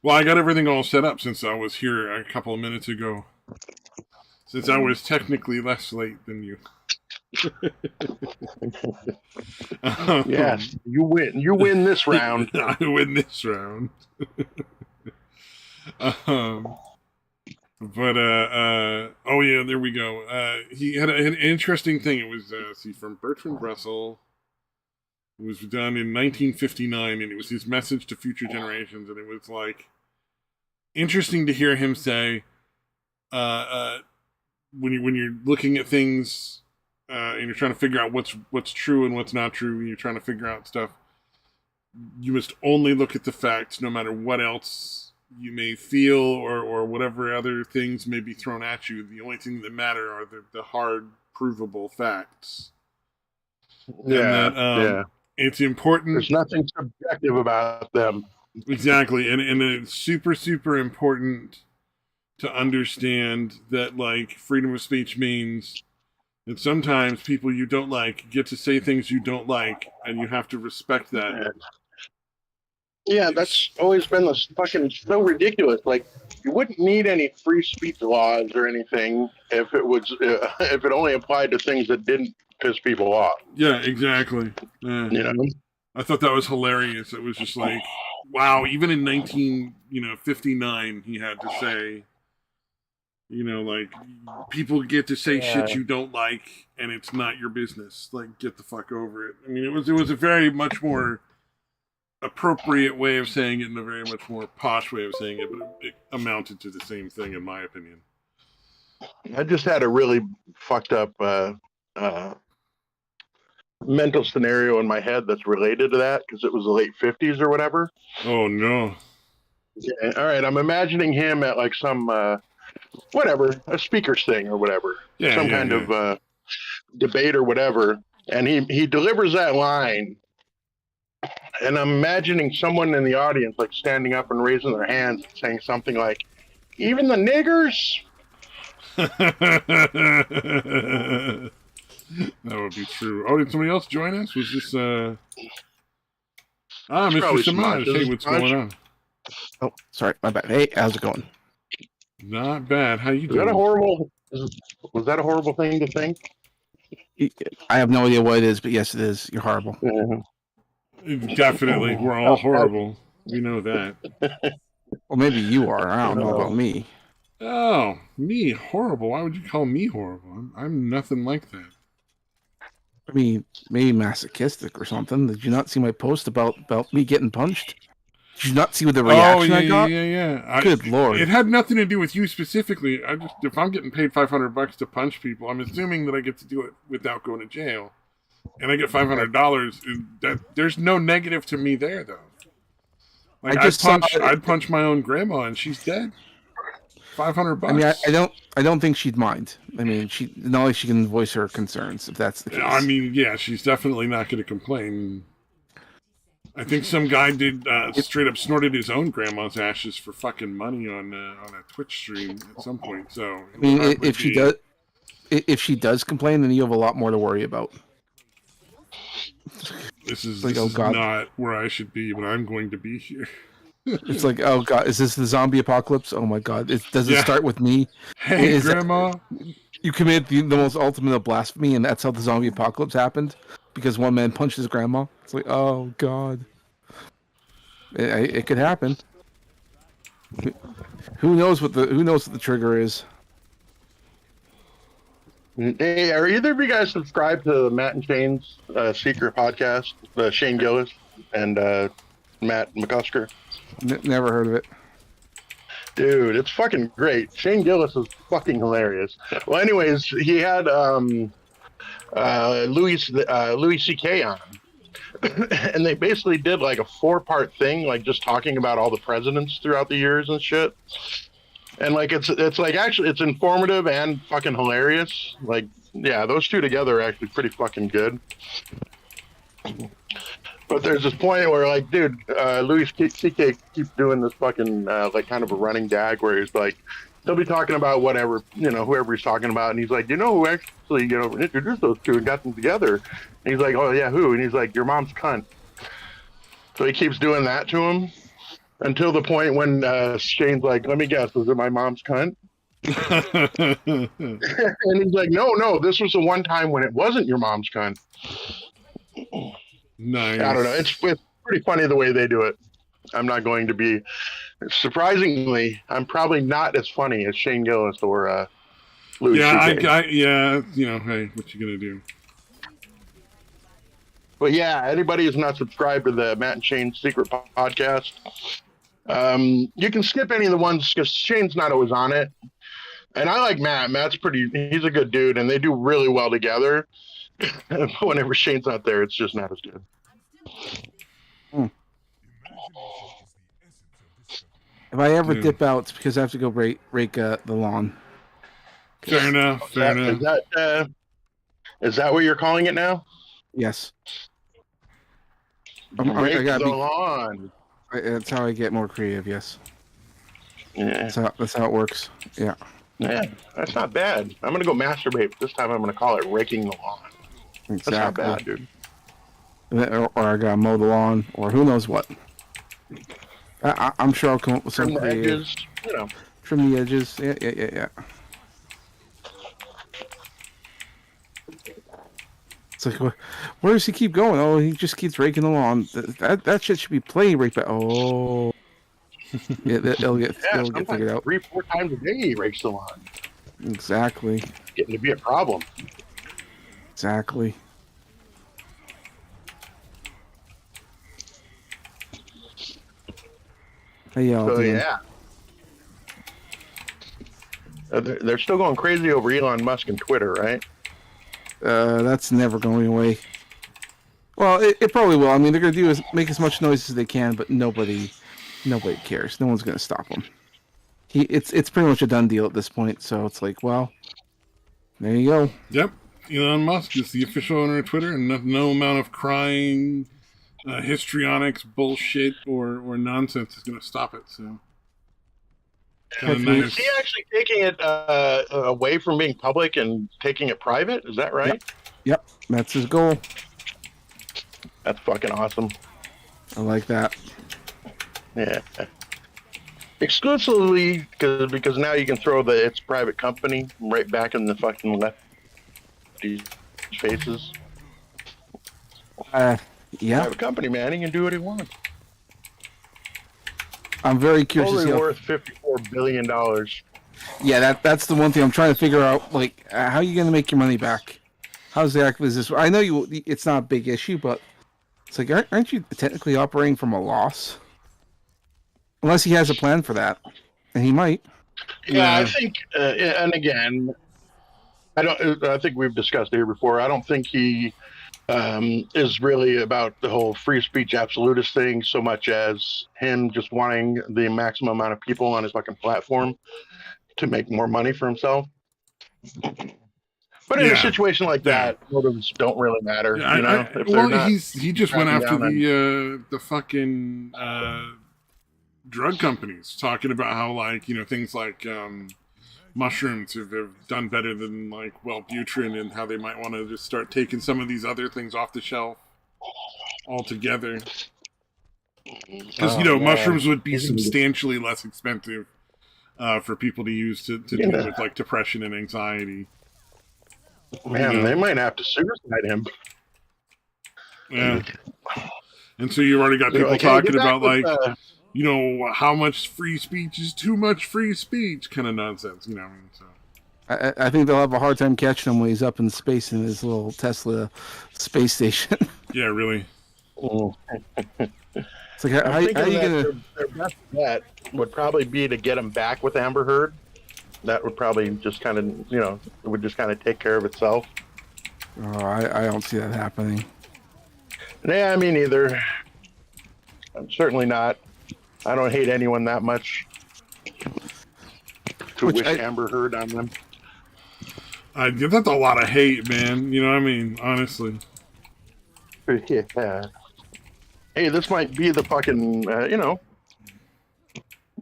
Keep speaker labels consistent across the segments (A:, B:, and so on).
A: Well, I got everything all set up since I was here a couple of minutes ago. Since I was technically less late than you.
B: Yes, you win. You win this round.
A: I win this round. Oh yeah, there we go. He had an interesting thing. It was from Bertrand Russell. It was done in 1959, and it was his message to future generations. And it was like interesting to hear him say, when you're looking at things and you're trying to figure out what's true and what's not true, and you're trying to figure out stuff, you must only look at the facts, no matter what else you may feel or whatever other things may be thrown at you. The only thing that matter are the hard, provable facts.
B: Yeah,
A: and that,
B: yeah.
A: It's important.
B: There's nothing subjective about them.
A: Exactly, and it's super, super important to understand that, like, freedom of speech means that sometimes people you don't like get to say things you don't like, and you have to respect that.
B: Yeah, that's always been this fucking so ridiculous. Like, you wouldn't need any free speech laws or anything if it only applied to things that didn't piss people off.
A: Yeah, exactly. Yeah.
B: You know,
A: I thought that was hilarious. It was just like, wow. Even in 1959, he had to say, like, people get to say shit you don't like, and it's not your business. Like, get the fuck over it. I mean, it was a very much more appropriate way of saying it and a very much more posh way of saying it, but it amounted to the same thing, in my opinion.
B: I just had a really fucked up mental scenario in my head that's related to that because it was the late 50s or whatever.
A: Oh, no.
B: Yeah, all right, I'm imagining him at like some whatever, a speaker's thing or whatever, some kind of debate or whatever, and he delivers that line, and I'm imagining someone in the audience like standing up and raising their hands and saying something like, "Even the niggers."
A: That would be true. Oh, did somebody else join us? Was this Mr. Samaj? Hey, what's going on?
C: Oh, sorry, my bad. Hey, how's it going?
A: Not bad. How you doing?
B: Was that a horrible thing to think?
C: I have no idea what it is, but yes, it is. You're horrible.
A: Definitely. We're all horrible. We know that.
C: Well, maybe you are. I don't know about me.
A: Oh, me horrible? Why would you call me horrible? I'm nothing like that.
C: I mean, maybe masochistic or something. Did you not see my post about me getting punched? Did you not see the reaction I got?
A: Yeah.
C: Good Lord.
A: It had nothing to do with you specifically. If I'm getting paid $500 to punch people, I'm assuming that I get to do it without going to jail. And I get $500. There's no negative to me there, though. Like, I'd punch my own grandma and she's dead. $500.
C: I mean, I don't think she'd mind. I mean, she can voice her concerns if that's the case.
A: I mean, yeah, she's definitely not going to complain. I think some guy did straight up snorted his own grandma's ashes for fucking money on a Twitch stream at some point. So
C: I mean, if she does complain, then you have a lot more to worry about.
A: This is not where I should be, but I'm going to be here.
C: It's like, oh God, is this the zombie apocalypse? Oh my God, does it start with me?
A: Hey, Grandma.
C: You committed the most ultimate of blasphemy, and that's how the zombie apocalypse happened? Because one man punched his grandma? It's like, oh God. It could happen. Who knows what the trigger is?
B: Hey, are either of you guys subscribed to Matt and Shane's secret podcast? Shane Gillis and Matt McCusker?
C: Never heard of it.
B: Dude, it's fucking great. Shane Gillis is fucking hilarious. Well, anyways, he had Louis C.K. on him. And they basically did like a 4-part thing, like just talking about all the presidents throughout the years and shit. And like it's like actually it's informative and fucking hilarious. Like, yeah, those two together are actually pretty fucking good. But there's this point where, like, dude, Louis C.K. keeps doing this fucking, like, kind of a running gag where he's like, he'll be talking about whatever, whoever he's talking about, and he's like, who actually, introduced those two and got them together? And he's like, oh, yeah, who? And he's like, your mom's cunt. So he keeps doing that to him. until the point when Shane's like, "Let me guess, was it my mom's cunt?" And he's like, "No, this was the one time when it wasn't your mom's cunt."
A: Nice.
B: I don't know. It's pretty funny the way they do it. I'm not going to be. Surprisingly, I'm probably not as funny as Shane Gillis or Louis C.K.
A: Yeah. You know, hey, what you gonna do?
B: But yeah, anybody who's not subscribed to the Matt and Shane Secret Podcast, you can skip any of the ones because Shane's not always on it. And I like Matt. He's a good dude, and they do really well together. Whenever Shane's not there, it's just not as good.
C: If I ever dip out, it's because I have to go rake the lawn.
A: Fair enough.
B: Is that what you're calling it now?
C: Yes.
B: Rake the lawn.
C: That's how I get more creative. Yes.
B: Yeah.
C: That's how it works. Yeah.
B: Yeah, that's not bad. I'm gonna go masturbate. This time I'm gonna call it raking the lawn.
C: Exactly.
B: That's not bad, dude.
C: Or I gotta mow the lawn, or who knows what. I'm sure I'll come up with some creative.
B: Trim the edges, you know.
C: Trim the edges. Yeah. It's like, where does he keep going? Oh, he just keeps raking the lawn. That shit should be playing right back. Oh. Yeah, it'll get figured out.
B: 3-4 times a day he rakes the lawn.
C: Exactly.
B: It's getting to be a problem.
C: Exactly. Hey, y'all.
B: So yeah. They're still going crazy over Elon Musk and Twitter, right?
C: That's never going away. Well, it probably will. I mean, they're gonna make as much noise as they can, but nobody cares. No one's gonna stop him. It's pretty much a done deal at this point. So it's like, well, there you go.
A: Yep, Elon Musk is the official owner of Twitter, and no amount of crying, histrionics, bullshit, or nonsense is gonna stop it. So.
B: Is he actually taking it away from being public and taking it private? Is that right?
C: Yep. That's his goal.
B: That's fucking awesome.
C: I like that.
B: Yeah. Exclusively because now you can throw it's private company right back in the fucking left faces.
C: Yeah.
B: Private company, man. He can do what he wants.
C: I'm very curious.
B: Totally worth $54 billion.
C: Yeah, that's the one thing I'm trying to figure out. Like, how are you going to make your money back? How exactly is this? I know it's not a big issue, but it's like, aren't you technically operating from a loss? Unless he has a plan for that, and he might.
B: Yeah, I think, and again, I think we've discussed it here before. I don't think he is really about the whole free speech absolutist thing so much as him just wanting the maximum amount of people on his fucking platform to make more money for himself. But in a situation like that, motives don't really matter.
A: He just went after the fucking drug companies, talking about how things like mushrooms have done better than Wellbutrin, and how they might want to just start taking some of these other things off the shelf altogether. Because mushrooms would be substantially less expensive for people to use to deal with depression and anxiety.
B: Man, they might have to suicide him.
A: Yeah. And so you already got people talking about how much free speech is too much free speech kind of nonsense, So
C: I think they'll have a hard time catching him when he's up in space in his little Tesla space station.
A: Yeah, really.
C: It's like, how are you gonna?
B: Their best bet would probably be to get him back with Amber Heard. That would probably just kind of, it would just kind of take care of itself.
C: Oh, I don't see that happening.
B: Yeah, me neither. I'm certainly not. I don't hate anyone that much to wish Amber Heard on them.
A: That's a lot of hate, man. You know what I mean? Honestly.
B: Yeah. Hey, this might be the fucking,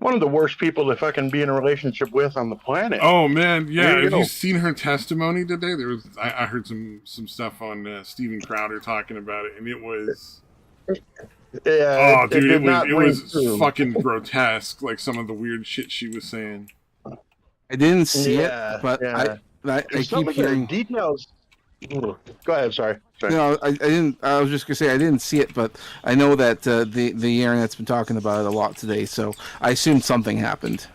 B: one of the worst people to fucking be in a relationship with on the planet.
A: Oh man, yeah. Have you seen her testimony today? I heard some stuff on Steven Crowder talking about it, and it was
B: Yeah,
A: Oh,
B: it
A: dude,
B: did not
A: it
B: ring
A: was
B: true.
A: fucking grotesque. Like some of the weird shit she was saying.
C: I didn't see it,
B: Yeah,
C: but
B: yeah.
C: I
B: And some
C: keep
B: of the
C: hearing.
B: details. Go ahead. Sorry.
C: No, I didn't. I was just gonna say I didn't see it, but I know that the internet's been talking about it a lot today, so I assume something happened.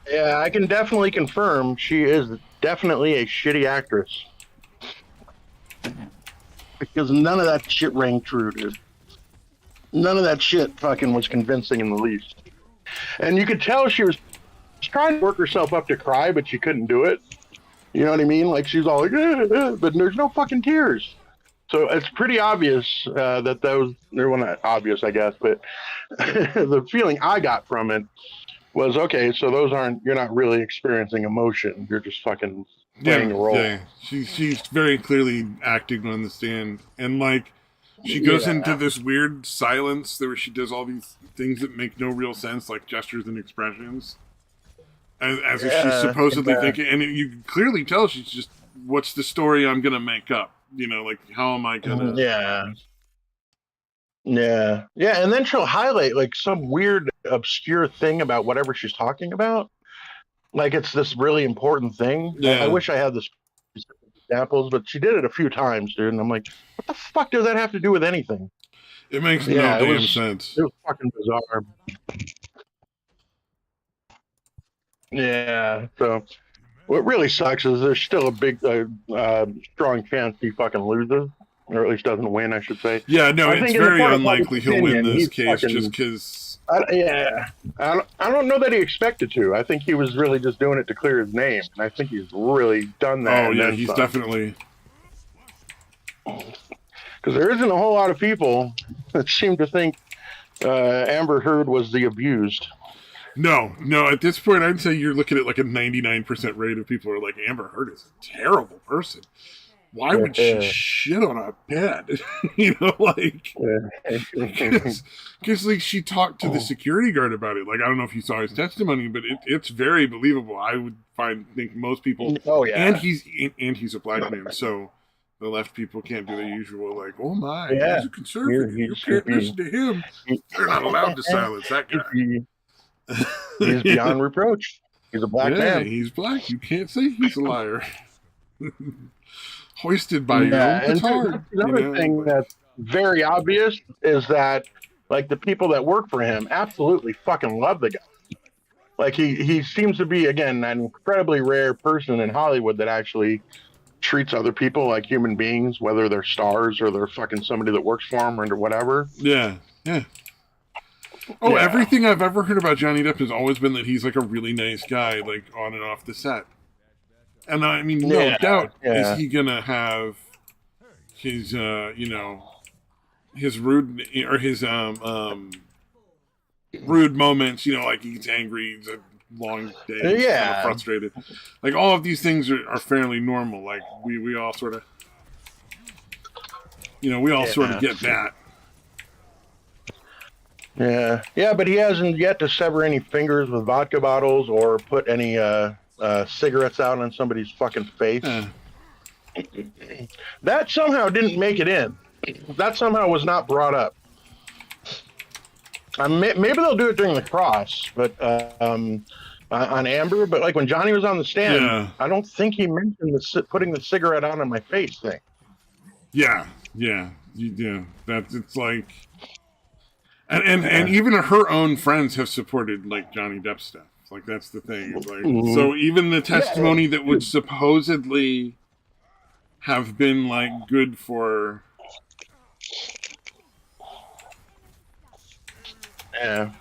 B: Yeah, I can definitely confirm she is definitely a shitty actress because none of that shit rang true, dude. None of that shit fucking was convincing in the least. And you could tell she was trying to work herself up to cry, but she couldn't do it. You know what I mean? Like she's all like, but there's no fucking tears. So it's pretty obvious that those, they're well, not obvious, I guess, but the feeling I got from it was okay. So those aren't, you're not really experiencing emotion. You're just fucking playing a role.
A: Yeah. She's very clearly acting on the stand, and like she goes into this weird silence where she does all these things that make no real sense, like gestures and expressions, as if she's supposedly thinking, and you can clearly tell she's just, what's the story I'm gonna make up? You know, like how am I gonna?
B: Yeah. And then she'll highlight like some weird, obscure thing about whatever she's talking about. Like it's this really important thing.
A: Yeah.
B: I wish I had this examples, but she did it a few times, dude. And I'm like, what the fuck does that have to do with anything?
A: It makes no damn sense.
B: It was fucking bizarre. Yeah. So what really sucks is there's still a big, strong chance he fucking loses, or at least doesn't win, I should say.
A: Yeah, no, it's very unlikely he'll win this case
B: fucking,
A: just because.
B: I don't know that he expected to. I think he was really just doing it to clear his name, and I think he's really done that.
A: Oh yeah, he's definitely.
B: Because there isn't a whole lot of people that seem to think Amber Heard was the abused.
A: No. At this point, I'd say you're looking at like a 99% rate of people who are like, Amber Heard is a terrible person. Why would she shit on a bed? You know, like, because like she talked to the security guard about it. Like, I don't know if you saw his testimony, but it's very believable. I would think most people.
B: Oh yeah,
A: and he's a black man, so the left people can't do the usual like, oh my, he's a conservative. You can't listen to him. They're not allowed to silence that guy.
B: He's beyond reproach. He's a black man.
A: He's black. You can't say he's a liar. Hoisted by your own petard.
B: Another thing that's very obvious is that, like, the people that work for him absolutely fucking love the guy. Like, he seems to be, again, an incredibly rare person in Hollywood that actually treats other people like human beings, whether they're stars or they're fucking somebody that works for him or whatever.
A: Yeah. Oh, everything I've ever heard about Johnny Depp has always been that he's like a really nice guy, like on and off the set. And I mean, no doubt is he gonna have his, his rude or his rude moments. You know, like he gets angry, he's a long day, kind of frustrated. Like all of these things are fairly normal. Like we all sort of, sort of get that.
B: Yeah, but he hasn't yet to sever any fingers with vodka bottles or put any cigarettes out on somebody's fucking face. That somehow didn't make it in. That somehow was not brought up. Maybe they'll do it during the cross, but on Amber. But like when Johnny was on the stand, I don't think he mentioned putting the cigarette out on my face thing.
A: Yeah. That's it's like. And even her own friends have supported like Johnny Depp stuff. Like that's the thing. It's like, so even the testimony that would supposedly have been like good for.
B: Yeah.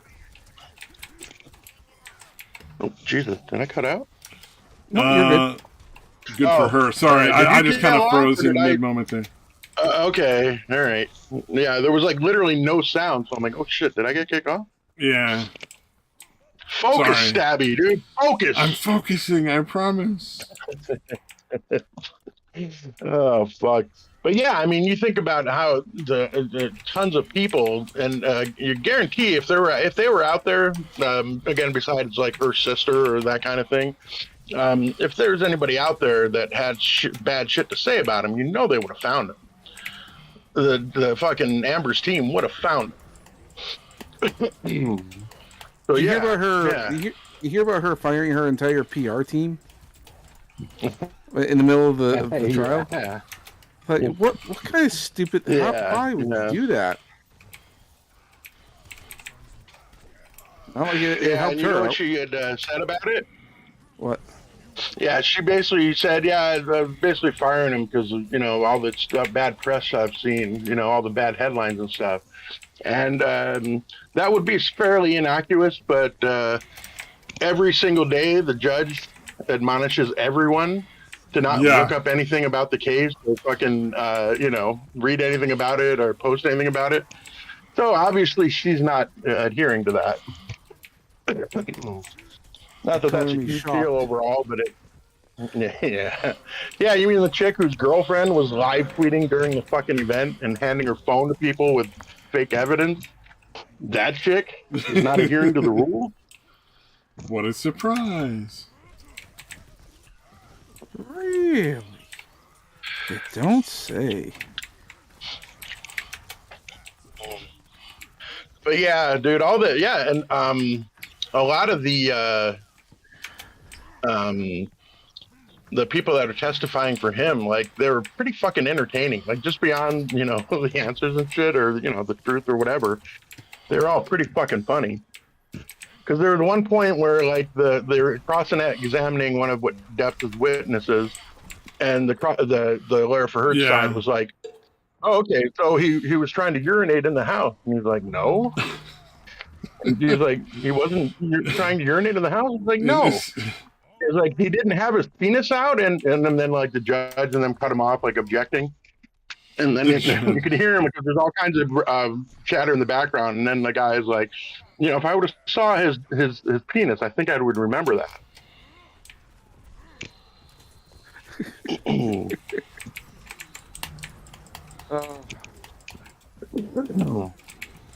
B: Oh Jesus! Did I cut out?
C: No, you're
A: good. Good for her. Sorry, I just kind of froze in mid moment there.
B: Okay, all right. Yeah, there was like literally no sound, so I'm like, oh shit, did I get kicked off?
A: Yeah.
B: Focus, Stabby, dude. Focus.
A: I'm focusing, I promise.
B: Oh, fuck. But yeah, I mean, you think about how the tons of people, and you guarantee if they were out there, again, besides like her sister or that kind of thing, if there's anybody out there that had bad shit to say about him, they would have found him. the fucking Amber's team would have found. So
C: you hear about her?
B: Yeah.
C: You hear about her firing her entire PR team in the middle of the trial?
B: Yeah.
C: Like, what kind of stupid? Why would you do that? Not like it helped
B: and
C: her.
B: You know what she had said about it?
C: What?
B: Yeah, she basically said, basically firing him because all the stuff, bad press I've seen, all the bad headlines and stuff, and that would be fairly innocuous, but every single day the judge admonishes everyone to not look up anything about the case or fucking read anything about it or post anything about it. So obviously she's not adhering to that. Not that that's a huge deal overall, but yeah. You mean the chick whose girlfriend was live tweeting during the fucking event and handing her phone to people with fake evidence? That chick is not adhering to the rule?
A: What a surprise!
C: Really? They don't say.
B: But yeah, dude, and a lot of the people that are testifying for him, like, they were pretty fucking entertaining. Like, just beyond, the answers and shit or, the truth or whatever, they were all pretty fucking funny. Because there was one point where, like, they were cross-examining one of what Depp's witnesses, and the lawyer for her side was like, "Oh, okay, so he was trying to urinate in the house," and he's like, "No." And he's like, "He wasn't trying to urinate in the house." He's like, "No." It's like he didn't have his penis out, and then like the judge and them cut him off, like objecting, and then you could hear him because there's all kinds of chatter in the background, and then the guy is like, if I would have saw his penis, I think I would remember that.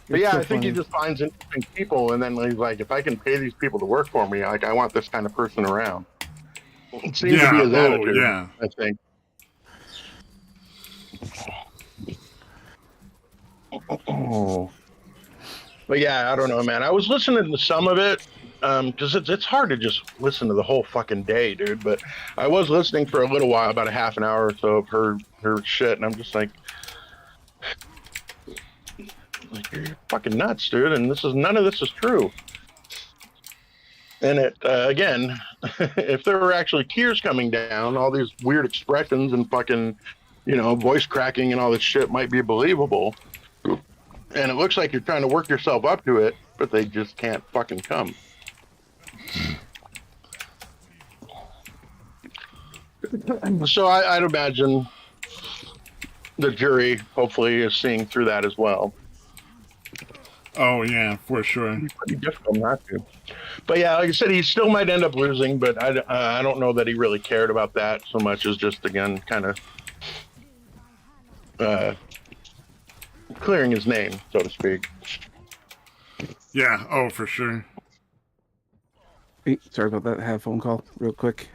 B: But yeah, I think he just finds interesting people, and then he's like, if I can pay these people to work for me, like, I want this kind of person around. It seems to be his attitude, I think. But yeah, I don't know, man. I was listening to some of it, because it's hard to just listen to the whole fucking day, dude. But I was listening for a little while, about a half an hour or so of her shit, and I'm just like, you're fucking nuts, dude, and none of this is true. And it again, if there were actually tears coming down, all these weird expressions and fucking, voice cracking and all this shit might be believable. And it looks like you're trying to work yourself up to it, but they just can't fucking come. So I'd imagine the jury hopefully is seeing through that as well.
A: Oh yeah, for sure.
B: It's pretty difficult not to. But yeah, like I said, he still might end up losing, but I don't know that he really cared about that so much as just, again, kind of clearing his name, so to speak.
A: Yeah, oh, for sure.
C: Hey, sorry about that. I had a phone call real quick.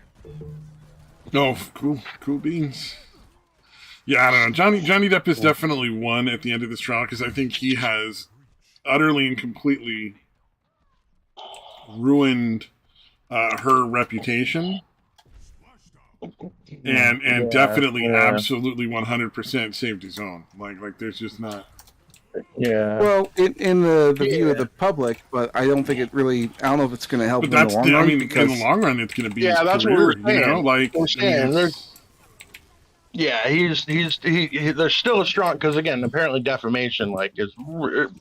A: Oh, cool beans. Yeah, I don't know. Johnny Depp is definitely won at the end of this trial because I think he has utterly and completely ruined her reputation, and definitely, absolutely, 100% saved his own. Like there's just not.
B: Yeah.
C: Well, in the view of the public, but I don't think it really. I don't know if it's going to help in the long run.
A: I mean, in the long run, it's going to be his
B: that's
A: career.
B: What we're saying.
A: We're saying.
B: Yeah, he's there's still a strong, because again, apparently defamation is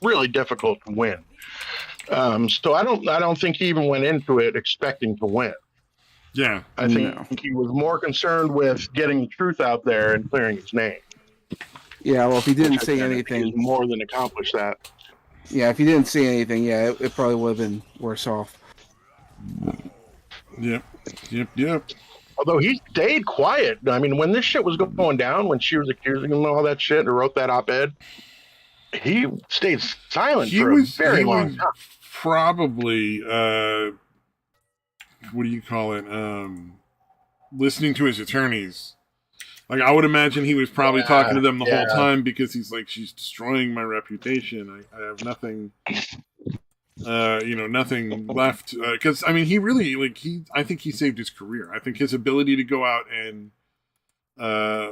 B: really difficult to win. So I don't think he even went into it expecting to win.
A: Yeah,
B: I think he was more concerned with getting the truth out there and clearing his name.
C: Yeah, well, if he didn't say anything,
B: he's more than accomplished that.
C: Yeah, if he didn't say anything, it probably would have been worse off.
A: Yep.
B: Although he stayed quiet. I mean, when this shit was going down, when she was accusing him of all that shit and wrote that op-ed, he stayed silent for a very long time.
A: Probably, what do you call it? Listening to his attorneys Like, I would imagine he was probably talking to them the whole
B: yeah.
A: time because he's like, she's destroying my reputation. I have nothing, nothing left. Because I mean, he really I think he saved his career. I think his ability to go out and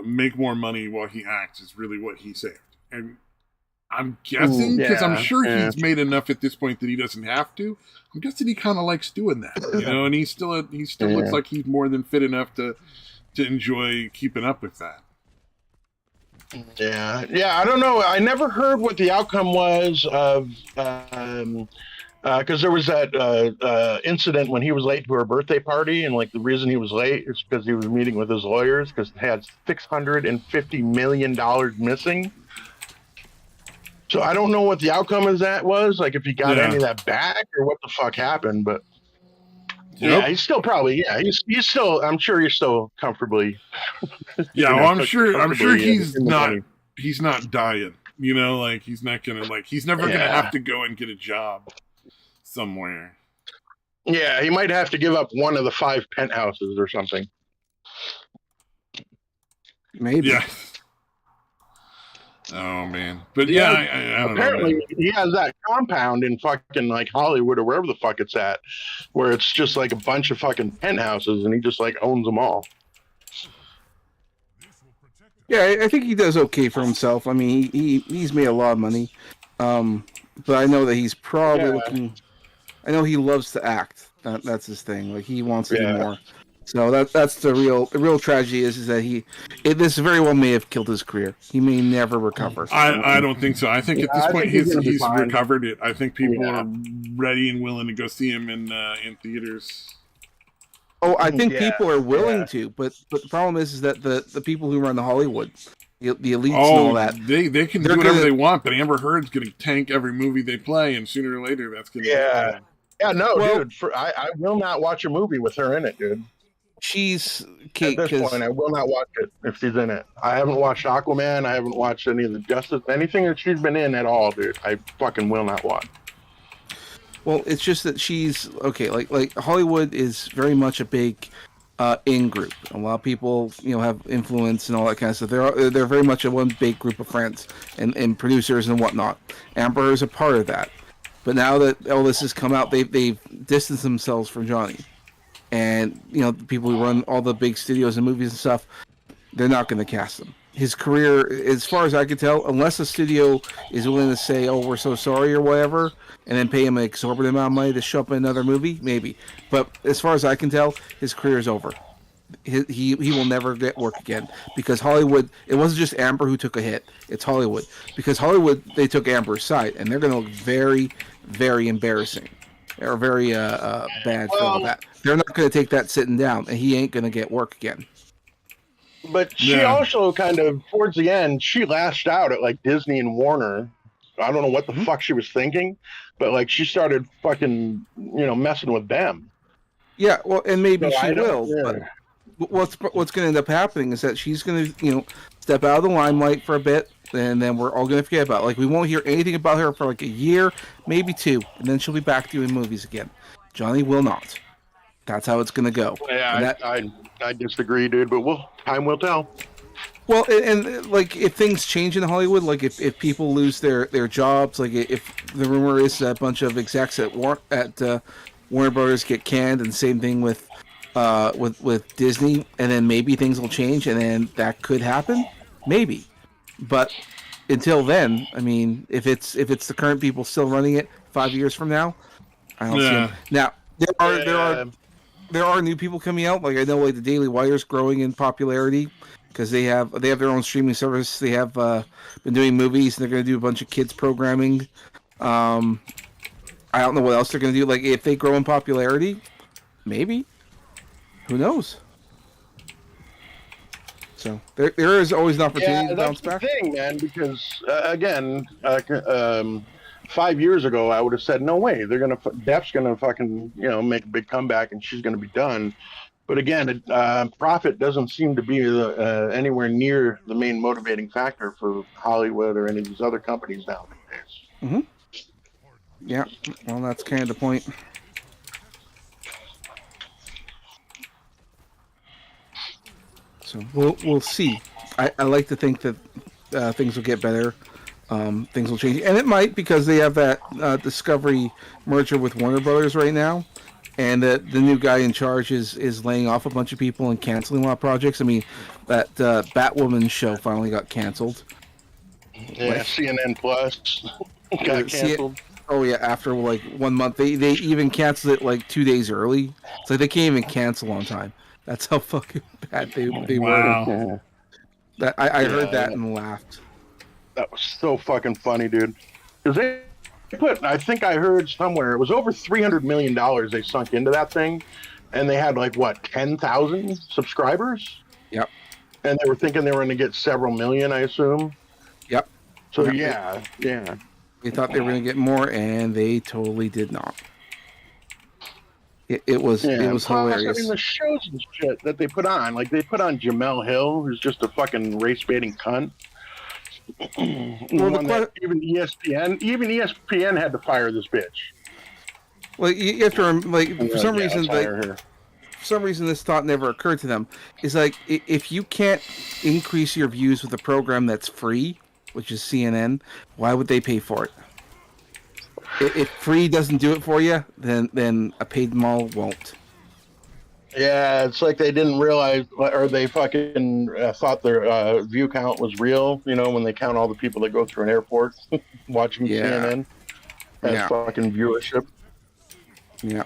A: make more money while he acts is really what he saved. And I'm guessing, because I'm sure he's made enough at this point that he doesn't have to. I'm guessing he kind of likes doing that, and he still looks like he's more than fit enough to enjoy keeping up with that.
B: Yeah. I don't know. I never heard what the outcome was of, because there was that incident when he was late to her birthday party, and like the reason he was late is because he was meeting with his lawyers because he had $650 million missing. So I don't know what the outcome of that was, like if he got any of that back or what the fuck happened, but yeah, he's still probably he's still, I'm sure he's still comfortably.
A: Yeah, well, I'm sure he's not dying. Like he's not gonna he's never gonna have to go and get a job somewhere.
B: Yeah, he might have to give up one of the 5 penthouses or something.
C: Maybe.
A: Yeah. Oh man, but I don't know.
B: Apparently, he has that compound in fucking like Hollywood or wherever the fuck it's at, where it's just like a bunch of fucking penthouses, and he just like owns them all.
C: Yeah, I think he does okay for himself. I mean, he's made a lot of money, but I know that he's probably looking. I know he loves to act. That's his thing. Like he wants to do more. So that's the real tragedy is that this very well may have killed his career. He may never recover.
A: I don't think so. I think at this point he's recovered it. I think people are ready and willing to go see him in theaters.
C: Oh, I think people are willing to, but the problem is that the people who run the Hollywood, the elites and all that,
A: they can do whatever they want, but Amber Heard's going to tank every movie they play, and sooner or later that's going to
B: dude. I will not watch a movie with her in it, dude.
C: She's
B: at this point, I will not watch it if she's in it. I haven't watched Aquaman. I haven't watched any of the Justice, anything that she's been in at all, dude. I fucking will not watch.
C: Well, it's just that she's okay. Like Hollywood is very much a big in group. A lot of people, have influence and all that kind of stuff. They're very much a one big group of friends and producers and whatnot. Amber is a part of that. But now that all this has come out, they've distanced themselves from Johnny. And, the people who run all the big studios and movies and stuff, they're not going to cast him. His career, as far as I can tell, unless a studio is willing to say, oh, we're so sorry or whatever, and then pay him an exorbitant amount of money to show up in another movie, maybe. But as far as I can tell, his career is over. He will never get work again. Because Hollywood, it wasn't just Amber who took a hit. It's Hollywood. Because Hollywood, they took Amber's side, and they're going to look very, very embarrassing. Or very bad for all that. They're not going to take that sitting down, and he ain't going to get work again.
B: But she also kind of, towards the end, she lashed out at like Disney and Warner. I don't know what the fuck she was thinking, but like she started fucking, messing with them.
C: Yeah, well, and maybe she will. Yeah. But what's going to end up happening is that she's going to, step out of the limelight for a bit, and then we're all going to forget about it. Like, we won't hear anything about her for like a year, maybe 2, and then she'll be back doing movies again. Johnny will not. That's how it's going to go.
B: Yeah, I disagree, dude, but time will tell.
C: Well, and like if things change in Hollywood, like if people lose their jobs, like if the rumor is that a bunch of execs at Warner Brothers get canned, and same thing with Disney, and then maybe things will change, and then that could happen, maybe. But until then, I mean, if it's the current people still running it 5 years from now, I don't see them. Now there are new people coming out. Like I know, like the Daily Wire's growing in popularity because they have their own streaming service. They have been doing movies, and they're going to do a bunch of kids programming. I don't know what else they're going to do. Like if they grow in popularity, maybe. Who knows? So there is always an opportunity to bounce back.
B: That's the thing, man. Because again, 5 years ago, I would have said, no way. Def's gonna fucking make a big comeback, and she's gonna be done. But again, profit doesn't seem to be anywhere near the main motivating factor for Hollywood or any of these other companies nowadays.
C: Mm-hmm. Yeah, well, that's kind of the point. So we'll see. I like to think that things will get better. Things will change, and it might because they have that Discovery merger with Warner Brothers right now, and the new guy in charge is laying off a bunch of people and canceling a lot of projects. I mean, that Batwoman show finally got canceled.
B: Yeah, CNN Plus got canceled.
C: Oh yeah, after like 1 month, they even canceled it like 2 days early. It's like they can't even cancel on time. That's how fucking bad they were. That I heard that and laughed.
B: That was so fucking funny, dude. Because they put, I think I heard somewhere, it was over $300 million they sunk into that thing, and they had like what 10,000 subscribers.
C: Yep.
B: And they were thinking they were going to get several million, I assume.
C: Yep.
B: So
C: yep.
B: yeah.
C: They thought they were going to get more, and they totally did not. It was hilarious.
B: I mean, the shows and shit that they put on, like they put on Jamel Hill, who's just a fucking race baiting cunt. Well, even ESPN had to fire this bitch.
C: Well, you have to like for some reason this thought never occurred to them. Is like if you can't increase your views with a program that's free, which is CNN, why would they pay for it? If free doesn't do it for you, then a paid mall won't.
B: Yeah, it's like they didn't realize, or they fucking thought their view count was real. You know, when they count all the people that go through an airport watching CNN, that's fucking viewership. Yeah,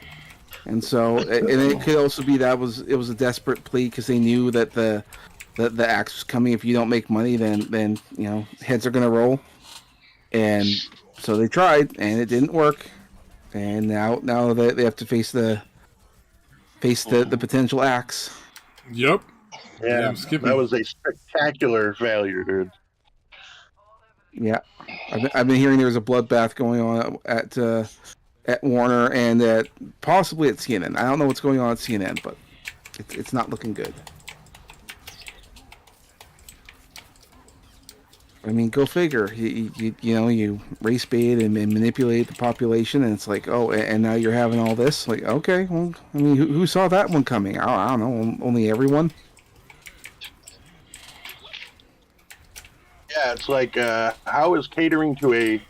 C: and so and it could also be it was a desperate plea because they knew that the axe was coming. If you don't make money, then you know heads are gonna roll, and so they tried and it didn't work, and now they have to face the potential axe.
A: Yep.
B: Yeah, that was a spectacular failure, dude.
C: Yeah, I've been hearing there's a bloodbath going on at Warner and possibly at CNN. I don't know what's going on at CNN, but it's not looking good. I mean, go figure. You race bait and manipulate the population, and it's like, oh, and now you're having all this. Like, okay, well, I mean, who saw that one coming? I don't know. Only everyone.
B: Yeah, it's like, how is catering to a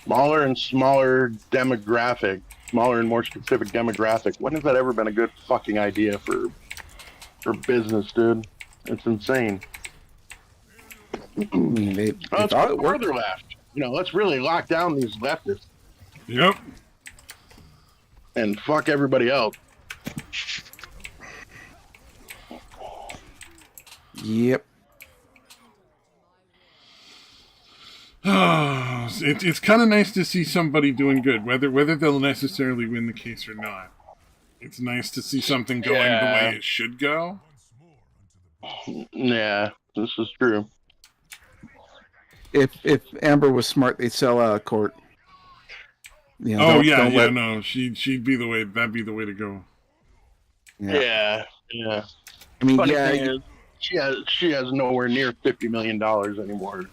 B: smaller and smaller demographic, smaller and more specific demographic? When has that ever been a good fucking idea for business, dude? It's insane.
C: I mean, they
B: thought it worked. Further left. You know, let's really lock down these leftists.
A: Yep.
B: And fuck everybody else.
C: Yep.
A: It's kind of nice to see somebody doing good, whether they'll necessarily win the case or not. It's nice to see something going the way it should go.
B: Yeah, this is true.
C: If Amber was smart, they'd sell out of court. You know,
A: no, she'd be the way. That'd be the way to go.
B: Yeah.
C: I mean,
B: funny thing is, she has nowhere near $50 million anymore.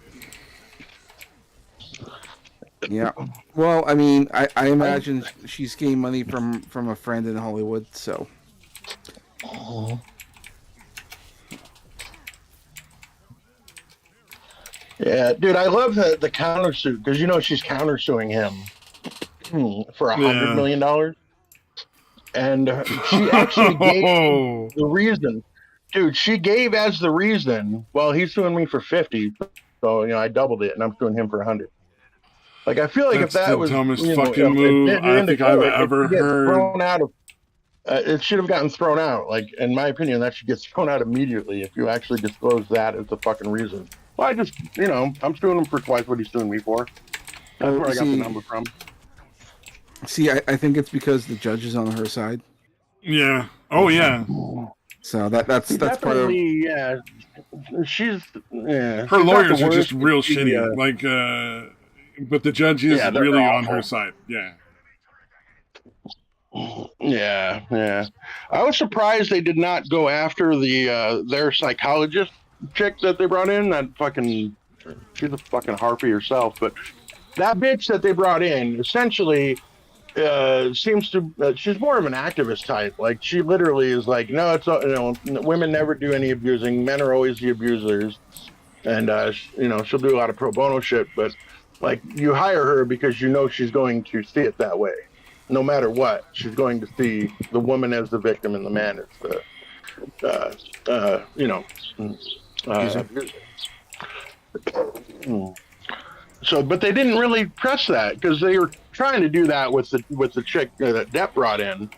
C: Yeah. Well, I mean, I imagine she's gained money from a friend in Hollywood, so.
B: Yeah, dude, I love the countersuit because she's countersuing him for $100 million, and she actually gave the reason. Dude, she gave as the reason. Well, he's suing me for 50, so I doubled it, and I'm suing him for 100. Like, I feel like
A: That's
B: if that
A: the
B: was
A: dumbest fucking move I think I've ever heard.
B: Thrown out of, it should have gotten thrown out. Like, in my opinion, that should get thrown out immediately if you actually disclose that as the fucking reason. Well, I just, I'm suing him for twice what he's suing me for. That's where I got the number from.
C: See, I think it's because the judge is on her side.
A: Yeah. Oh, yeah.
C: So that's part of.
B: Yeah. She's. Yeah.
A: Her lawyers are just real shitty. Like, but the judge is really on her side. Yeah.
B: Yeah. I was surprised they did not go after their psychologist chick that they brought in. That fucking, she's a fucking harpy herself. But that bitch that they brought in, essentially, seems to she's more of an activist type. Like she literally is like, no, it's women never do any abusing. Men are always the abusers, and she'll do a lot of pro bono shit. But like you hire her because you know she's going to see it that way, no matter what. She's going to see the woman as the victim and the man as the abuser. So, but they didn't really press that because they were trying to do that with the chick that Depp brought in.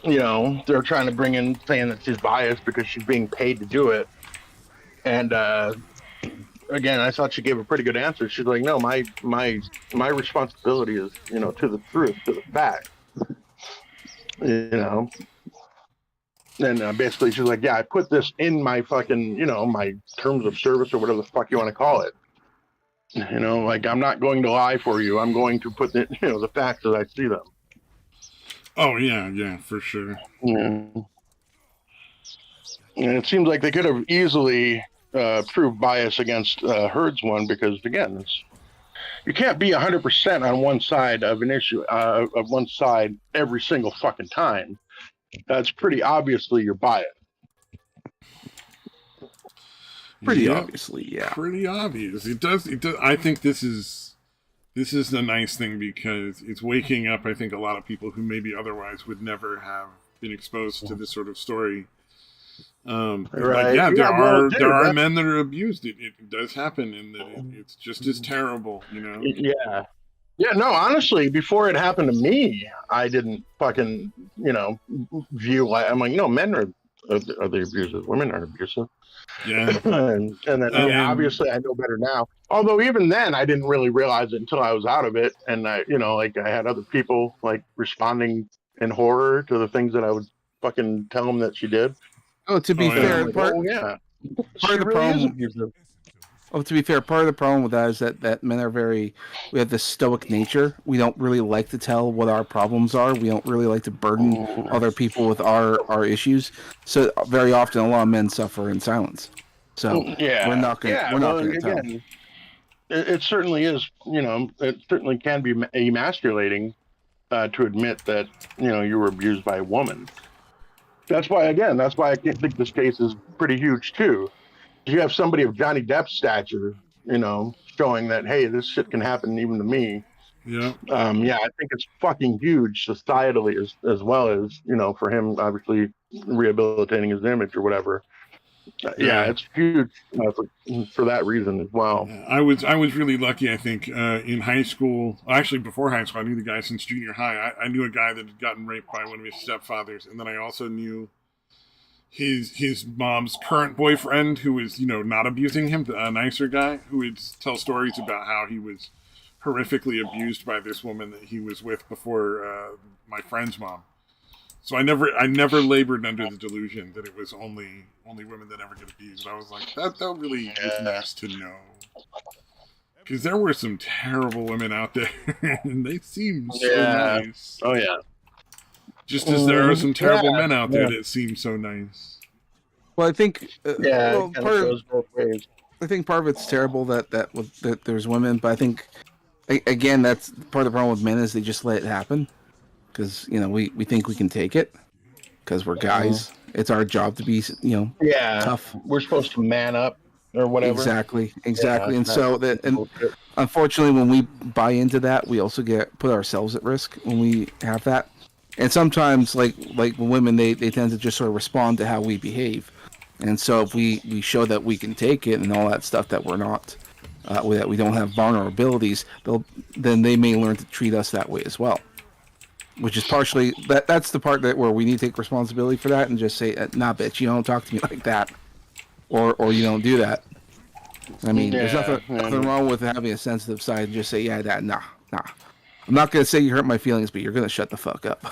B: They're trying to bring in saying that she's biased because she's being paid to do it. And again, I thought she gave a pretty good answer. She's like, "No, my responsibility is to the truth, to the fact." And basically, she's like, "Yeah, I put this in my fucking my terms of service or whatever the fuck you want to call it." Like I'm not going to lie for you. I'm going to put the facts as I see them.
A: Oh yeah, for sure.
B: Yeah. And it seems like they could have easily proved bias against Heard's one because again, you can't be 100% on one side of an issue of one side every single fucking time. That's pretty obviously your bias.
C: Pretty obviously, yeah.
A: Pretty obvious. It does. I think this is the nice thing because it's waking up. I think a lot of people who maybe otherwise would never have been exposed to this sort of story. Right. Like, there are men that are abused. It does happen, and it's just as terrible.
B: Yeah. Yeah. No, honestly, before it happened to me, I didn't fucking view like I'm like men are the abusers. Women aren't abusive.
A: Yeah.
B: and then obviously I know better now. Although even then I didn't really realize it until I was out of it, and I had other people like responding in horror to the things that I would fucking tell them that she did.
C: Oh, to be fair, part of the problem. To be fair, part of the problem with that is that men are we have this stoic nature. We don't really like to tell what our problems are. We don't really like to burden other people with our issues. So very often, a lot of men suffer in silence. So we're not going to tell.
B: It certainly is. It certainly can be emasculating to admit that you were abused by a woman. That's why I think this case is pretty huge too. You have somebody of Johnny Depp's stature, showing that, hey, this shit can happen even to me.
A: Yeah.
B: I think it's fucking huge societally as well as, for him, obviously rehabilitating his image or whatever. It's huge for that reason as well.
A: I was really lucky, I think, in high school. Actually, before high school, I knew the guy since junior high. I knew a guy that had gotten raped by one of his stepfathers, and then I also knew his mom's current boyfriend, who was not abusing him, a nicer guy, who would tell stories about how he was horrifically abused by this woman that he was with before my friend's mom. So I never labored under the delusion that it was only women that ever get abused. I was like, that really is nice to know, because there were some terrible women out there, and they seemed so nice.
B: Oh yeah.
A: Just as there are some terrible men out there that seem so nice.
C: Well, I think
B: it goes both ways.
C: I think part of it's terrible that there's women, but I think again that's part of the problem with men is they just let it happen because we think we can take it because we're guys. It's our job to be tough.
B: We're supposed to man up or whatever.
C: Exactly. And unfortunately, when we buy into that, we also put ourselves at risk when we have that. And sometimes, like women, they tend to just sort of respond to how we behave. And so if we show that we can take it and all that stuff, that we're not, that we don't have vulnerabilities, then they may learn to treat us that way as well. Which is partially, that's the part where we need to take responsibility for that and just say, nah, bitch, you don't talk to me like that. Or you don't do that. I mean, there's nothing wrong with having a sensitive side and just say, nah. I'm not going to say you hurt my feelings, but you're going to shut the fuck up.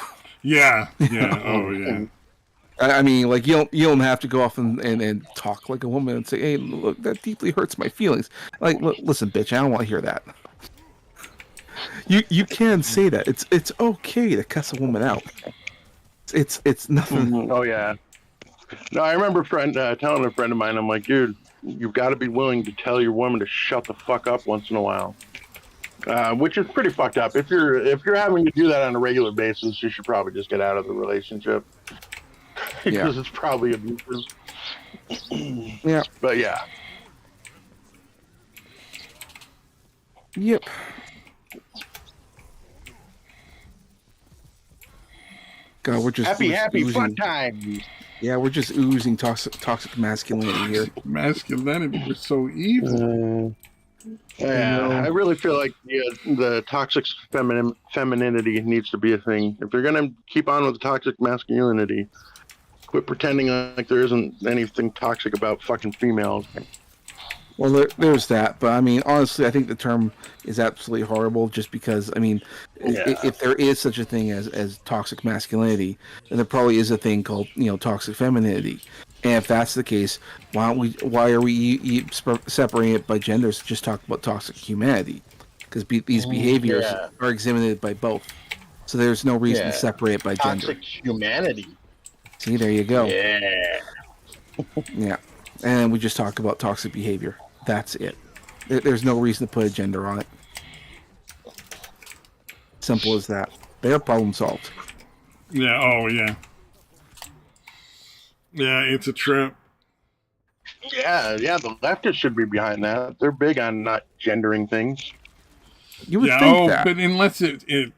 A: Yeah. Oh, yeah.
C: I mean, like, you don't have to go off and talk like a woman and say, hey, look, that deeply hurts my feelings. Like, look, listen, bitch, I don't want to hear that. You can say that. It's okay to cuss a woman out. It's nothing.
B: Oh, yeah. No, I remember telling a friend of mine, I'm like, dude, you've got to be willing to tell your woman to shut the fuck up once in a while. which is pretty fucked up. If you're having to do that on a regular basis, you should probably just get out of the relationship because it's probably abusive.
C: Yeah.
B: But yeah.
C: Yep. God, we're just
B: happy
C: oozing,
B: fun time.
C: Yeah, we're just oozing toxic masculinity here.
A: Masculinity was so evil.
B: Yeah, I really feel like the toxic femininity needs to be a thing. If you're gonna keep on with the toxic masculinity, quit pretending like there isn't anything toxic about fucking females.
C: Well, there's that, but I mean, honestly, I think the term is absolutely horrible. Just because, I mean, if there is such a thing as toxic masculinity, then there probably is a thing called toxic femininity. And if that's the case, why are we separating it by genders? Just talk about toxic humanity, because these behaviors are exhibited by both. So there's no reason to separate it by gender.
B: Toxic humanity.
C: See, there you go.
B: Yeah.
C: Yeah, and we just talk about toxic behavior. That's it. There's no reason to put a gender on it. Simple as that. They have problem solved.
A: Yeah. Oh yeah. Yeah, it's a trip.
B: Yeah. The leftists should be behind that. They're big on not gendering things.
C: You would think that.
A: But unless it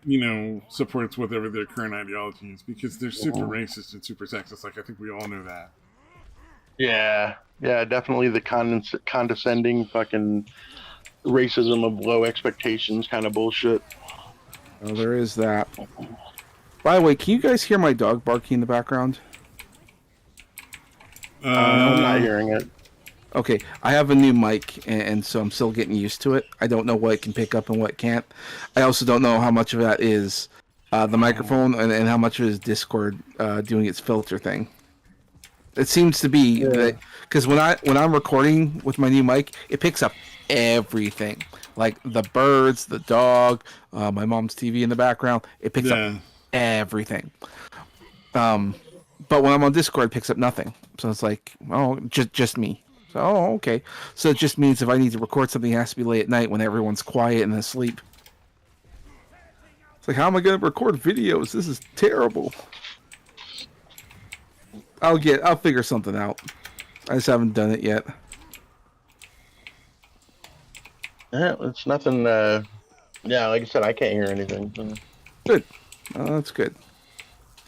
A: supports whatever their current ideology is, because they're super racist and super sexist. Like, I think we all know that.
B: Yeah, definitely the condescending fucking racism of low expectations kind of bullshit.
C: Oh, there is that. By the way, can you guys hear my dog barking in the background?
B: I'm not hearing it.
C: Okay, I have a new mic, and so I'm still getting used to it. I don't know what it can pick up and what it can't. I also don't know how much of that is the microphone and how much of it is Discord doing its filter thing. It seems to be that because when I'm recording with my new mic, it picks up everything, like the birds, the dog, my mom's TV in the background. It picks up everything. But when I'm on Discord, it picks up nothing. So it's like, oh, just me. So okay. So it just means if I need to record something, it has to be late at night when everyone's quiet and asleep. It's like, how am I going to record videos? This is terrible. I'll figure something out. I just haven't done it yet.
B: Yeah, it's nothing. Like I said, I can't hear anything.
C: Good. That's good.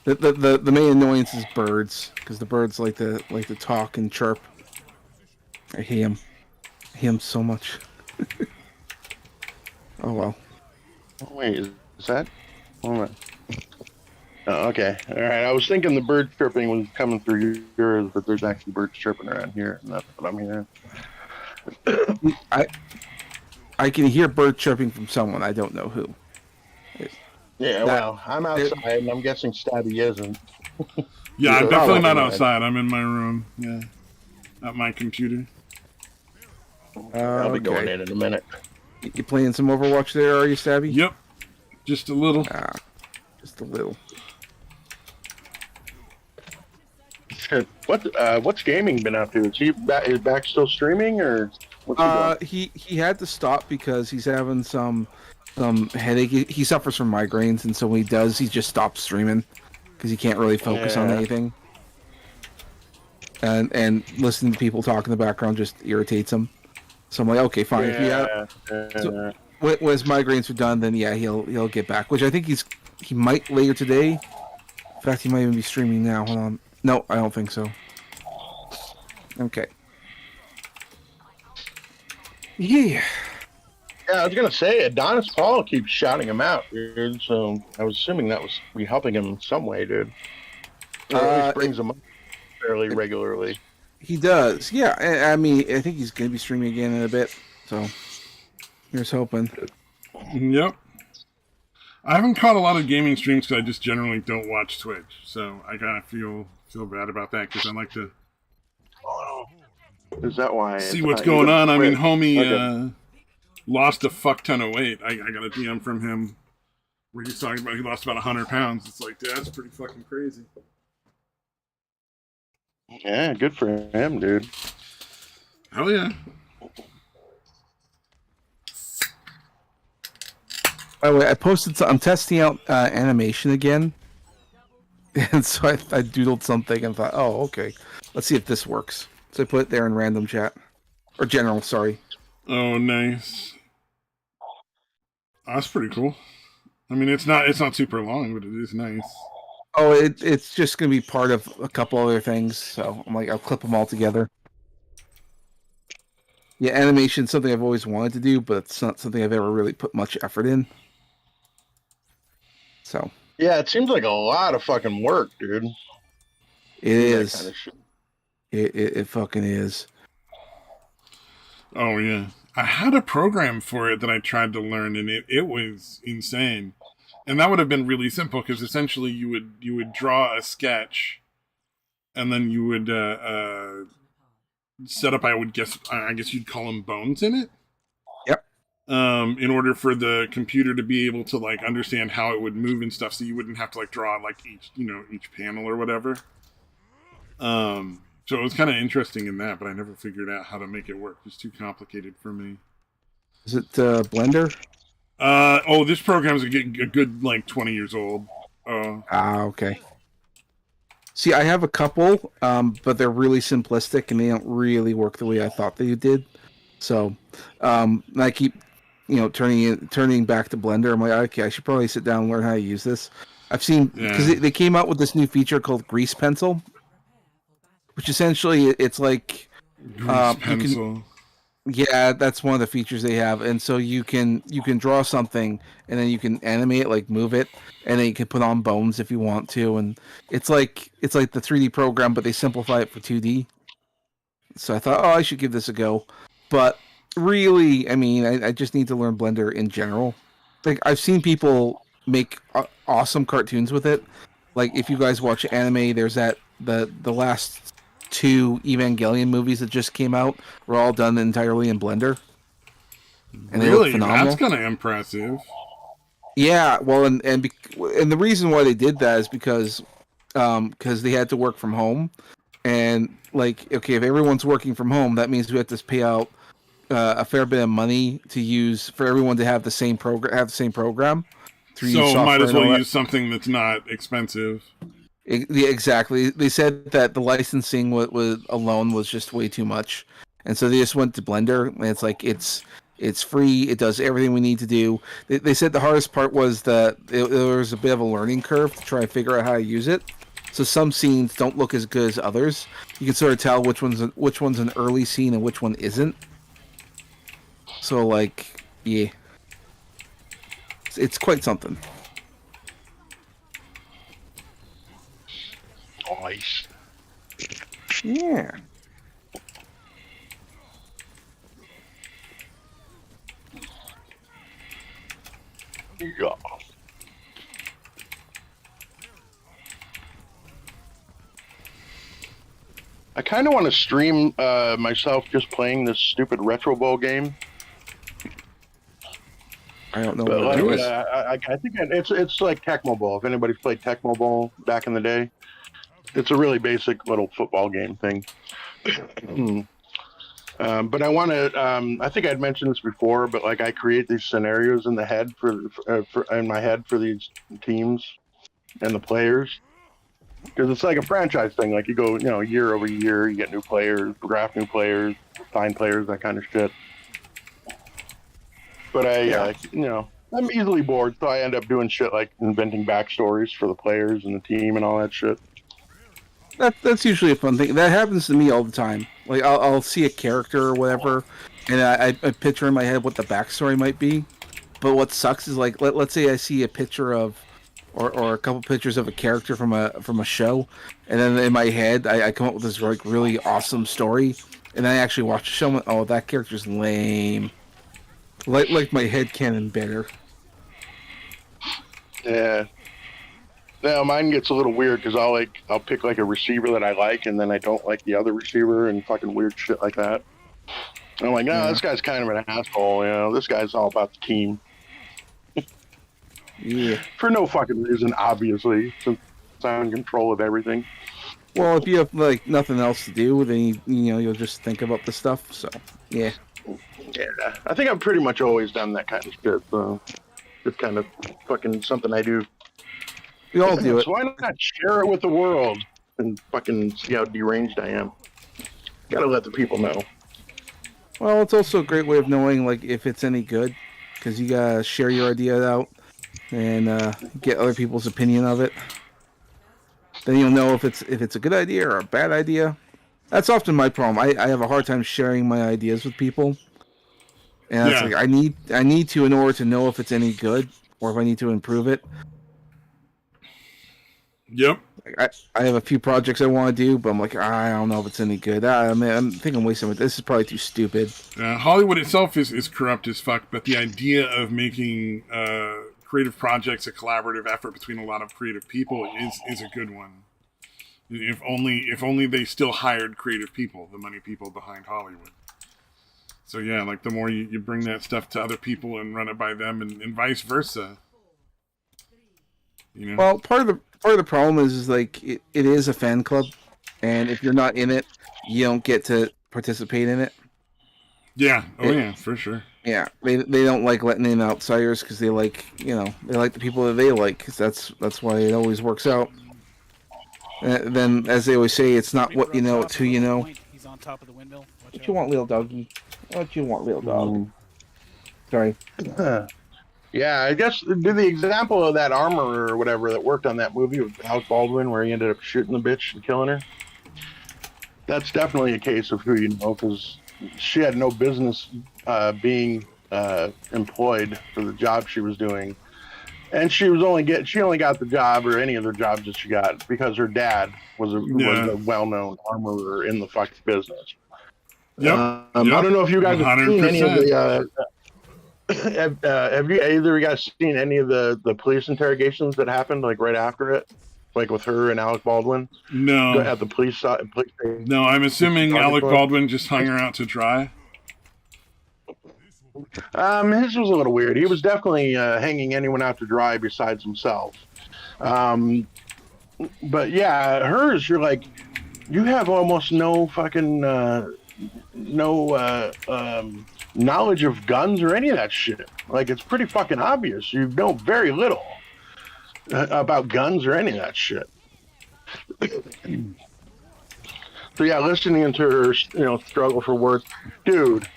C: The main annoyance is birds, because the birds like to talk and chirp. I hate them. I hate them so much. Oh well.
B: Oh, wait, is that? Hold on. Oh, okay. All right. I was thinking the bird chirping was coming through yours, but there's actually birds chirping around here, and that's what I'm hearing.
C: I can hear bird chirping from someone. I don't know who.
B: I'm outside, and I'm guessing Stabby isn't.
A: Yeah, I'm definitely not outside. I'm in my room. Yeah, at my computer.
B: I'll be going in a minute.
C: You playing some Overwatch there, are you, Stabby?
A: Yep. Just a little.
C: Just a little.
B: What's gaming been up to? Is he back still streaming, or what's
C: he had to stop because he's having some headache. He suffers from migraines, and so when he does, he just stops streaming because he can't really focus on anything. And listening to people talk in the background just irritates him. So I'm like, okay, fine. So when his migraines are done, then he'll get back. Which I think he might later today. In fact, he might even be streaming now. Hold on. No, I don't think so. Okay. Yeah.
B: Yeah, I was gonna say Adonis Paul keeps shouting him out, dude. So I was assuming that was helping him in some way, dude. Or at least brings him up fairly regularly.
C: He does, yeah. I mean, I think he's gonna be streaming again in a bit. So here's hoping.
A: Yep. I haven't caught a lot of gaming streams because I just generally don't watch Twitch, so I kind of feel bad about that because I like to.
B: Is that why?
A: See what's going on. I mean, homie lost a fuck ton of weight. I got a DM from him where he's talking about he lost about 100 pounds. It's like, dude, that's pretty fucking crazy.
B: Yeah, good for him, dude.
A: Hell yeah.
C: By the way, I posted. I'm testing out animation again, and so I doodled something and thought, oh, okay, let's see if this works. So I put it there in random chat or general. Sorry.
A: Oh, nice. That's pretty cool. I mean, it's not super long, but it is nice.
C: Oh, it's just gonna be part of a couple other things. So I'm like, I'll clip them all together. Yeah, animation's something I've always wanted to do, but it's not something I've ever really put much effort in. So.
B: Yeah, it seems like a lot of fucking work, dude.
C: It is. Kind of shit. It fucking is.
A: Oh yeah, I had a program for it that I tried to learn, and it was insane. And that would have been really simple because essentially you would draw a sketch, and then you would set up. I guess you'd call them bones in it.
C: Yep.
A: In order for the computer to be able to like understand how it would move and stuff, so you wouldn't have to like draw like each panel or whatever. So it was kind of interesting in that, but I never figured out how to make it work. It was too complicated for me.
C: Is it Blender?
A: This program's a good like 20 years old.
C: Okay. See, I have a couple, but they're really simplistic and they don't really work the way I thought they did. So, I keep, turning back to Blender. I'm like, okay, I should probably sit down and learn how to use this. I've seen because they came out with this new feature called Grease Pencil, which essentially it's like
A: Grease Pencil.
C: Yeah, that's one of the features they have, and so you can draw something, and then you can animate it, like move it, and then you can put on bones if you want to, and it's like the 3D program, but they simplify it for 2D. So I thought, I should give this a go, but really, I mean, I just need to learn Blender in general. Like I've seen people make awesome cartoons with it. Like if you guys watch anime, there's the last 2 Evangelion movies that just came out were all done entirely in Blender.
A: And really? They look phenomenal. That's kind of impressive.
C: Yeah, well, and the reason why they did that is because they had to work from home, and like, okay, if everyone's working from home, that means we have to pay out a fair bit of money to use for everyone to have the same program.
A: So might as well use something that's not expensive.
C: Yeah, exactly. They said that the licensing alone was just way too much, and so they just went to Blender. And it's like it's free. It does everything we need to do. They said the hardest part was that there was a bit of a learning curve to try and figure out how to use it. So some scenes don't look as good as others. You can sort of tell which one's an early scene and which one isn't. So like, yeah, it's quite something.
B: Nice.
C: Yeah.
B: Yeah. I kind of want to stream myself just playing this stupid Retro Bowl game.
C: I don't know what it is.
B: I think it's like Tecmo Bowl. If anybody's played Tecmo Bowl back in the day, it's a really basic little football game thing. But I want to. I think I'd mentioned this before, but like I create these scenarios in the head in my head for these teams and the players, because it's like a franchise thing. Like you go, year over year, you get new players, draft new players, sign players, that kind of shit. But I'm easily bored, so I end up doing shit like inventing backstories for the players and the team and all that shit.
C: That's usually a fun thing. That happens to me all the time. Like I'll see a character or whatever, and I picture in my head what the backstory might be. But what sucks is like let's say I see a picture of, or a couple pictures of a character from a show, and then in my head I come up with this like really awesome story, and then I actually watch the show and oh, that character's lame. Like my headcanon better.
B: Yeah. Now mine gets a little weird because I'll pick like a receiver that I like, and then I don't like the other receiver and fucking weird shit like that. And I'm like, This guy's kind of an asshole. This guy's all about the team.
C: Yeah.
B: For no fucking reason, obviously, since I'm in control of everything.
C: Well, if you have like nothing else to do, then you'll just think about the stuff. So yeah.
B: Yeah, I think I've pretty much always done that kind of shit. So Just kind of fucking something I do.
C: We all do it.
B: So why not share it with the world and fucking see how deranged I am? Gotta let the people know.
C: Well, it's also a great way of knowing like if it's any good, because you gotta share your idea out and get other people's opinion of it. Then you'll know if it's a good idea or a bad idea. That's often my problem. I have a hard time sharing my ideas with people, and it's like I need to in order to know if it's any good or if I need to improve it.
A: Yep.
C: I have a few projects I want to do, but I'm like, I don't know if it's any good. I mean, I'm thinking I'm wasting it. This is probably too stupid.
A: Hollywood itself is corrupt as fuck, but the idea of making creative projects a collaborative effort between a lot of creative people is a good one. If only they still hired creative people, the money people behind Hollywood. So yeah, like the more you bring that stuff to other people and run it by them, and vice versa. You know?
C: Well, part of the problem is like it is a fan club, and if you're not in it, you don't get to participate in it.
A: Yeah. Yeah, for sure.
C: Yeah, they don't like letting in outsiders because they like the people that they like. Cause that's why it always works out. Then, as they always say, it's not what you know, it's who you know.
D: He's on top of the windmill.
C: What you want, little doggy? What you want, little dog? Sorry.
B: Yeah, I guess do the example of that armorer or whatever that worked on that movie with Alec Baldwin where he ended up shooting the bitch and killing her. That's definitely a case of who you know, because she had no business being employed for the job she was doing, and she only got the job or any of the jobs that she got because her dad was a well-known armorer in the fucking business.
A: Yep.
B: I don't know if you guys have seen any of the.
A: 100%.
B: Have you either of you guys seen any of the police interrogations that happened like right after it, like with her and Alec Baldwin?
A: No.
B: At the police station.
A: No, I'm assuming Alec Baldwin just hung her out to dry.
B: His was a little weird. He was definitely hanging anyone out to dry besides himself. But yeah, hers, you're like, you have almost no fucking knowledge of guns or any of that shit. Like, it's pretty fucking obvious. You know very little about guns or any of that shit. So yeah, listening into her, struggle for work, dude.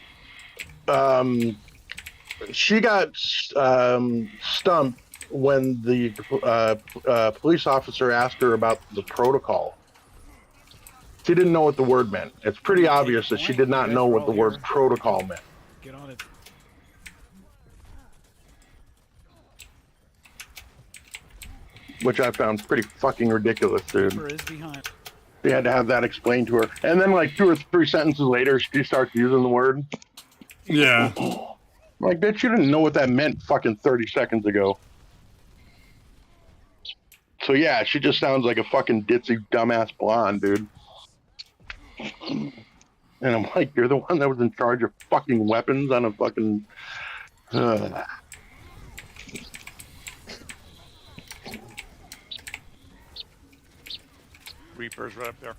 B: She got stumped when the police officer asked her about the protocol. She didn't know what the word meant. It's pretty obvious that she did not know what the word protocol meant.
D: Get on it.
B: Which I found pretty fucking ridiculous, dude.
D: Is behind.
B: They had to have that explained to her. And then like 2 or 3 sentences later, she starts using the word.
A: Yeah.
B: Like, bitch, you didn't know what that meant fucking 30 seconds ago. So yeah, she just sounds like a fucking ditzy, dumbass blonde, dude. And I'm like, you're the one that was in charge of fucking weapons on a fucking...
E: Reaper's right up there.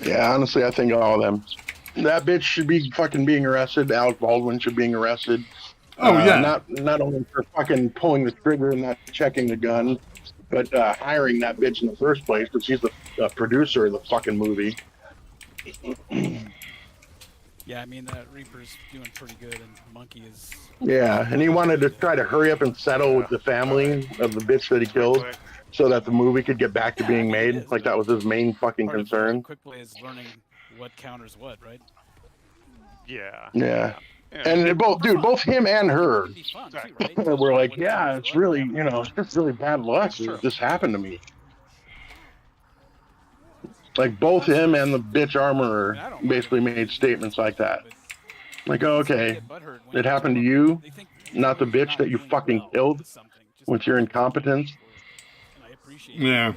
B: Yeah, honestly, I think all of them. That bitch should be fucking being arrested. Alec Baldwin should be being arrested.
A: Oh, yeah.
B: Not only for fucking pulling the trigger and not checking the gun, but hiring that bitch in the first place because she's the producer of the fucking movie.
D: Yeah, I mean, that Reaper's doing pretty good, and Monkey is...
B: Yeah, and he wanted to try to hurry up and settle with the family of the bitch that he killed so that the movie could get back to being made. Like, that was his main fucking concern.
D: Quick Play is learning what counters what, right?
E: Yeah.
B: Yeah. And both him and her were like, yeah, it's really, it's just really bad luck that this happened to me. Like, both him and the bitch armorer basically made statements like that. Like, oh, okay, it happened to you, not the bitch that you fucking killed with your incompetence.
A: Yeah.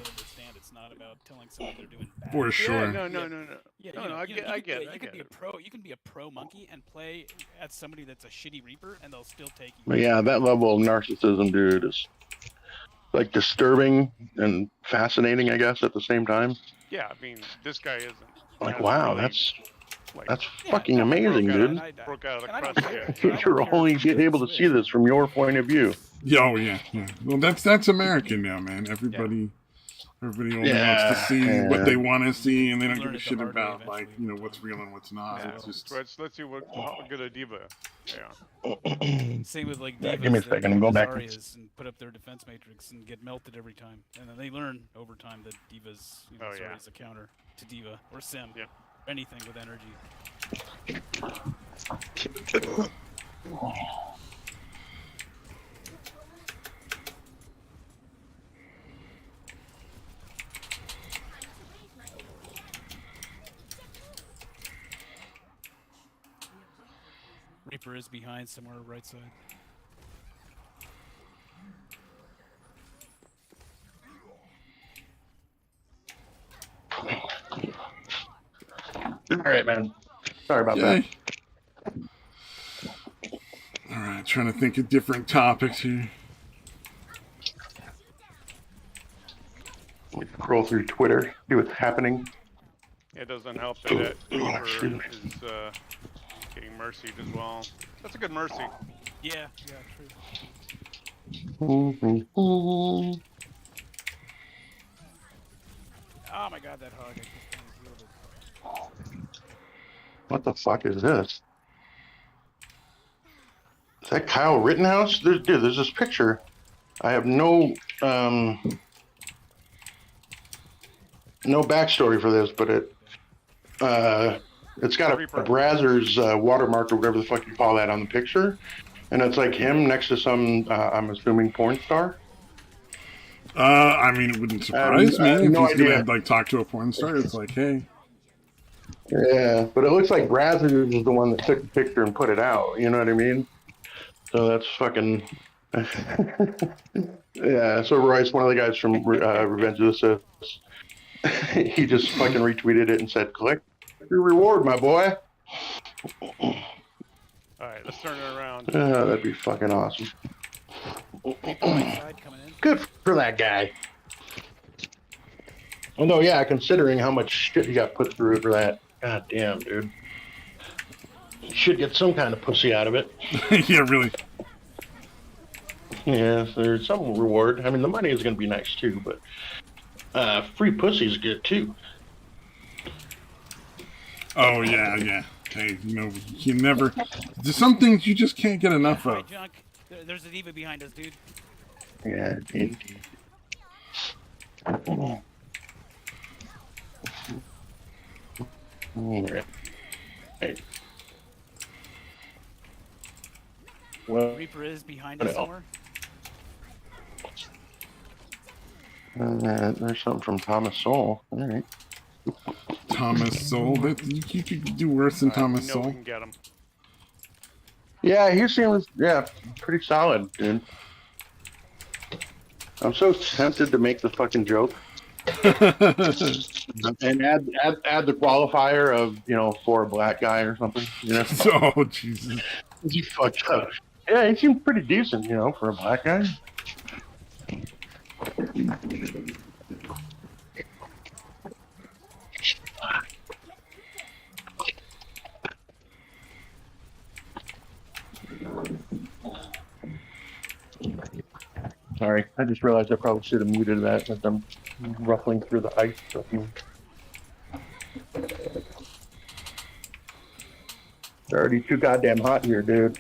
A: For sure.
E: Yeah, no. I get it.
D: You can be a pro Monkey and play at somebody that's a shitty Reaper, and they'll still take you.
B: But yeah, that level of narcissism, dude, is like disturbing and fascinating, I guess, at the same time.
E: Yeah, I mean, this guy isn't.
B: Like, wow, that's
E: Like,
B: That's fucking amazing, dude.
E: Broke out of
D: And I
E: the
D: don't
E: crust.
D: care.
E: Yeah.
B: You're only able to see this from your point of view.
A: Yeah, oh yeah, yeah. Well, that's American now, man. Everybody only wants to see what they want to see, and they don't give a shit about like what's real and what's not.
E: Yeah.
A: It's just
E: Let's see how good a diva. Yeah.
D: Same with like
B: Yeah,
D: divas
B: give me a
D: that
B: second,
D: go
B: go
D: to
B: back.
D: Zarya's and put up their defense matrix and get melted every time, and then they learn over time that divas, Zarya's a counter to diva or sim, anything with energy. Reaper is behind somewhere right side.
B: All right, man. Sorry about that.
A: All right, trying to think of different topics here.
B: Let me scroll through Twitter, see what's happening.
E: It doesn't help that Reaper is getting mercied as well. That's a good mercy.
D: Yeah, true.
E: Mm-hmm.
D: Oh my god, that hug. I just can't deal with it.
B: What the fuck is this? Is that Kyle Rittenhouse? There's this picture. I have no backstory for this, but it's got a Brazzers watermark or whatever the fuck you call that on the picture, and it's like him next to some I'm assuming porn star.
A: I mean, it wouldn't surprise me if
B: no
A: he's
B: idea.
A: gonna like talk to a porn star. It's like, hey.
B: Yeah, but it looks like Brazzers is the one that took the picture and put it out. You know what I mean? So that's fucking. Yeah. So Royce, one of the guys from Revenge of the Sith, he just fucking retweeted it and said, "Collect your reward, my boy."
E: All right, let's turn it around.
B: That'd be fucking awesome. Good for that guy. Although, yeah, considering how much shit he got put through for that, god damn, dude. He should get some kind of pussy out of it.
A: Yeah, really.
B: Yeah, there's some reward. I mean, the money is going to be nice too, but free pussy is good too.
A: Oh yeah. Hey, you never. There's some things you just can't get enough of.
D: Right, Junk. There's a diva behind us, dude.
B: Yeah, indeed. Right. Well,
D: Reaper is behind us somewhere.
B: There's something from Thomas Sowell. All right.
A: Thomas Sowell. You could do worse than Thomas Sowell.
E: We can get him.
B: Yeah, he seems pretty solid, dude. I'm so tempted to make the fucking joke. And add the qualifier of for a black guy or something.
A: Oh Jesus.
B: He fucked up. Yeah, he seemed pretty decent, for a black guy. Sorry, I just realized I probably should have muted that as I'm ruffling through the ice. It's already too goddamn hot here, dude.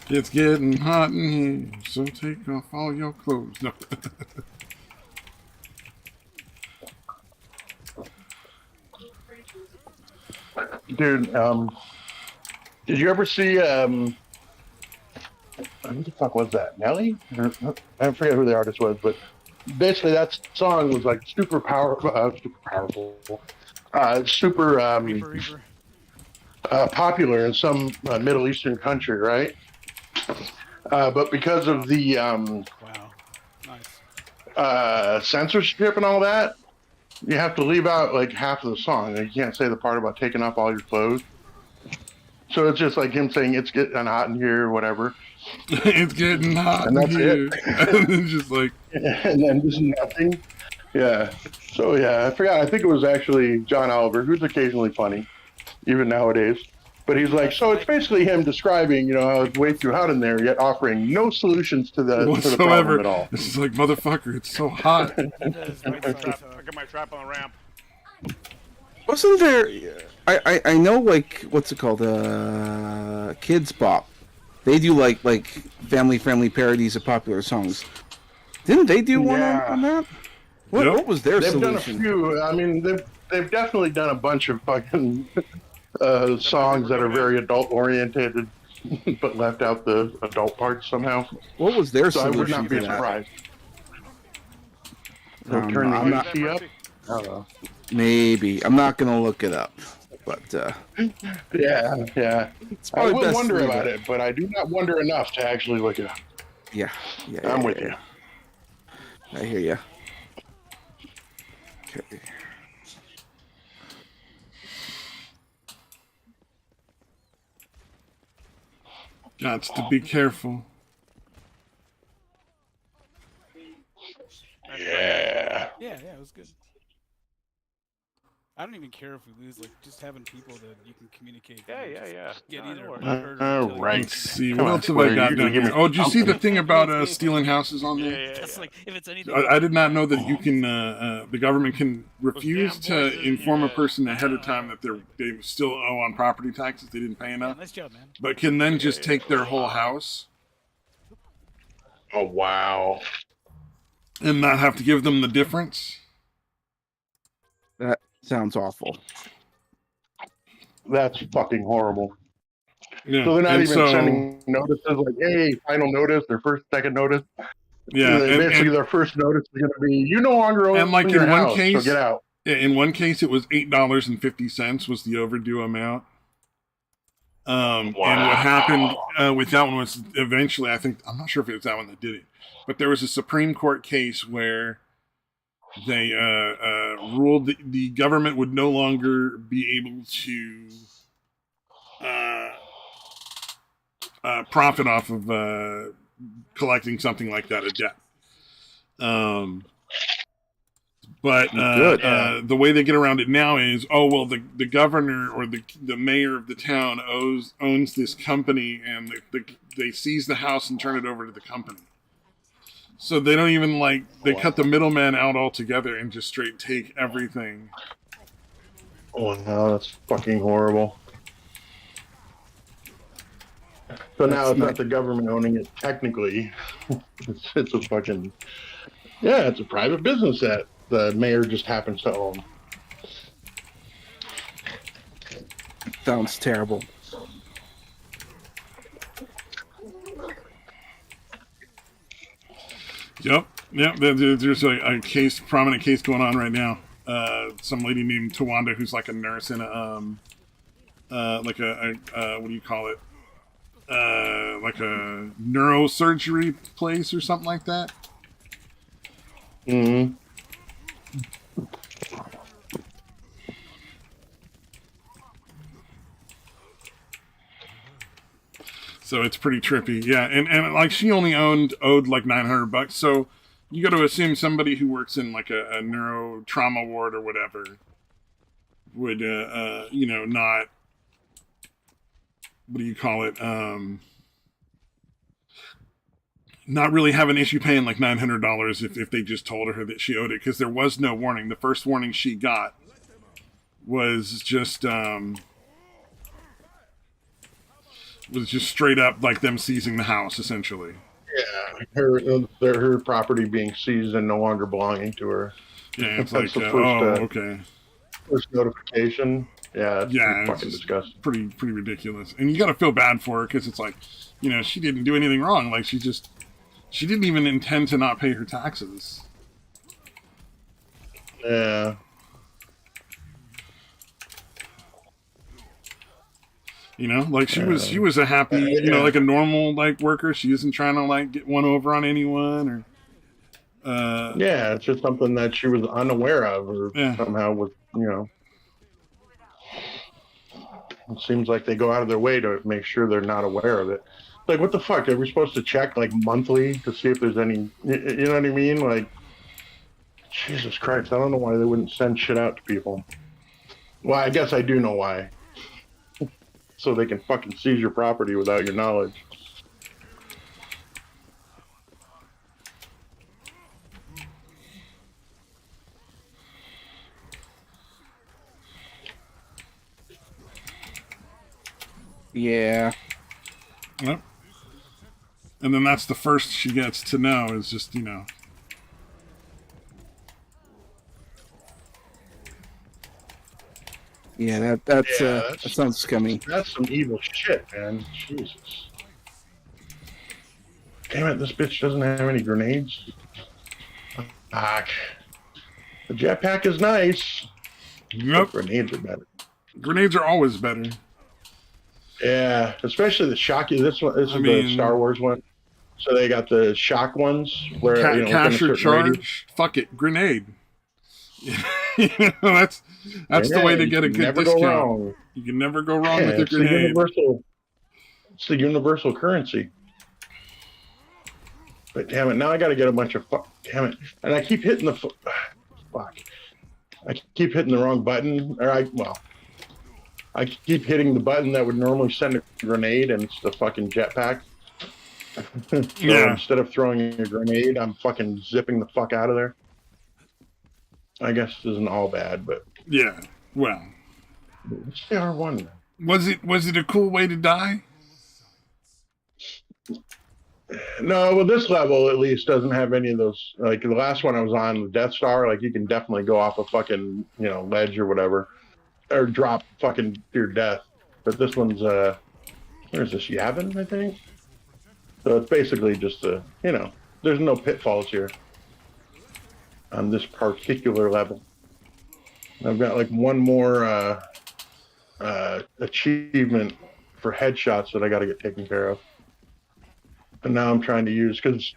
A: It's getting hot in here, so take off all your clothes. No.
B: Dude, did you ever see what the fuck was that? Nelly? I forget who the artist was, but basically that song was like super powerful, super popular in some Middle Eastern country, right? But because of the censorship and all that, you have to leave out like half of the song. You can't say the part about taking off all your clothes. So it's just like him saying it's getting hot in here or whatever.
A: It's getting hot in here. And then just like
B: and then just nothing. Yeah. So yeah, I forgot. I think it was actually John Oliver, who's occasionally funny. even nowadays. But he's like, so it's basically him describing, how it's way too hot in there, yet offering no solutions to the problem at all.
A: This is like, motherfucker, it's so hot.
E: I got my trap on the ramp.
C: Wasn't there? I know, like, what's it called? Kids Bop. They do like family-friendly parodies of popular songs. Didn't they do one on that? What was their solution?
B: They've done a few. I mean, they've definitely done a bunch of fucking songs that are very adult-oriented, but left out the adult parts somehow.
C: What was their
B: solution?
C: So
B: I would not be surprised. Turn the AC up? I don't know.
C: Maybe. I'm not gonna look it up, but
B: yeah. I would wonder about it, but I do not wonder enough to actually look it up.
C: Yeah.
B: I'm with you.
C: I hear you. Okay.
A: Got to be careful.
B: Yeah.
D: Yeah, it was good. I don't even care if we lose, like, just having people that you can communicate.
E: Yeah.
D: Get either
B: Right.
A: Let's see, what else have I got down here? Oh, did you see the thing about stealing houses on there?
D: It's like, if it's anything.
A: I did not know that you can, the government can refuse to inform a person ahead of time that they still owe on property taxes. They didn't pay enough.
D: Nice job, man.
A: But can then just take their whole house.
B: Oh, wow.
A: And not have to give them the difference.
C: That sounds awful.
B: That's fucking horrible.
A: Yeah.
B: So they're not even sending notices like, hey, final notice, their first, second notice.
A: Yeah.
B: Basically, their first notice is going to be, you no longer own your house, so get out.
A: In one case, it was $8.50 was the overdue amount. And what happened with that one was eventually, I'm not sure if it was that one that did it, but there was a Supreme Court case where they ruled that the government would no longer be able to profit off of collecting something like that, a debt. But the way they get around it now is, the governor or the mayor of the town owns this company, and they seize the house and turn it over to the company. So they don't even they cut the middleman out altogether and just straight take everything.
B: Oh no, that's fucking horrible. So now it's not the government owning it technically. It's a fucking it's a private business that the mayor just happens to own.
C: Sounds terrible.
A: Yep. There's a prominent case going on right now. Some lady named Tawanda who's like a nurse in a what do you call it? Like a neurosurgery place or something like that.
B: Mm-hmm.
A: So it's pretty trippy, yeah. And like she only owed like $900. So you got to assume somebody who works in like a neuro trauma ward or whatever would not, what do you call it? Not really have an issue paying like $900 if they just told her that she owed it, because there was no warning. The first warning she got was just straight up like them seizing the house, essentially.
B: Yeah, her property being seized and no longer belonging to her.
A: Yeah, it's
B: That's
A: like,
B: the first,
A: okay.
B: First notification. Yeah,
A: it's
B: fucking disgusting.
A: Pretty ridiculous. And you got to feel bad for her, because it's like, she didn't do anything wrong. Like she didn't even intend to not pay her taxes.
B: Yeah.
A: Like she was a happy, like a normal like worker. She isn't trying to like get one over on anyone or.
B: It's just something that she was unaware of, or somehow was, It seems like they go out of their way to make sure they're not aware of it. Like, what the fuck? Are we supposed to check like monthly to see if there's any? You know what I mean? Like, Jesus Christ! I don't know why they wouldn't send shit out to people. Well, I guess I do know why. so they can fucking seize your property without your knowledge.
C: Yeah.
A: Yep. And then that's the first she gets to know is just, you know.
C: Yeah, that sounds scummy.
B: That's some evil shit, man. Jesus. Damn it, this bitch doesn't have any grenades. Fuck. The jetpack is nice.
A: Yep.
B: Grenades are better.
A: Grenades are always better.
B: Yeah, especially the shocky. This is the Star Wars one. So they got the shock ones where
A: cash or charge. Radius. Fuck it, grenade. That's the way to get a good discount. You can never go wrong with a grenade.
B: It's the universal currency. But damn it, now I got to get a bunch of damn it, and I keep hitting the fuck. I keep hitting the wrong button, I keep hitting the button that would normally send a grenade, and it's the fucking jetpack. So instead of throwing a grenade, I'm fucking zipping the fuck out of there. I guess this isn't all bad, but
A: yeah. Well,
B: it's the R1.
A: Was it a cool way to die?
B: No, well, this level at least doesn't have any of those. Like the last one I was on, the Death Star, like you can definitely go off a fucking ledge or whatever, or drop fucking to your death. But this one's where is this, Yavin, I think? So it's basically just there's no pitfalls here on this particular level. I've got like one more achievement for headshots that I got to get taken care of. And now I'm trying to use because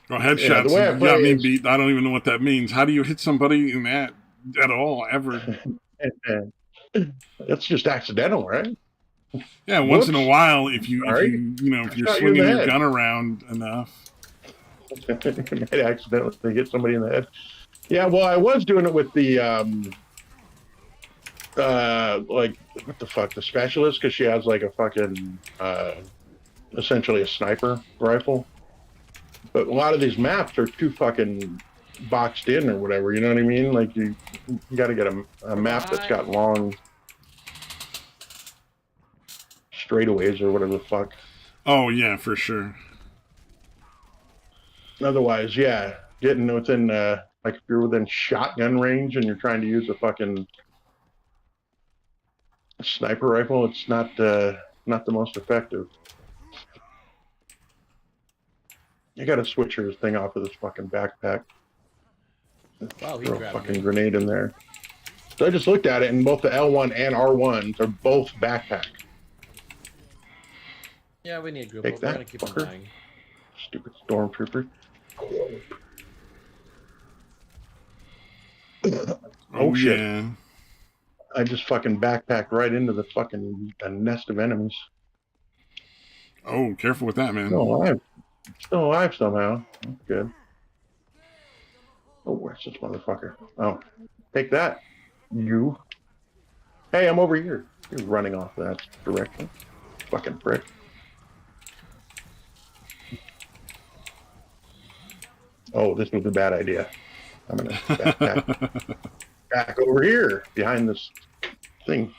A: headshots.
B: The way I play
A: me beat. I don't even know what that means. How do you hit somebody in that at all ever?
B: That's just accidental, right?
A: Yeah, once in a while, if you're swinging your gun around enough,
B: you might accidentally hit somebody in the head. Yeah, well, I was doing it with the like what the fuck, the specialist, because she has like a fucking essentially a sniper rifle. But a lot of these maps are too fucking boxed in or whatever. You know what I mean? Like you got to get a map that's got long straightaways or whatever the fuck.
A: Oh yeah, for sure.
B: Otherwise, yeah, getting within like if you're within shotgun range and you're trying to use a fucking sniper rifle, it's not the most effective. You got to switch your thing off of this fucking backpack.
F: Wow, he
B: throw a
F: grabbed
B: fucking
F: me.
B: grenade in there. So I just looked at it, and both the L1 and R1s are both backpack.
F: Yeah, we need group.
B: Take
F: We're
B: that,
F: gonna keep on
B: fucker.
F: dying.
B: Stupid stormtrooper. Oh shit.
A: Yeah.
B: I just fucking backpacked right into the fucking nest of enemies.
A: Oh, careful with that, man.
B: Still alive somehow. That's good. Oh, where's this motherfucker? Oh, take that, you. Hey, I'm over here. You're running off that direction. Fucking prick. Oh, this was a bad idea. I'm gonna back over here behind this thing.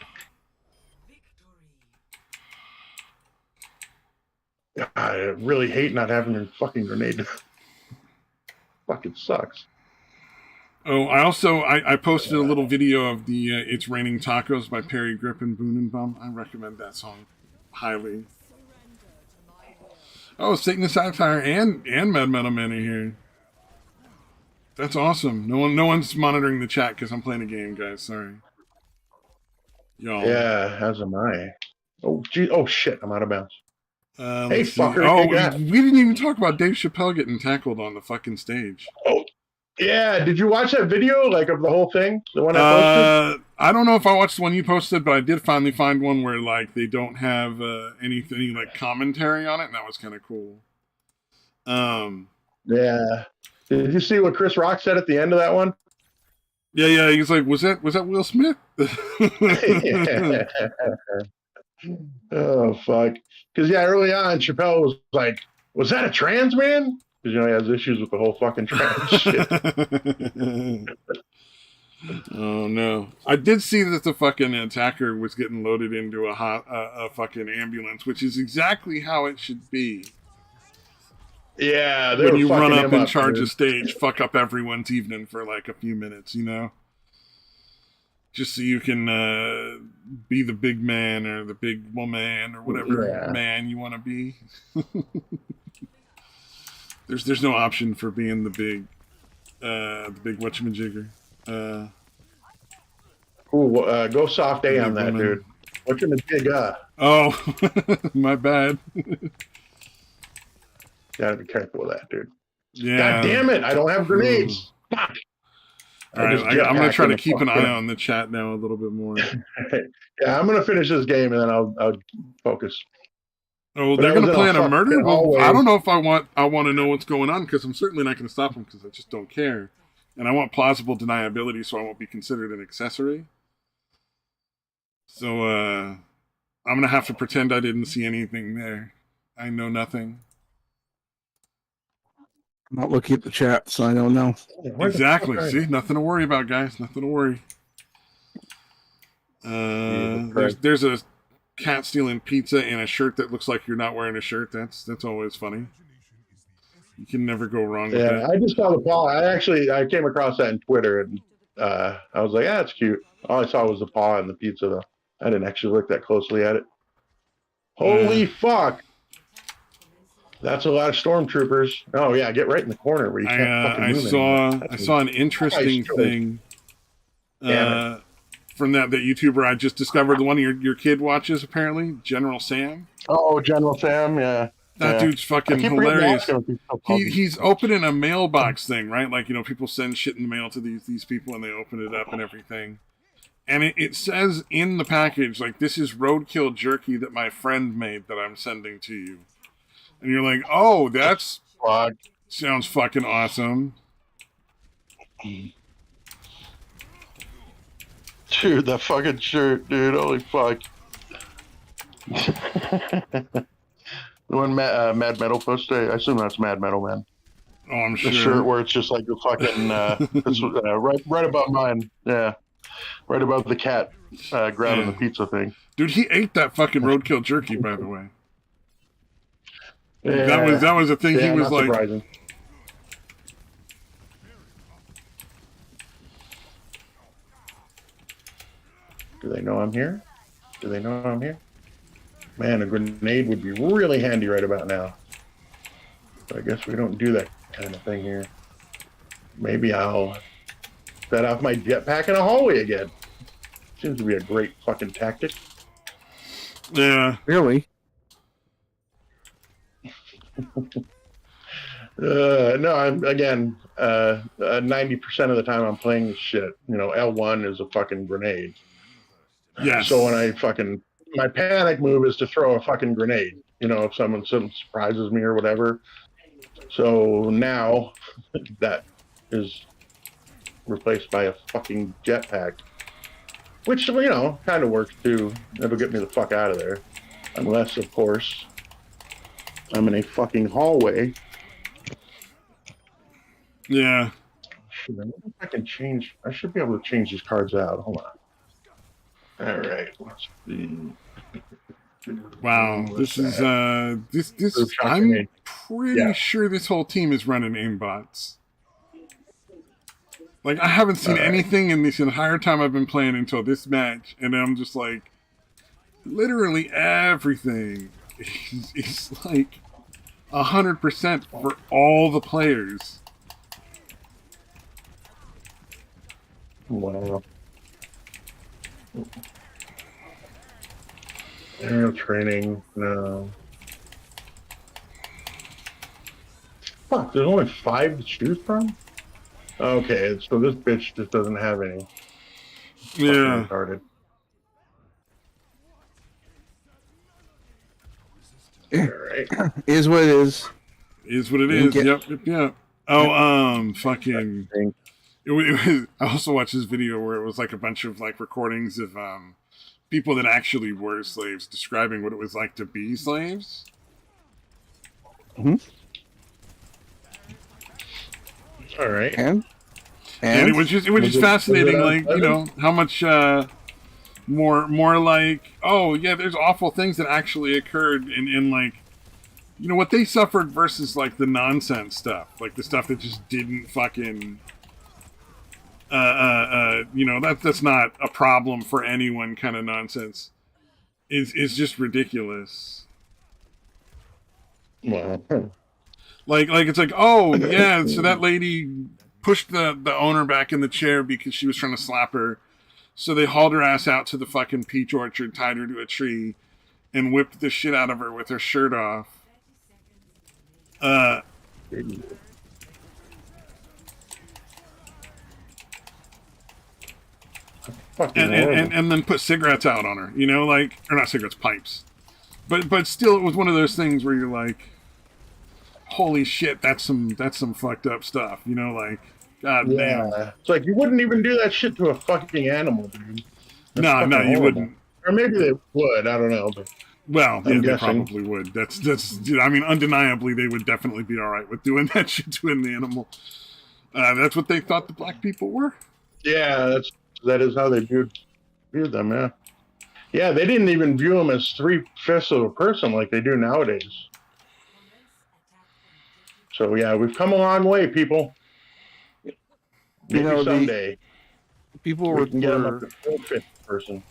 B: I really hate not having a fucking grenade. Fucking sucks.
A: Oh, I posted a little video of the "It's Raining Tacos" by Perry Grip and Boonenbaum. I recommend that song highly. Oh, Satan Satire and Mad Metal Man are here. That's awesome. No one's monitoring the chat because I'm playing a game, guys. Sorry, y'all.
B: Yeah, as am I. Oh, gee. Oh shit! I'm out of bounds. Hey, fucker!
A: Oh, we didn't even talk about Dave Chappelle getting tackled on the fucking stage.
B: Oh, yeah. Did you watch that video, like of the whole thing? The one I posted?
A: I don't know if I watched the one you posted, but I did finally find one where like they don't have any like commentary on it, and that was kind of cool.
B: Yeah. Did you see what Chris Rock said at the end of that one?
A: Yeah. He's like, was that Will Smith?
B: Oh fuck! Because early on, Chappelle was like, "Was that a trans man?" Because he has issues with the whole fucking trans shit.
A: Oh no! I did see that the fucking attacker was getting loaded into a fucking ambulance, which is exactly how it should be.
B: Yeah,
A: when you run up and
B: up,
A: charge
B: dude.
A: a stage, fuck up everyone's evening for like a few minutes, just so you can be the big man or the big woman or whatever man you want to be. There's no option for being the big whatchamajigger.
B: Go soft A on that, woman. Dude. Whatchamajigger?
A: Oh, my bad.
B: Gotta be careful with that, dude.
A: Yeah.
B: God damn it! I don't have grenades. Fuck.
A: All right, I'm gonna try to keep an eye on the chat now a little bit more.
B: Yeah, I'm gonna finish this game and then I'll focus.
A: Oh, they're gonna plan a murder? Well, I don't know if I want to know what's going on because I'm certainly not gonna stop them because I just don't care, and I want plausible deniability so I won't be considered an accessory. So I'm gonna have to pretend I didn't see anything there. I know nothing.
C: I'm not looking at the chat, so I don't know.
A: Exactly. See, nothing to worry about, guys. Nothing to worry. There's a cat stealing pizza and a shirt that looks like you're not wearing a shirt. That's always funny. You can never go wrong with that.
B: I just saw the paw. I came across that in Twitter and I was like, that's cute. All I saw was the paw and the pizza though. I didn't actually look that closely at it. Holy fuck. That's a lot of stormtroopers. Oh yeah, get right in the corner where you can't fucking move.
A: I saw an interesting thing from that YouTuber I just discovered. The one your kid watches apparently, General Sam.
B: Oh, General Sam, yeah.
A: That dude's fucking hilarious. He's opening a mailbox thing, right? Like people send shit in the mail to these people and they open it up and everything. And it says in the package like, this is roadkill jerky that my friend made that I'm sending to you. And you're like, oh, that's sounds fucking awesome.
B: Dude, that fucking shirt, dude. Holy fuck. The one Mad Metal posted, I assume that's Mad Metal, man.
A: Oh, I'm sure.
B: The shirt where it's just like the fucking, right above mine. Yeah. Right above the cat grabbing the pizza thing.
A: Dude, he ate that fucking roadkill jerky, by the way. Yeah. That was a thing he was like.
B: Surprising. Do they know I'm here? Do they know I'm here? Man, a grenade would be really handy right about now. But I guess we don't do that kind of thing here. Maybe I'll set off my jetpack in a hallway again. Seems to be a great fucking tactic.
A: Yeah.
C: Really?
B: No, I'm again. 90% of the time I'm playing this shit. L1 is a fucking grenade.
A: Yeah.
B: So when my panic move is to throw a fucking grenade. If someone surprises me or whatever. So now that is replaced by a fucking jetpack, which kind of works too. It'll get me the fuck out of there, unless of course I'm in a fucking hallway.
A: Yeah.
B: I wonder if I can change. I should be able to change these cards out. Hold on. All right. Let's see.
A: Wow. This is this. I'm pretty sure this whole team is running aimbots. Like I haven't seen anything in this entire time I've been playing until this match, and I'm just like, literally everything is like 100% for all the players.
B: Wow. Aerial training, no. Fuck, there's only 5 to choose from? Okay, so this bitch just doesn't have any.
A: Yeah.
B: Retarded. Alright.
C: Is what it is.
A: Is what it is. Yep. Oh, fucking. I also watched this video where it was like a bunch of like recordings of people that actually were slaves describing what it was like to be slaves.
C: Mm-hmm.
B: All right.
C: And
A: it was just fascinating, like, you know, how much more like, oh yeah, there's awful things that actually occurred in like, you know, what they suffered versus like the nonsense stuff, like the stuff that just didn't fucking you know, that's not a problem for anyone kind of nonsense is just ridiculous.
B: Wow.
A: Like it's like, oh yeah, so that lady pushed the owner back in the chair because she was trying to slap her. So they hauled her ass out to the fucking peach orchard, tied her to a tree, and whipped the shit out of her with her shirt off. And then put cigarettes out on her, you know, like, or not cigarettes, pipes. But still, it was one of those things where you're like, holy shit, that's some fucked up stuff, you know, like, god damn.
B: It's like you wouldn't even do that shit to a fucking animal, dude.
A: No, you
B: horrible.
A: wouldn't.
B: Or maybe they would. I don't know. But
A: well, yeah, they probably would. That's. I mean, undeniably, they would definitely be all right with doing that shit to an animal. That's what they thought the black people were.
B: Yeah, that is how they viewed them. Yeah, yeah. They didn't even view them as 3/5 of a person like they do nowadays. So yeah, we've come a long way, people. Maybe someday
C: people
B: we can get them up to 4/5 person.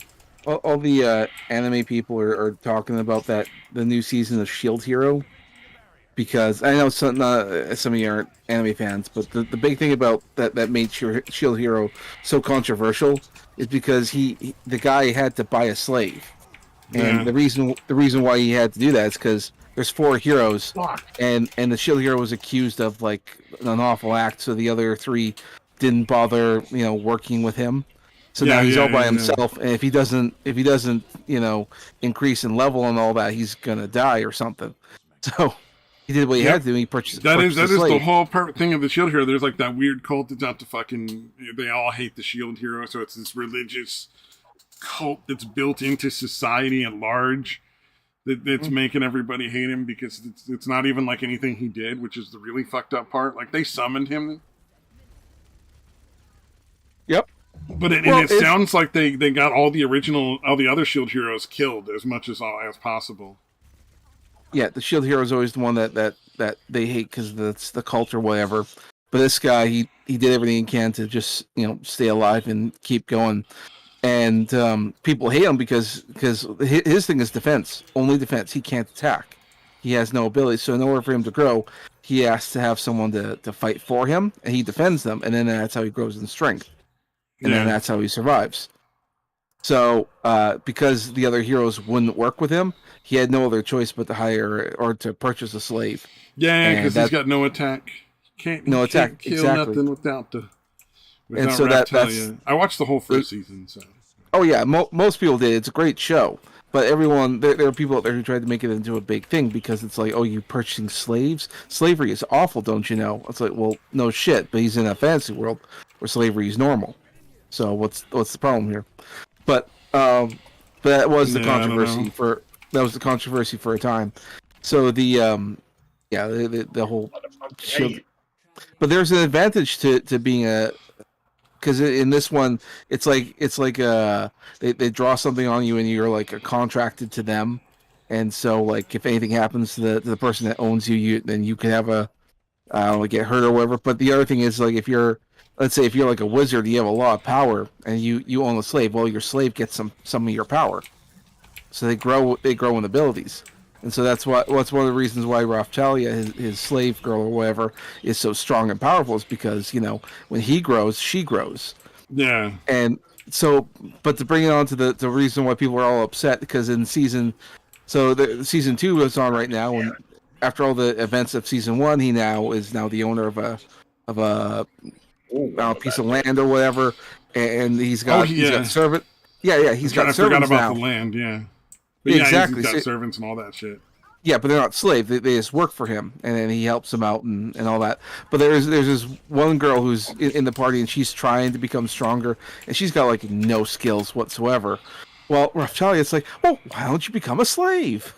C: All the anime people are talking about the new season of Shield Hero, because I know some of you aren't anime fans, but the big thing about that made Shield Hero so controversial is because the guy had to buy a slave, and the reason why he had to do that is because there's 4 heroes, and the Shield Hero was accused of like an awful act, so the other 3 didn't bother, you know, working with him. So now he's all by himself, and if he doesn't, you know, increase in level and all that, he's gonna die or something. So he did what he had to do. He purchased. That is
A: the whole thing of the Shield Hero. There's like that weird cult that's out to fucking. They all hate the Shield Hero, so it's this religious cult that's built into society at large that's making everybody hate him because it's not even like anything he did, which is the really fucked up part. Like they summoned him.
C: Yep.
A: But it sounds like they got all the other Shield Heroes killed as much as possible.
C: Yeah, the Shield Hero is always the one that they hate because that's the cult or whatever. But this guy, he did everything he can to just, you know, stay alive and keep going. And people hate him because his thing is defense, only defense. He can't attack. He has no ability. So in order for him to grow, he has to have someone to fight for him, and he defends them, and then that's how he grows in strength. And then that's how he survives. So, because the other heroes wouldn't work with him, he had no other choice but to hire or to purchase a slave.
A: Yeah, because he's got no attack. Can't kill nothing without
C: and so
A: Raptalia. I watched the whole first season. So.
C: Oh yeah, most people did. It's a great show, but everyone there are people out there who tried to make it into a big thing because it's like, oh, you purchasing slaves? Slavery is awful, don't you know? It's like, well, no shit, but he's in a fantasy world where slavery is normal. So what's the problem here? But that was the controversy for a time. So the whole shield. But there's an advantage to being because in this one it's like they draw something on you and you're like contracted to them, and so like if anything happens to the person that owns you, then you could have get hurt or whatever. But the other thing is, like, let's say if you're like a wizard, you have a lot of power, and you own a slave. Well, your slave gets some of your power, so they grow in abilities, and so that's one of the reasons why Raptalia, his slave girl or whatever, is so strong and powerful. Is because, you know, when he grows, she grows.
A: Yeah.
C: And so, but to bring it on to the reason why people are all upset, because in season 2 is on right now, and after all the events of season 1, he is now the owner of a piece of land or whatever, and he's got servant. Yeah, he's got servants now.
A: I forgot about the land. Yeah, but
C: exactly.
A: He's got servants and all that shit.
C: Yeah, but they're not slaves. They just work for him, and then he helps them out and all that. But there's this one girl who's in the party, and she's trying to become stronger, and she's got like no skills whatsoever. Well, Raphtalia, like, well, why don't you become a slave?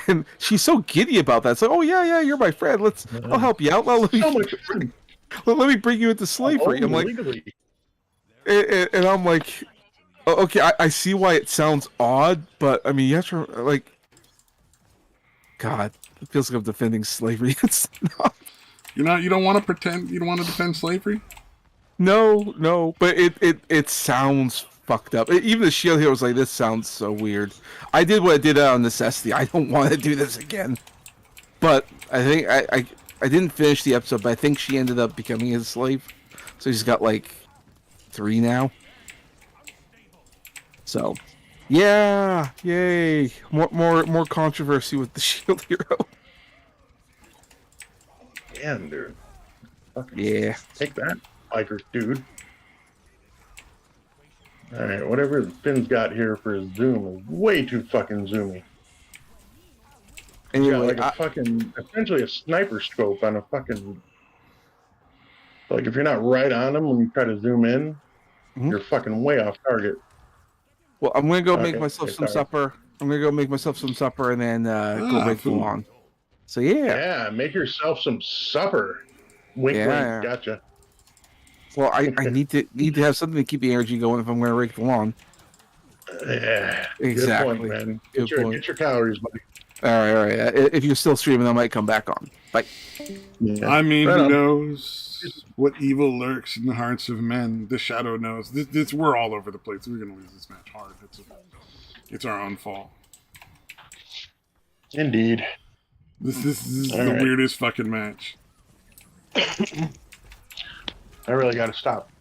C: And she's so giddy about that. It's like, oh yeah, you're my friend. I'll help you out. Let me bring you into slavery. I'm like, and I'm like, okay, I see why it sounds odd, but I mean, you have to like. God, it feels like I'm defending slavery. It's not.
A: You don't want to pretend. You don't want to defend slavery.
C: No, but it sounds fucked up. Even the shield hero was like, this sounds so weird. I did what I did out of necessity. I don't want to do this again. But I think I didn't finish the episode, but I think she ended up becoming a slave. So she's got like 3 now. So. Yeah, yay! More controversy with the shield hero.
B: Damn, dude. Fucking
C: Yeah.
B: Take that, biker dude. All right, whatever Finn's got here for his zoom is way too fucking zoomy. He's got
C: Anyway,
B: like a fucking, essentially a sniper scope on a fucking. Like if you're not right on him when you try to zoom in, you're fucking way off target.
C: well, I'm gonna go make myself some supper. I'm gonna go make myself some supper and then go rake the lawn. So
B: yeah, make yourself some supper. Wink, wink. Gotcha.
C: Well, I need to have something to keep the energy going if I'm gonna rake the lawn.
B: Yeah,
C: exactly.
B: Good point, man.
C: Good point.
B: Get your calories, buddy.
C: All right. If you're still streaming, I might come back on. Bye.
A: Yeah. I mean, who knows what evil lurks in the hearts of men? The Shadow knows. We're all over the place. We're gonna lose this match hard. It's our own fault.
B: Indeed.
A: This is the weirdest fucking match.
B: I really got to stop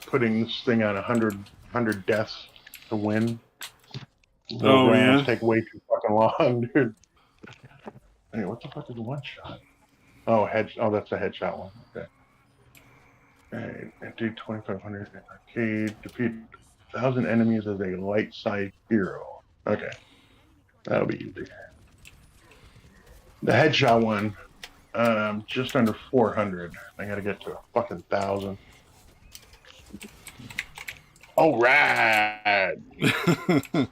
B: putting this thing on 100 deaths to win. Those rounds take way too fucking long, dude. Hey, what the fuck is a one shot? Oh, that's a headshot one. Okay. Alright, empty 2,500 in arcade. Defeat 1,000 enemies as a light side hero. Okay. That'll be easy. The headshot one, just under 400. I gotta get to a fucking 1,000. All right.
A: The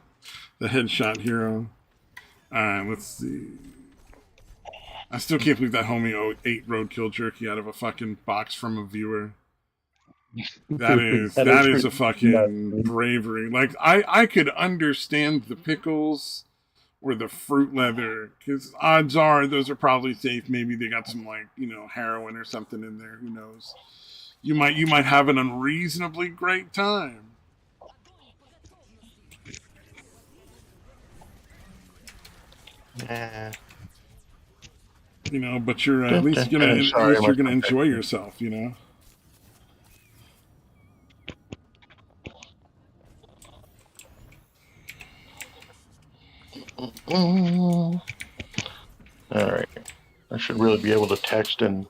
A: headshot hero. Let's see. I still can't believe that homie ate roadkill jerky out of a fucking box from a viewer. That is a fucking bravery. Like I could understand the pickles or the fruit leather, because odds are those are probably safe. Maybe they got some heroin or something in there. Who knows? You might have an unreasonably great time.
B: Yeah.
A: But you're at least gonna enjoy yourself.
B: All right. I should really be able to text and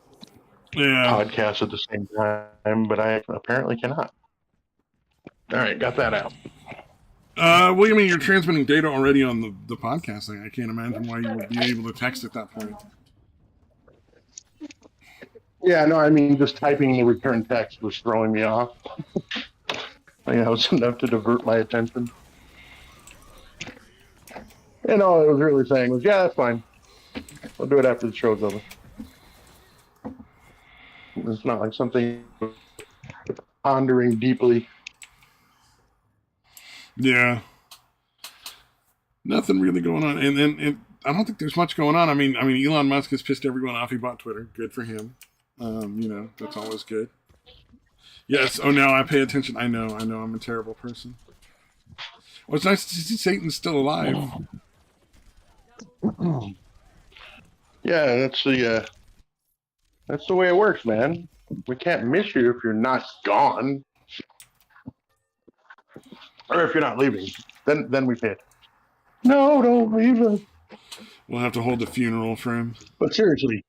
B: podcast at the same time, but I apparently cannot. All right, got that out.
A: Well, I mean, you're transmitting data already on the podcasting. I can't imagine why you would be able to text at that point.
B: Yeah, no, I mean, just typing the return text was throwing me off. It was enough to divert my attention. And all I was really saying was, yeah, that's fine. I'll do it after the show's over. It's not like something pondering deeply.
A: Yeah. Nothing really going on. And I don't think there's much going on. I mean, Elon Musk has pissed everyone off. He bought Twitter. Good for him. That's always good. Yes. Oh, now I pay attention. I know. I'm a terrible person. Well, it's nice to see Satan's still alive.
B: Yeah, that's the way it works, man. We can't miss you if you're not gone, or if you're not leaving. Then we pay. No, don't leave us.
A: We'll have to hold a funeral for him.
B: But seriously.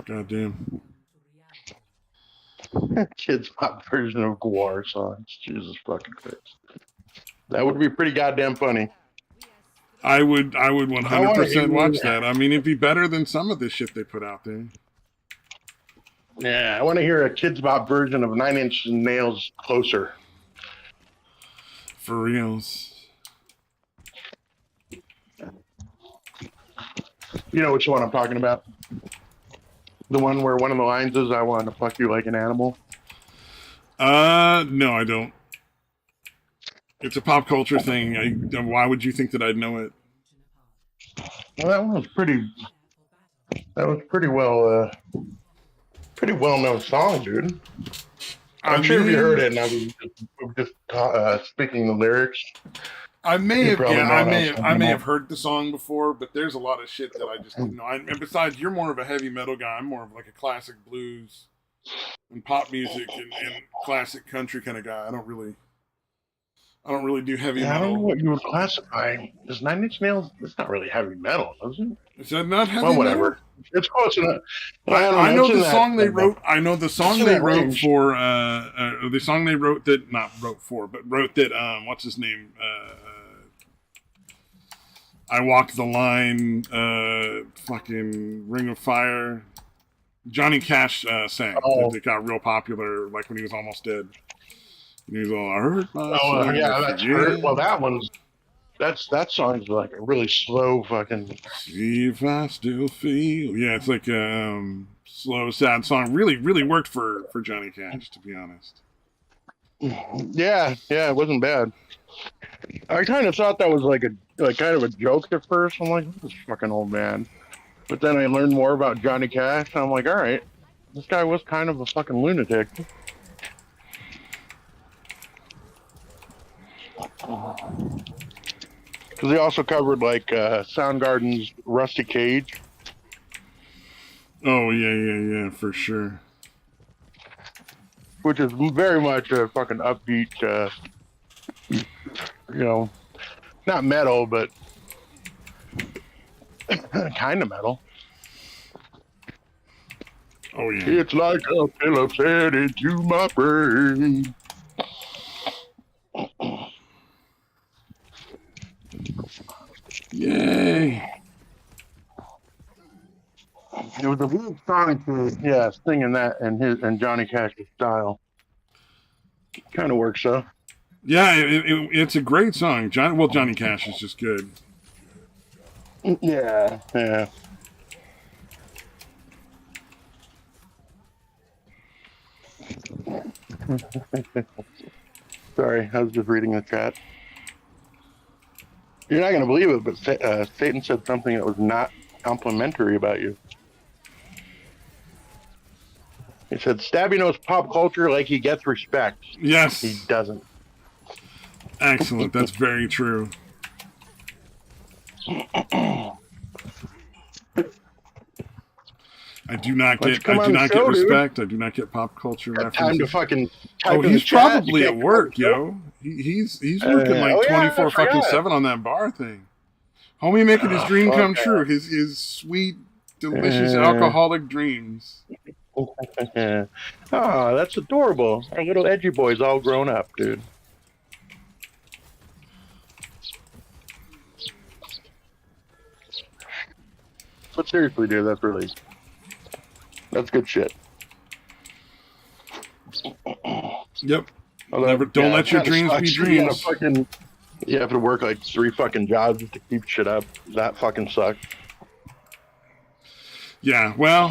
A: God damn.
B: Kids pop version of Guar songs. Jesus fucking Christ. That would be pretty goddamn funny.
A: I would 100% watch
B: hear-
A: that. I mean, it'd be better than some of the shit they put out there.
B: Yeah, I want to hear a Kids Bop version of Nine Inch Nails Closer.
A: For reals.
B: You know which one I'm talking about? The one where one of the lines is, "I want to fuck you like an animal."
A: No, I don't. It's a pop culture thing. Why would you think that I'd know it?
B: Well, that one was pretty. That was pretty well known song, dude. I'm sure if you heard it, and I was just speaking the lyrics.
A: I may
B: You
A: have,
B: probably
A: yeah,
B: know
A: I
B: what
A: may
B: else
A: have,
B: I'm
A: I may
B: talking
A: have heard the song before, but there's a lot of shit that I just didn't know. And besides, you're more of a heavy metal guy. I'm more of like a classic blues and pop music and classic country kind of guy. I don't really do heavy
B: Yeah, I
A: metal.
B: don't know what you would classify. Is Nine Inch Nails? It's not really heavy metal, is it?
A: Is that not heavy
B: Well, whatever.
A: metal?
B: It's close enough.
A: I know
B: it's in
A: the song
B: that-
A: they wrote. I know the song
B: in
A: they
B: that
A: wrote
B: range.
A: for. The song they wrote that not wrote for, but wrote that. What's his name? I Walked the Line. Fucking Ring of Fire. Johnny Cash sang.
B: Oh.
A: That got real popular, like when he was almost dead. And he was all, "I hurt myself."
B: Oh, yeah, that's
A: again.
B: hurt. Well, that song's like a really slow fucking.
A: See if I still feel. Yeah, it's like a slow, sad song. Really, really worked for Johnny Cash, to be honest.
B: Yeah, it wasn't bad. I kind of thought that was like kind of a joke at first. I'm like, this fucking old man. But then I learned more about Johnny Cash, and I'm like, all right, this guy was kind of a fucking lunatic. Because he also covered like Soundgarden's Rusty Cage.
A: Oh yeah, for sure.
B: Which is very much a fucking upbeat, not metal, but kind of metal.
A: Oh yeah.
B: It's like a Phillips head into my brain.
A: Yay.
B: It was a weird song to singing that and Johnny Cash's style. Kind of works though.
A: Yeah, it's a great song. Johnny Cash is just good.
B: Yeah. Sorry, I was just reading the chat. You're not going to believe it, but Satan said something that was not complimentary about you. He said, Stabby knows pop culture like he gets respect.
A: Yes.
B: He doesn't.
A: Excellent. That's very true. I do not get respect. I do not get pop culture references.
B: Time to fucking
A: Oh, he's probably at work, yo. He's working like 24 fucking 7 on that bar thing. Homie making his dream come true. His sweet, delicious alcoholic dreams.
B: Oh, that's adorable. Our little edgy boy's all grown up, dude. But seriously, dude, that's good shit.
A: Yep. Don't let your dreams be dreams.
B: You have to work like 3 fucking jobs to keep shit up. That fucking sucks.
A: Yeah, well,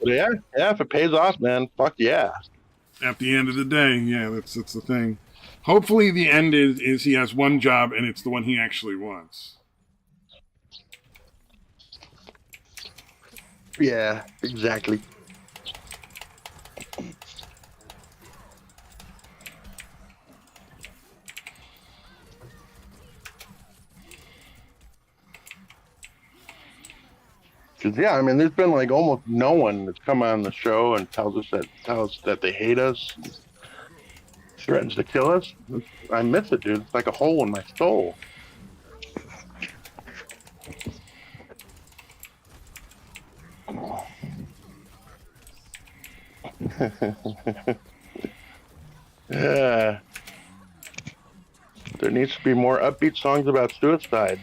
B: Yeah, if it pays off, man, fuck yeah.
A: At the end of the day, yeah, that's the thing. Hopefully the end is he has one job and it's the one he actually wants.
B: Yeah, exactly. Cause I mean, there's been like almost no one that's come on the show and tells us that they hate us, threatens to kill us. I miss it, dude. It's like a hole in my soul. Yeah. There needs to be more upbeat songs about suicide.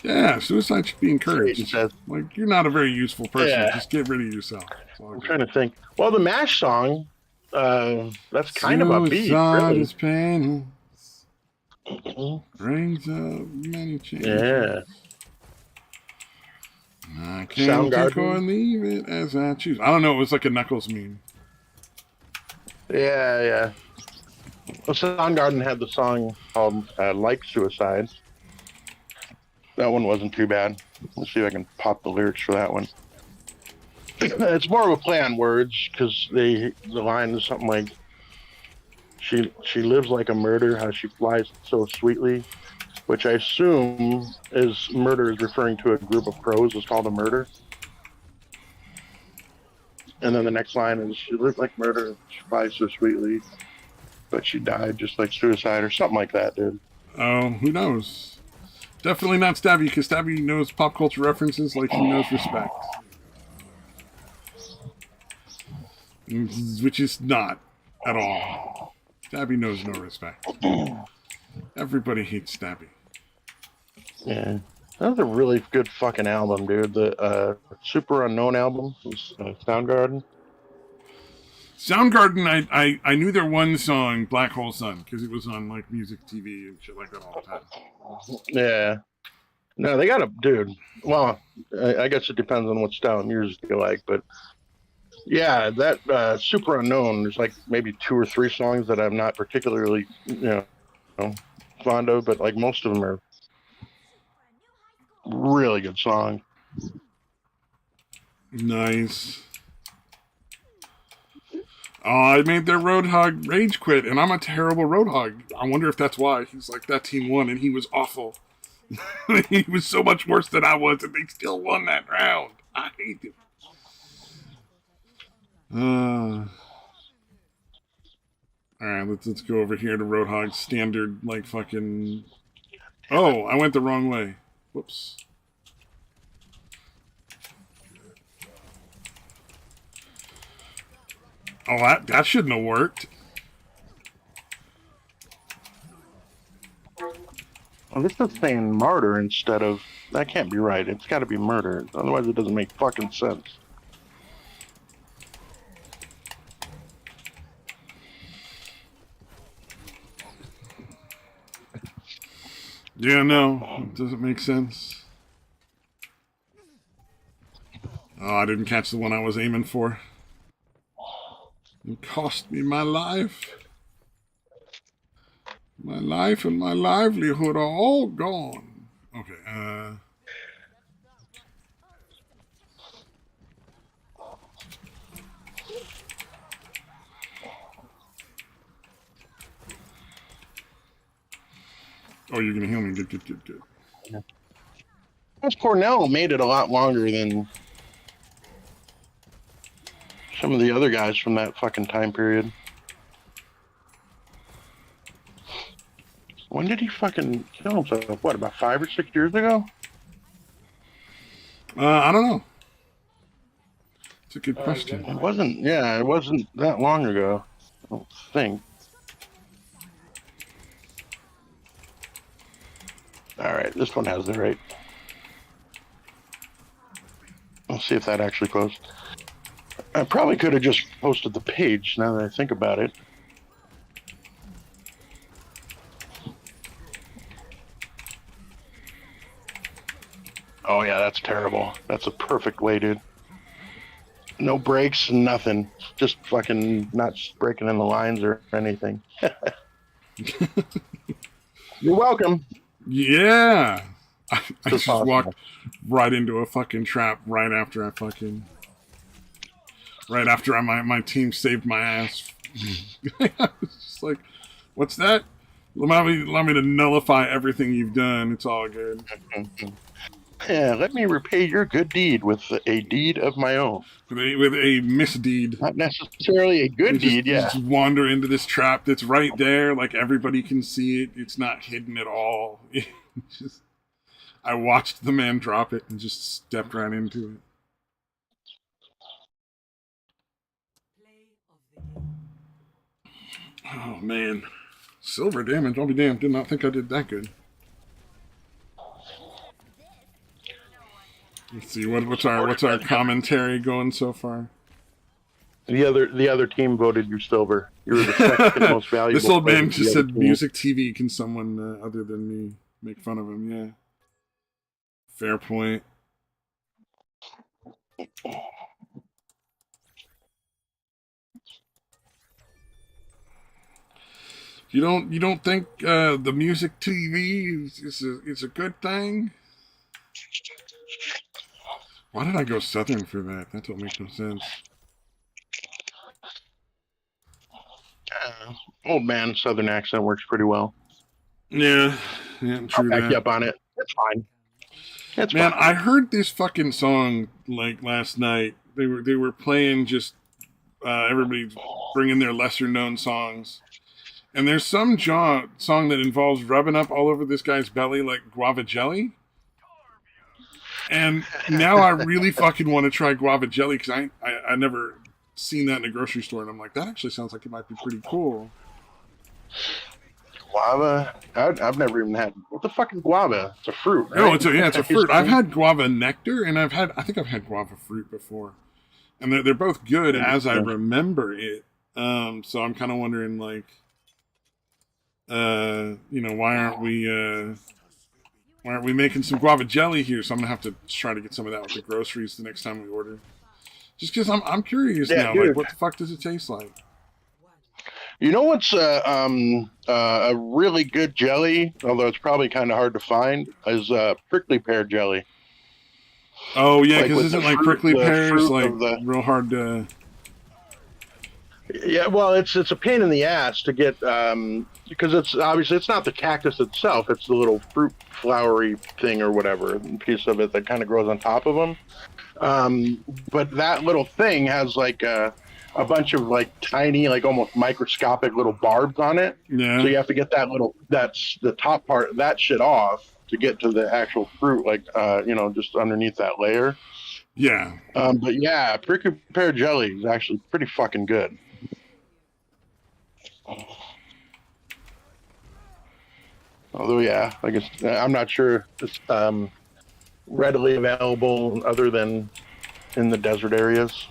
A: Yeah, suicide should be encouraged.
B: Says,
A: like, you're not a very useful person. Yeah. Just get rid of yourself.
B: I'm trying to think. Well, the MASH song, that's kind of upbeat.
A: Suicide
B: Really.
A: is pain. Brings up many changes.
B: Yeah.
A: I can't take or
B: Soundgarden.
A: leave it as I choose. I don't know. It was like a Knuckles meme.
B: Yeah. Well, Soundgarden had the song called Like Suicide. That one wasn't too bad. Let's see if I can pop the lyrics for that one. It's more of a play on words because the line is something like, she lives like a murder, how she flies so sweetly, which I assume is murder is referring to a group of crows. It's called a murder. And then the next line is, she lived like murder, she flies so sweetly, but she died just like suicide or something like that, dude.
A: Oh, who knows? Definitely not Stabby, because Stabby knows pop culture references like he knows respect. Which is not at all. Stabby knows no respect. Everybody hates Stabby.
B: Yeah. That was a really good fucking album, dude. The Super Unknown album was Soundgarden.
A: Soundgarden, I knew their one song, Black Hole Sun, because it was on like music TV and shit like that all the time.
B: Yeah. No, they got a dude. Well, I guess it depends on what style of music you like, but yeah, that Super Unknown, there's like maybe 2 or 3 songs that I'm not particularly, fond of, but like most of them are really good songs.
A: Nice. Oh, I made their Roadhog rage quit, and I'm a terrible Roadhog. I wonder if that's why. He's like, that team won, and he was awful. He was so much worse than I was, and they still won that round. I hate it. Alright, let's go over here to Roadhog's standard, like, fucking... Oh, I went the wrong way. Whoops. Oh, that shouldn't have worked.
B: Well, this is saying martyr instead of... That can't be right. It's got to be murder. Otherwise, it doesn't make fucking sense.
A: Yeah, no. It doesn't make sense. Oh, I didn't catch the one I was aiming for. It cost me my life. My life and my livelihood are all gone. Okay, Oh, you're gonna heal me. Good.
B: This Cornell made it a lot longer than some of the other guys from that fucking time period. When did he fucking kill himself? What, about 5 or 6 years ago?
A: I don't know. It's a good question.
B: It wasn't that long ago, I don't think. Alright, this one has the right. Let's see if that actually closed. I probably could have just posted the page now that I think about it. Oh yeah, that's terrible. That's a perfect way, dude. No breaks, nothing. Just fucking not breaking in the lines or anything. You're welcome.
A: Yeah. I just
B: awesome.
A: walked right into a fucking trap right after my team saved my ass. It's just like, what's that? Allow me to nullify everything you've done. It's all good.
B: Yeah, let me repay your good deed with a deed of my own.
A: With a misdeed.
B: Not necessarily a good deed, yeah.
A: Just wander into this trap that's right there, like everybody can see it. It's not hidden at all. I watched the man drop it and just stepped right into it. Oh, man. Silver damage, I'll be damned. Did not think I did that good. Let's see, what's our commentary going so far?
B: The other team voted you silver. You were the second most valuable.
A: This old man just said,
B: team.
A: "Music TV." Can someone other than me make fun of him? Yeah, fair point. You don't think the music TV is a good thing? Why did I go Southern for that? That don't make no sense.
B: Old man Southern accent works pretty well.
A: Yeah, true.
B: I'll back you up on it. It's fine. It's
A: Man,
B: fine.
A: I heard this fucking song like last night. They were playing just everybody bringing their lesser known songs, and there's some song that involves rubbing up all over this guy's belly like guava jelly. And now I really fucking want to try guava jelly because I never seen that in a grocery store, and I'm like, that actually sounds like it might be pretty cool.
B: Guava? I've never even had. What the fuck is guava? It's a fruit, right?
A: No, it's a fruit. I've had guava nectar, and I think I've had guava fruit before, and they're both good as I remember it. So I'm kind of wondering, like, why aren't we making some guava jelly here? So I'm gonna have to try to get some of that with the groceries the next time we order. Just because I'm curious now,
B: dude.
A: like, what the fuck does it taste like?
B: You know what's a really good jelly, although it's probably kind of hard to find, is prickly pear jelly.
A: Oh yeah,
B: Like
A: because
B: with
A: isn't
B: the
A: like
B: fruit-
A: prickly
B: the
A: pears
B: fruit
A: like
B: of the-
A: real hard to?
B: Yeah, well, it's a pain in the ass to get because it's obviously it's not the cactus itself; it's the little fruit flowery thing or whatever piece of it that kind of grows on top of them. But that little thing has like a bunch of like tiny, like almost microscopic little barbs on it.
A: Yeah.
B: So you have to get that's the top part of that shit off to get to the actual fruit, like just underneath that layer.
A: Yeah.
B: But yeah, prickly pear jelly is actually pretty fucking good. Although, yeah, I guess I'm not sure it's readily available other than in the desert areas.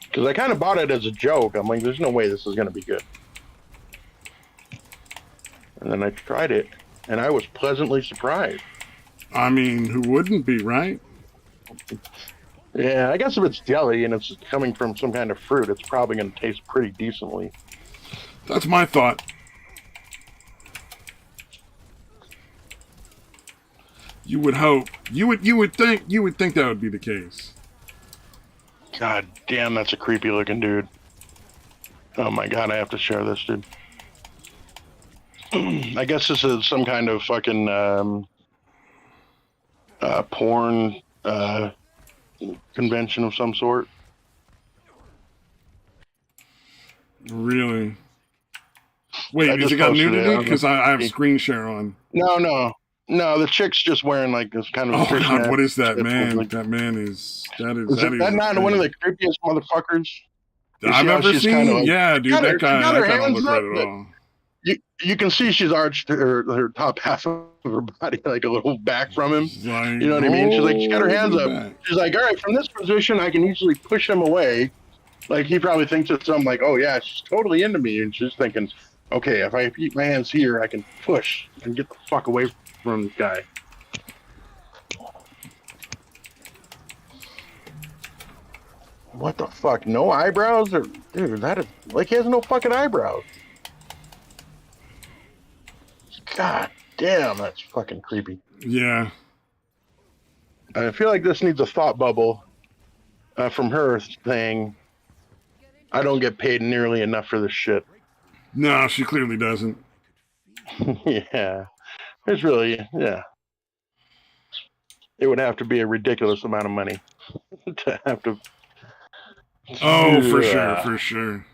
B: Because I kind of bought it as a joke. I'm like, there's no way this is going to be good. And then I tried it, and I was pleasantly surprised.
A: I mean, who wouldn't be, right?
B: Yeah, I guess if it's jelly and it's coming from some kind of fruit, it's probably going to taste pretty decently.
A: That's my thought. You would hope. You would think that would be the case.
B: God damn, that's a creepy looking dude. Oh my god, I have to share this, dude. I guess this is some kind of fucking porn convention of some sort.
A: Really? Wait,
B: I
A: has
B: just
A: it got
B: posted
A: nudity?
B: it.
A: Because I have screen share on.
B: No. The chick's just wearing like this kind of.
A: Oh god, what is that
B: shit.
A: man?
B: Like,
A: That man is that is.
B: is
A: That
B: that
A: is
B: not one of the creepiest motherfuckers?
A: I've ever seen.
B: Kinda like,
A: Yeah, dude, that guy don't look right at all.
B: You can see she's arched her top half of her body like a little back from him.
A: Like,
B: You know what I mean? She's got her hands up.
A: back.
B: She's like, all right, from this position, I can easily push him away. Like, he probably thinks it's something like, oh, yeah, she's totally into me. And she's thinking, okay, if I keep my hands here, I can push and get the fuck away from this guy. What the fuck? No eyebrows? Dude, that is... Like, he has no fucking eyebrows. God damn, that's fucking creepy.
A: Yeah.
B: I feel like this needs a thought bubble from her saying, I don't get paid nearly enough for this shit.
A: No, she clearly doesn't.
B: Yeah. It's really, yeah. It would have to be a ridiculous amount of money to have to.
A: Oh, for sure.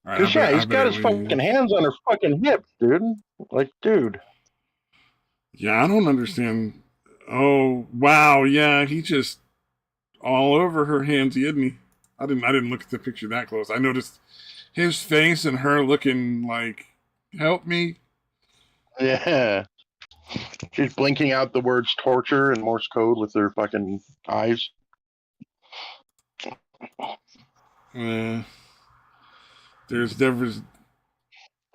A: All right,
B: Because, yeah, he's got his fucking hands on her fucking hips, dude. Like, dude.
A: Yeah, I don't understand. Oh, wow, yeah, he just all over her hands, isn't he? I didn't look at the picture that close. I noticed his face and her looking like, help me.
B: Yeah. She's blinking out the words torture and Morse code with her fucking eyes.
A: There's never.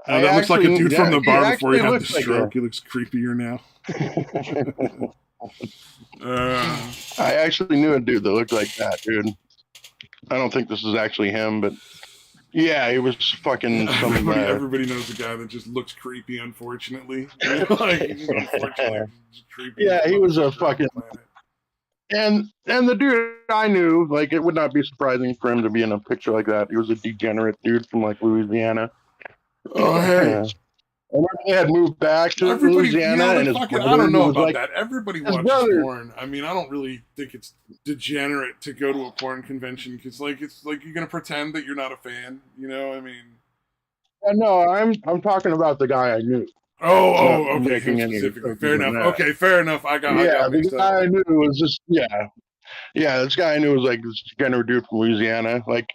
A: Oh, that looks like a dude from the bar before he had the stroke. He looks creepier now.
B: I actually knew a dude that looked like that, dude. I don't think this is actually him, but yeah, he was fucking some.
A: Everybody knows the guy that just looks creepy, unfortunately. Unfortunately, creepy.
B: Yeah, he was a fucking. And the dude I knew, like, it would not be surprising for him to be in a picture like that. He was a degenerate dude from like Louisiana.
A: Oh hey.
B: And they had moved back to Louisiana, and
A: I don't know about that. Everybody watches porn. I mean, I don't really think it's degenerate to go to a porn convention because, like, it's like you're gonna pretend that you're not a fan. You know, I mean.
B: No, I'm talking about the guy I knew.
A: Oh, okay. Fair enough. Okay, fair enough. I got
B: the guy I knew was just this guy I knew was like this degenerate dude from Louisiana. Like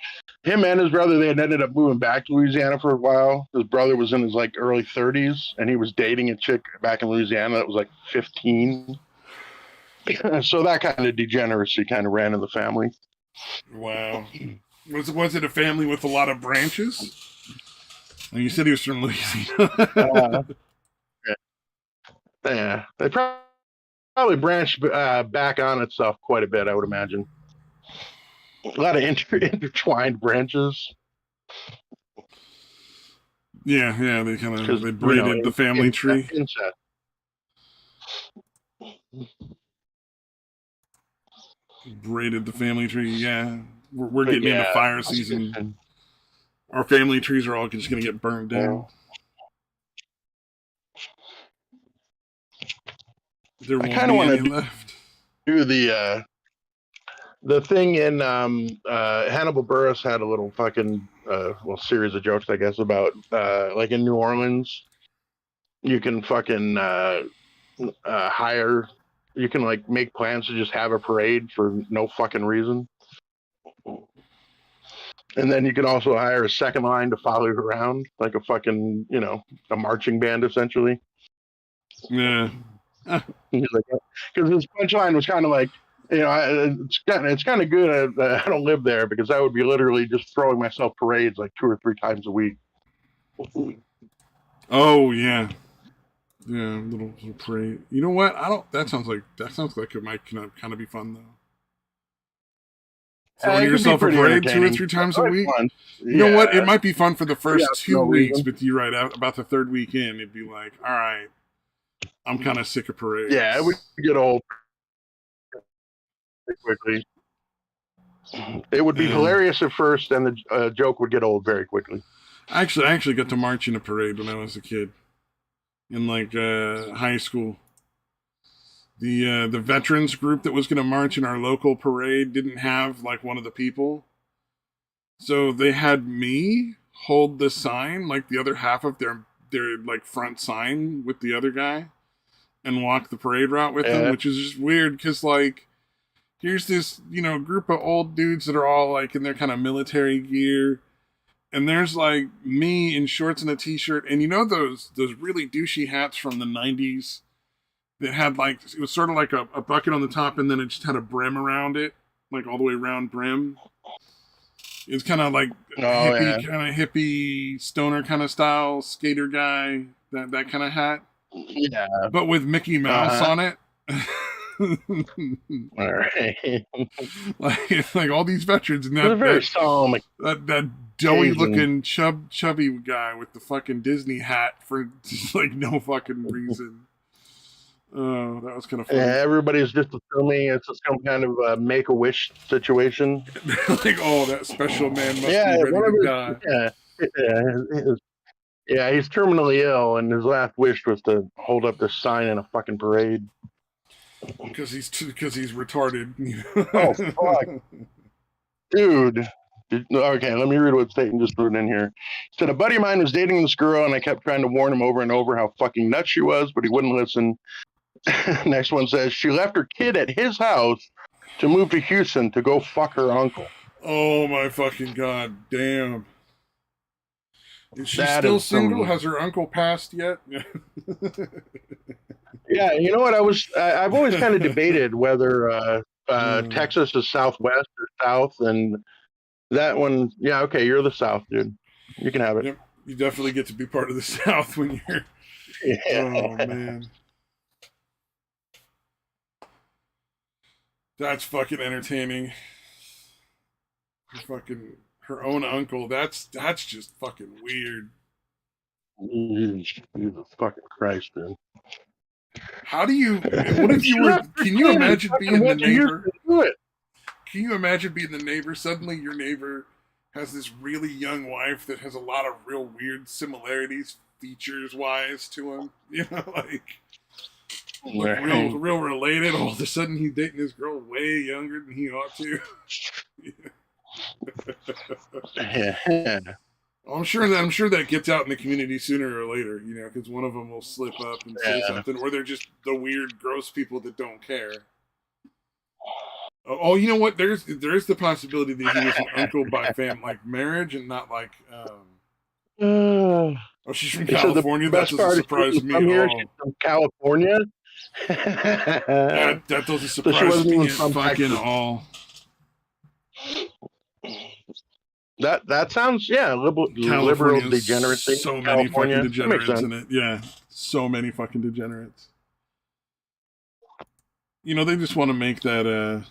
B: him and his brother, they had ended up moving back to Louisiana for a while. His brother was in his like early 30s, and he was dating a chick back in Louisiana that was like 15. So that kind of degeneracy kind of ran in the family.
A: Wow. Was it a family with a lot of branches? Well, you said he was from Louisiana.
B: Yeah, they probably branched back on itself quite a bit, I would imagine. A lot of intertwined branches.
A: Yeah, they kind of braided the family tree. Braided the family tree. Yeah, we're getting into fire season. Our family trees are all just going to get burned down. There won't be any left.
B: Do the thing in Hannibal Buress had a little fucking series of jokes, I guess, about like in New Orleans, you can fucking hire, you can like make plans to just have a parade for no fucking reason. And then you can also hire a second line to follow you around, like a fucking, a marching band, essentially.
A: Yeah.
B: Because his punchline was kind of like, it's kind of good. I don't live there because I would be literally just throwing myself parades like 2 or 3 times a week.
A: Oh yeah, little parade. You know what? That sounds like it might kind of be fun though. Throwing yourself a parade 2 or 3 times a week. You know what? It might be fun for the first 2 weeks, but you're right. About the 3rd week in, it'd be like, all right, I'm kind of sick of parades.
B: Yeah, it would get old quickly. It would be hilarious at first, and the joke would get old very quickly.
A: I actually got to march in a parade when I was a kid, in like high school. The veterans group that was going to march in our local parade didn't have like one of the people, so they had me hold the sign, like the other half of their like front sign with the other guy, and walk the parade route with them, which is just weird because like here's this group of old dudes that are all like in their kind of military gear, and there's like me in shorts and a t-shirt, and those really douchey hats from the 90s. That had like, it was sort of like a bucket on the top, and then it just had a brim around it, like all the way around brim. It's kind of like hippie stoner kind of style skater guy, that kind of hat.
B: Yeah.
A: But with Mickey Mouse on it.
B: All right.
A: like all these veterans, and that doughy looking chubby guy with the fucking Disney hat for just like no fucking reason. Oh, that was kind of fun.
B: Yeah, everybody's just assuming it's some kind of Make-A-Wish situation.
A: Like, that special man must be ready to die.
B: Yeah, he's terminally ill, and his last wish was to hold up this sign in a fucking parade.
A: Because he's retarded.
B: Oh, fuck. Dude. Okay, let me read what Satan just put in here. He said, a buddy of mine was dating this girl, and I kept trying to warn him over and over how fucking nuts she was, but he wouldn't listen. Next one says, she left her kid at his house to move to Houston to go fuck her uncle.
A: Oh my fucking god, damn. Is she still single? Has her uncle passed yet?
B: Yeah, you know what? I've always kind of debated whether Texas is Southwest or South, and that one, yeah, okay, you're the South, dude. You can have it.
A: Yep, you definitely get to be part of the South when you're.
B: Yeah.
A: Oh man, that's fucking entertaining. Her own uncle. That's just fucking weird.
B: Jesus fucking Christ, man.
A: How do you? What if you were? Can you imagine being the neighbor? Can you imagine being the neighbor? Suddenly, your neighbor has this really young wife that has a lot of real weird similarities, features-wise, to him. You know, like real related. All of a sudden, he's dating this girl way younger than he ought to.
B: Yeah.
A: I'm sure that gets out in the community sooner or later, you know, because one of them will slip up and say something, or they're just the weird, gross people that don't care. Oh, you know what? There is the possibility that he was an uncle by like marriage and not like. Oh, she's from California. That doesn't surprise me at all.
B: She's from California.
A: That doesn't surprise me at fucking all.
B: That sounds liberal degeneracy.
A: So many fucking degenerates in it. Yeah, so many fucking degenerates. You know, they just want to make that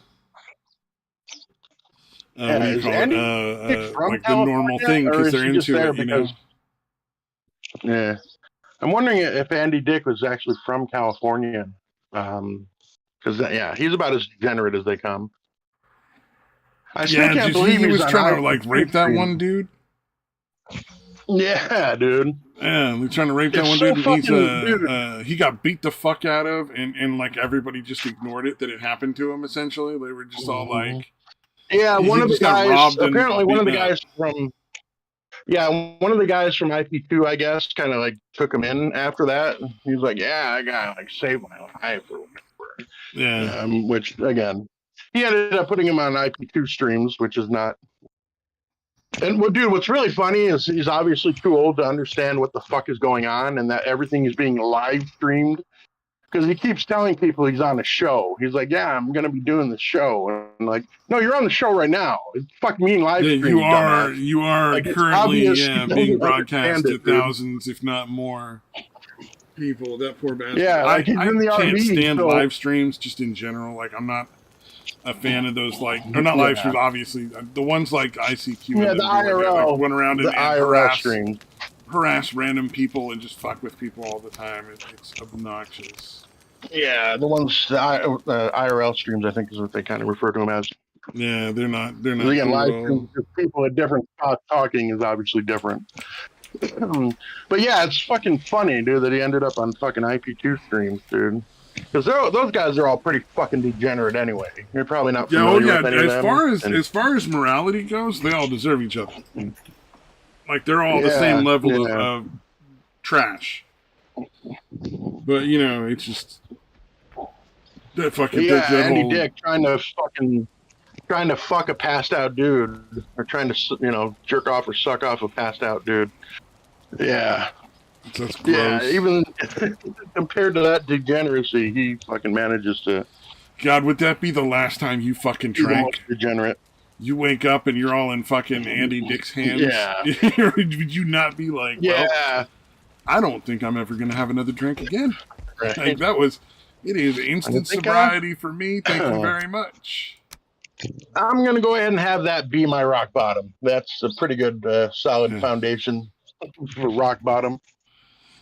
A: what do you call it? Like the normal thing because they're into it, you know.
B: Yeah, I'm wondering if Andy Dick was actually from California, because he's about as degenerate as they come. I still can't believe
A: he was trying to like rape that one dude.
B: Yeah, dude.
A: Yeah, they're trying to rape that one dude. And he got beat the fuck out of, and like everybody just ignored it that it happened to him. Essentially, they were just all like,
B: "Yeah, one of the guys. Apparently, one of the guys from IP2, I guess, kind of like took him in after that. He was like, "Yeah, I got like saved my life or whatever."
A: Yeah.
B: Which again. He ended up putting him on IP2 streams, which is not. And dude, what's really funny is he's obviously too old to understand what the fuck is going on, and that everything is being live streamed. Because he keeps telling people he's on a show. He's like, "Yeah, I'm gonna be doing the show," and like, "No, you're on the show right now. It's fucking being live streamed."
A: You are like, currently being broadcast to thousands, if not more, people. That poor bastard.
B: Yeah, like
A: I can't stand live streams just in general. Like, I'm not a fan of those, like, or not live streams, obviously. The ones like ICQ.
B: Yeah, the IRL.
A: Like, run around and
B: IRL streams.
A: Harass random people and just fuck with people all the time. It's obnoxious.
B: Yeah, the ones, the IRL streams, I think is what they kind of refer to them as.
A: Yeah, they're not.
B: Again, live streams, people at different spots talking is obviously different. But yeah, it's fucking funny, dude, that he ended up on fucking IP2 streams, dude. Because those guys are all pretty fucking degenerate anyway. You're probably not familiar with any of them.
A: As far as morality goes, they all deserve each other. Like, they're all the same level of trash. But, you know, it's just that fucking
B: Andy Dick trying to fuck a passed out dude, or trying to, you know, jerk off or suck off a passed out dude. Yeah.
A: That's gross.
B: Yeah, even compared to that degeneracy, he fucking manages to.
A: God, would that be the last time you fucking drank?
B: Degenerate.
A: You wake up and you're all in fucking Andy Dick's hands.
B: Yeah.
A: Would you not be like, well, I don't think I'm ever going to have another drink again.
B: Right.
A: Like, it is instant sobriety for me. Thank you very much.
B: I'm going to go ahead and have that be my rock bottom. That's a pretty good, solid foundation for rock bottom.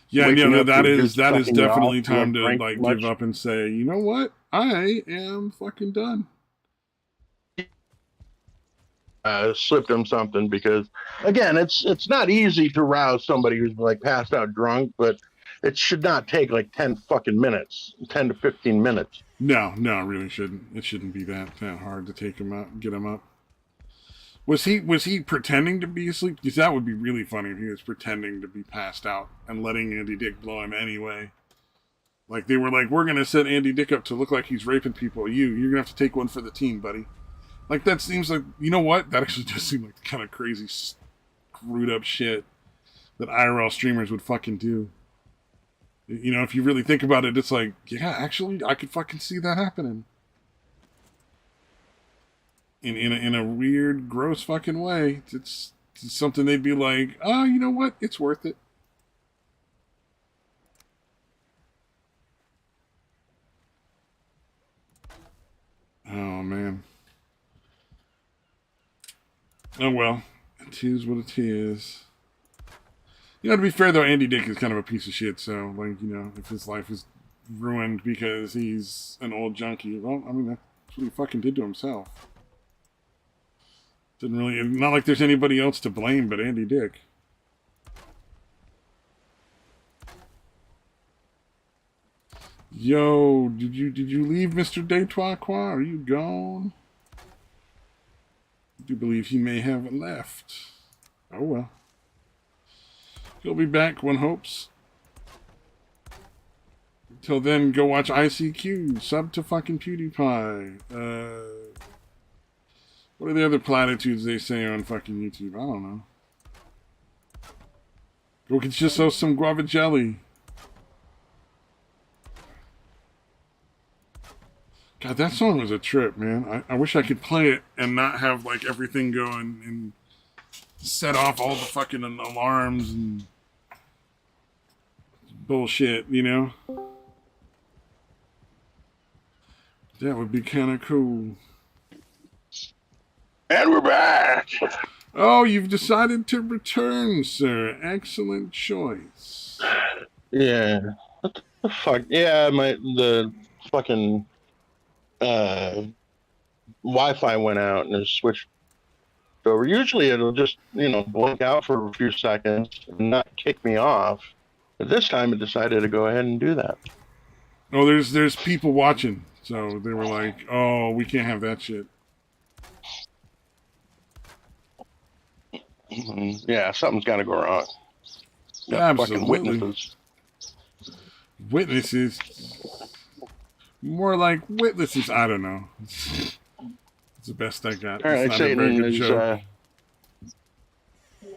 A: Yeah, that is definitely time to like give up and say, you know what? I am fucking done.
B: Slipped him something because, again, it's not easy to rouse somebody who's like passed out drunk, but it should not take like 10 fucking minutes, 10 to 15 minutes.
A: No, it really shouldn't. It shouldn't be that hard to take him out, get him up. Was he pretending to be asleep? Because that would be really funny if he was pretending to be passed out and letting Andy Dick blow him anyway. Like, they were like, we're going to set Andy Dick up to look like he's raping people. You're going to have to take one for the team, buddy. Like, that seems like, you know what? That actually does seem like kind of crazy, screwed up shit. that IRL streamers would fucking do. You know, if you really think about it, it's like, yeah, actually, I could fucking see that happening. In a weird, gross fucking way. It's something they'd be like, oh, you know what? It's worth it. Oh, man. Oh, well. It is what it is. You know, to be fair, though, Andy Dick is kind of a piece of shit, so, like, you know, if his life is ruined because he's an old junkie, well, I mean, that's what he fucking did to himself. Didn't really, not like there's anybody else to blame but Andy Dick. Yo, did you leave Mr. Detroit? Are you gone? I do believe he may have left. Oh well. He'll be back, one hopes. Until then, go watch ICQ. Sub to fucking PewDiePie. What are the other platitudes they say on fucking YouTube? I don't know. Go get yourself some guava jelly. God, that song was a trip, man. I wish I could play it and not have, like, everything going and set off all the fucking alarms and bullshit, you know? That would be kind of cool.
B: And we're back.
A: Oh, you've decided to return, sir. Excellent choice.
B: Yeah. What the fuck? Yeah, the fucking Wi-Fi went out and it switched over. Usually it'll just, you know, blink out for a few seconds and not kick me off. But this time it decided to go ahead and do that.
A: Oh, there's people watching, so they were like, "Oh, we can't have that shit."
B: Yeah, something's got to go wrong. Got
A: Absolutely.
B: fucking witnesses.
A: Witnesses. More like witnesses. I don't know. It's the best I got.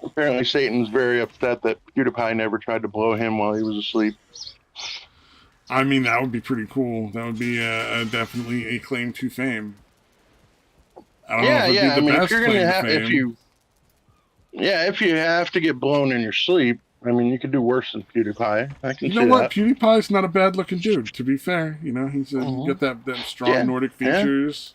B: Apparently Satan's very upset that PewDiePie never tried to blow him while he was asleep.
A: I mean, that would be pretty cool. That would be definitely a claim to fame. I don't know if it'd be the best claim to fame.
B: If you have to get blown in your sleep, I mean, you could do worse than PewDiePie. I can see that. You know what?
A: PewDiePie's not a bad-looking dude, to be fair. You know, he's got that strong Nordic features.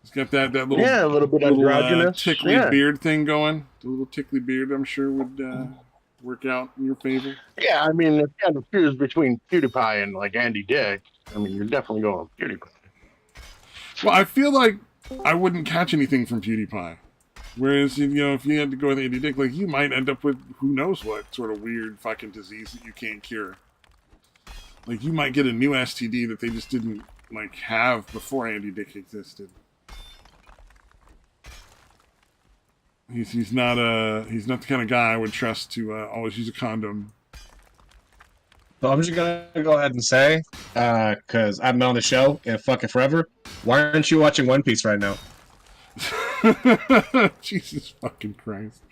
A: He's got that little
B: a little bit androgynous,
A: tickly beard thing going. The little tickly beard, I'm sure, would work out in your favor.
B: Yeah, I mean, if you had to choose between PewDiePie and like Andy Dick, I mean, you're definitely going with PewDiePie.
A: Well, I feel like I wouldn't catch anything from PewDiePie. Whereas, you know, if you had to go with Andy Dick, like, you might end up with who knows what sort of weird fucking disease that you can't cure. Like, you might get a new STD that they just didn't, like, have before Andy Dick existed. He's not the kind of guy I would trust to always use a condom.
G: So I'm just gonna go ahead and say, because I've been on the show in fucking forever, why aren't you watching One Piece right now?
A: Jesus fucking Christ.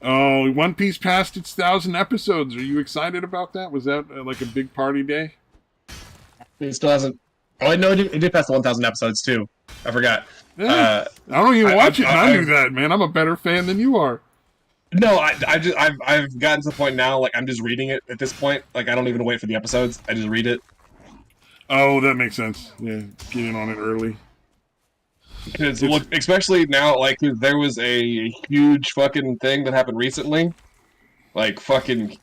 A: Oh, One Piece passed its 1,000 episodes. Are you excited about that? Was that like a big party day?
G: It still hasn't. Oh, no, it did pass the 1,000 episodes too. I forgot.
A: Yeah. I don't even watch it. I knew that, man. I'm a better fan than you are.
G: No, I've gotten to the point now, like, I'm just reading it at this point. Like, I don't even wait for the episodes. I just read it.
A: Oh, that makes sense. Yeah, getting on it early.
G: Because, look, especially now, like, there was a huge fucking thing that happened recently. Like, fucking,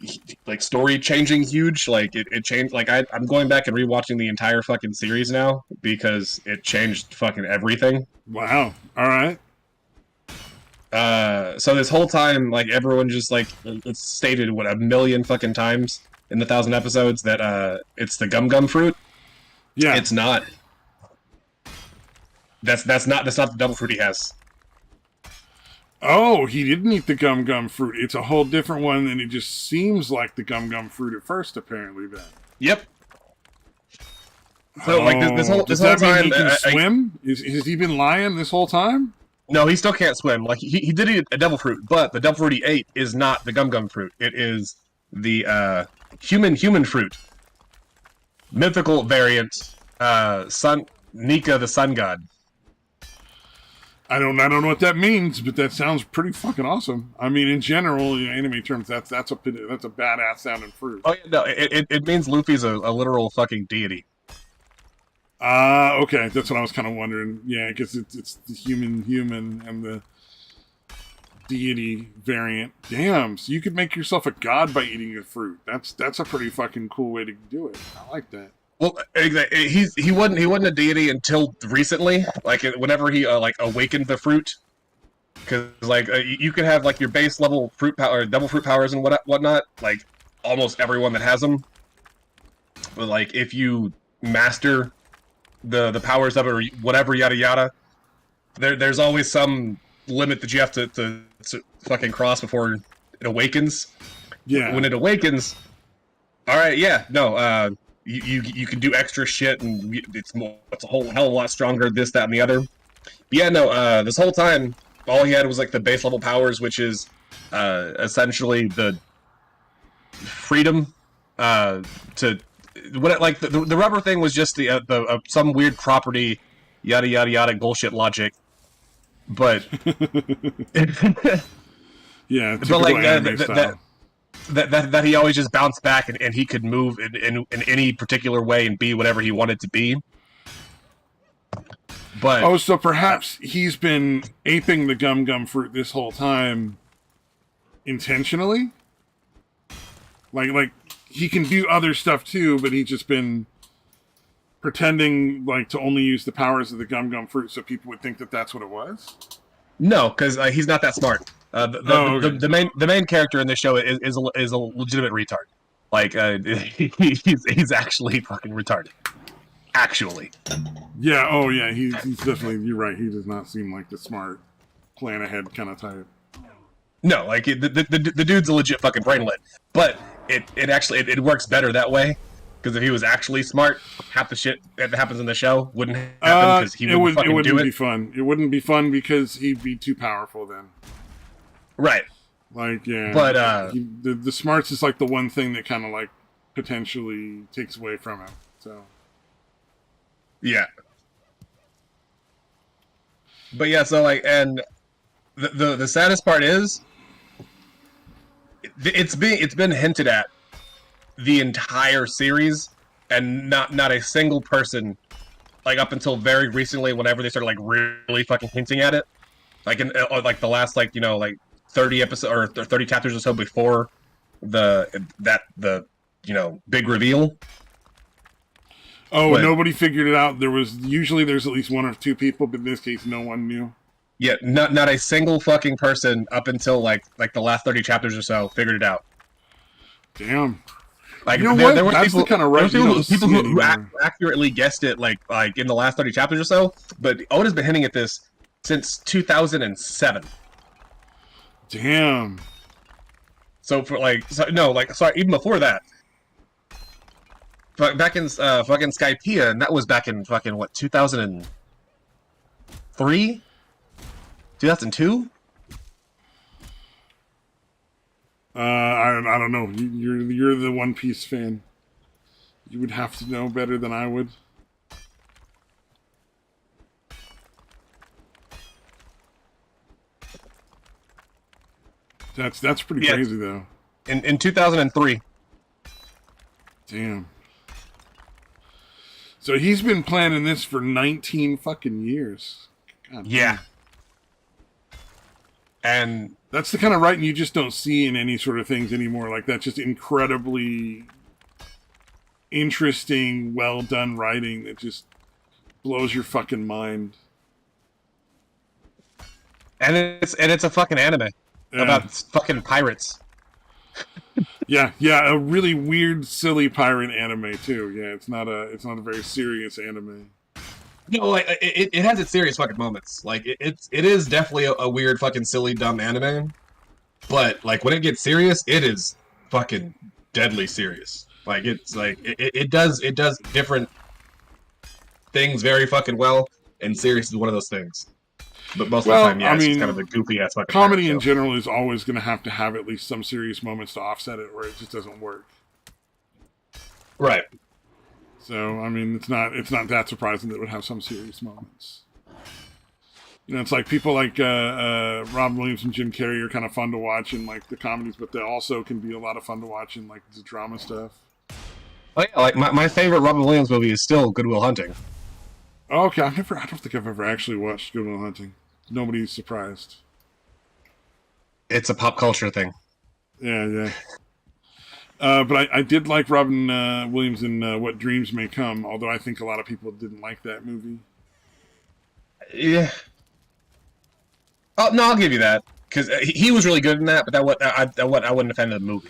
G: like, story-changing huge. Like, it changed, like, I'm going back and rewatching the entire fucking series now, because it changed fucking everything.
A: Wow. Alright.
G: So this whole time, like, everyone just, like, it's stated, what, 1 million fucking times in the 1,000 episodes that, it's the gum fruit.
A: Yeah.
G: It's not. That's not the double fruit he has.
A: Oh, he didn't eat the gum fruit. It's a whole different one, and it just seems like the gum fruit at first, apparently, then.
G: Yep. So, like, this whole time...
A: He can swim? Has he been lying this whole time?
G: No, he still can't swim. Like he did eat a devil fruit, but the devil fruit he ate is not the gum fruit. It is the human fruit, mythical variant. Nika the sun god.
A: I don't know what that means, but that sounds pretty fucking awesome. I mean, in general, in anime terms, that's a badass sounding fruit.
G: Oh yeah, no, it means Luffy's a literal fucking deity.
A: Okay, that's what I was kind of wondering. Yeah, I guess it's the human and the deity variant. Damn, so you could make yourself a god by eating a fruit. That's a pretty fucking cool way to do it. I like that.
G: Well, he wasn't a deity until recently. Like whenever he like awakened the fruit, because like you could have like your base level fruit power, double fruit powers and whatnot. Like almost everyone that has them. But like if you master the powers of it or whatever, yada yada, there's always some limit that you have to fucking cross before it awakens.
A: Yeah.
G: When it awakens, all right, yeah, no, you can do extra shit and it's a whole hell of a lot stronger. This, that, and the other. But yeah, no. This whole time, all he had was like the base level powers, which is essentially the freedom to. What it, like the rubber thing was just the some weird property, yada yada yada bullshit logic, but
A: yeah,
G: but like that he always just bounced back and he could move in any particular way and be whatever he wanted to be. But
A: so perhaps he's been aping the gum fruit this whole time intentionally, like. He can do other stuff too, but he's just been pretending like to only use the powers of the gum fruit, so people would think that that's what it was.
G: No, because he's not that smart.
A: Okay.
G: The main character in this show is a legitimate retard. Like he's actually fucking retarded. Actually.
A: Yeah. Oh yeah. He's definitely. You're right. He does not seem like the smart, plan ahead kind of type.
G: No, like the dude's a legit fucking brainlet, but it actually works better that way, because if he was actually smart, half the shit that happens in the show wouldn't happen because he wouldn't fucking do it.
A: It wouldn't be fun. It wouldn't be fun because he'd be too powerful then.
G: Right.
A: Like yeah,
G: but
A: the smarts is like the one thing that kind of like potentially takes away from him. So
G: yeah. But yeah, so like, and the saddest part is, it's been hinted at the entire series, and not a single person, like up until very recently, whenever they started like really fucking hinting at it, like in like the last like 30 episodes or 30 chapters or so before the big reveal.
A: Oh, but nobody figured it out. There's at least one or two people, but in this case, no one knew.
G: Yeah, not a single fucking person up until like the last 30 chapters or so figured it out.
A: Damn.
G: Like
A: you know
G: there were
A: That's
G: people,
A: the kind of right
G: people who accurately guessed it like in the last 30 chapters or so, but Oda's been hinting at this since 2007.
A: Damn.
G: So for sorry, even before that. Back in fucking Skypiea, and that was back in fucking what, 2003? 2002?
A: I don't know. You're the One Piece fan. You would have to know better than I would. That's pretty crazy though.
G: In 2003.
A: Damn. So he's been planning this for 19 fucking years. God
G: yeah.
A: Damn.
G: And
A: that's the kind of writing you just don't see in any sort of things anymore. Like that's just incredibly interesting, well done writing that just blows your fucking mind.
G: And it's a fucking anime about fucking pirates.
A: Yeah, a really weird, silly pirate anime too. Yeah, it's not a very serious anime.
G: No, like it has its serious fucking moments. Like it is definitely a weird, fucking, silly, dumb anime. But like when it gets serious, it is fucking deadly serious. Like it's like it does different things very fucking well, and serious is one of those things. But most of the time, yeah, it's kind of a goofy ass fucking
A: comedy in general is always going to have at least some serious moments to offset it, or it just doesn't work.
G: Right.
A: So I mean, it's not that surprising that it would have some serious moments. You know, it's like people like Robin Williams and Jim Carrey are kind of fun to watch in like the comedies, but they also can be a lot of fun to watch in like the drama stuff.
G: Oh yeah, like my favorite Robin Williams movie is still Good Will Hunting.
A: Oh, okay, I don't think I've ever actually watched Good Will Hunting. Nobody's surprised.
G: It's a pop culture thing.
A: Yeah. But I did like Robin Williams in What Dreams May Come, although I think a lot of people didn't like that movie.
G: Yeah. Oh no, I'll give you that because he was really good in that. But I wasn't a fan of the movie.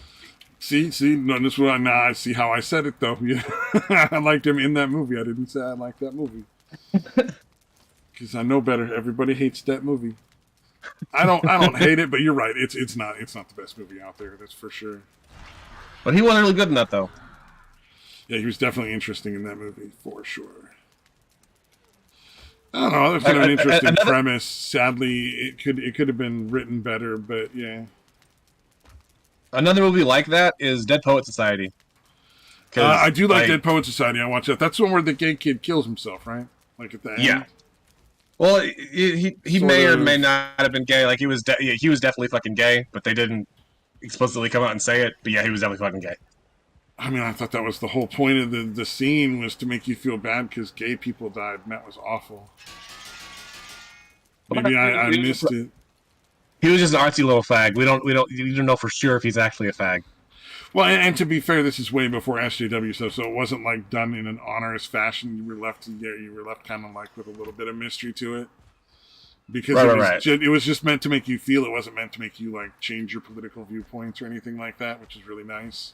A: See, no, this one now I see how I said it though. Yeah, I liked him in that movie. I didn't say I liked that movie because I know better. Everybody hates that movie. I don't hate it, but you're right. It's not the best movie out there. That's for sure.
G: But he wasn't really good in that though.
A: Yeah, he was definitely interesting in that movie for sure. I don't know. It's kind of an interesting premise. Sadly, it could have been written better, but yeah.
G: Another movie like that is Dead Poet Society.
A: I do like Dead Poet Society. I watch that. That's the one where the gay kid kills himself, right? Like at the end.
G: Yeah. Well, he may or may not have been gay. Like he was definitely fucking gay, but they didn't explicitly come out and say it. But yeah, he was definitely fucking gay.
A: I mean, I thought that was the whole point of the scene was to make you feel bad because gay people died, and that was awful. Maybe I missed it.
G: He was just an artsy little fag. You don't know for sure if he's actually a fag.
A: Well, and to be fair, this is way before SJW stuff, so it wasn't like done in an onerous fashion. You were left kind of like with a little bit of mystery to it, because it was just meant to make you feel. It wasn't meant to make you like change your political viewpoints or anything like that, which is really nice.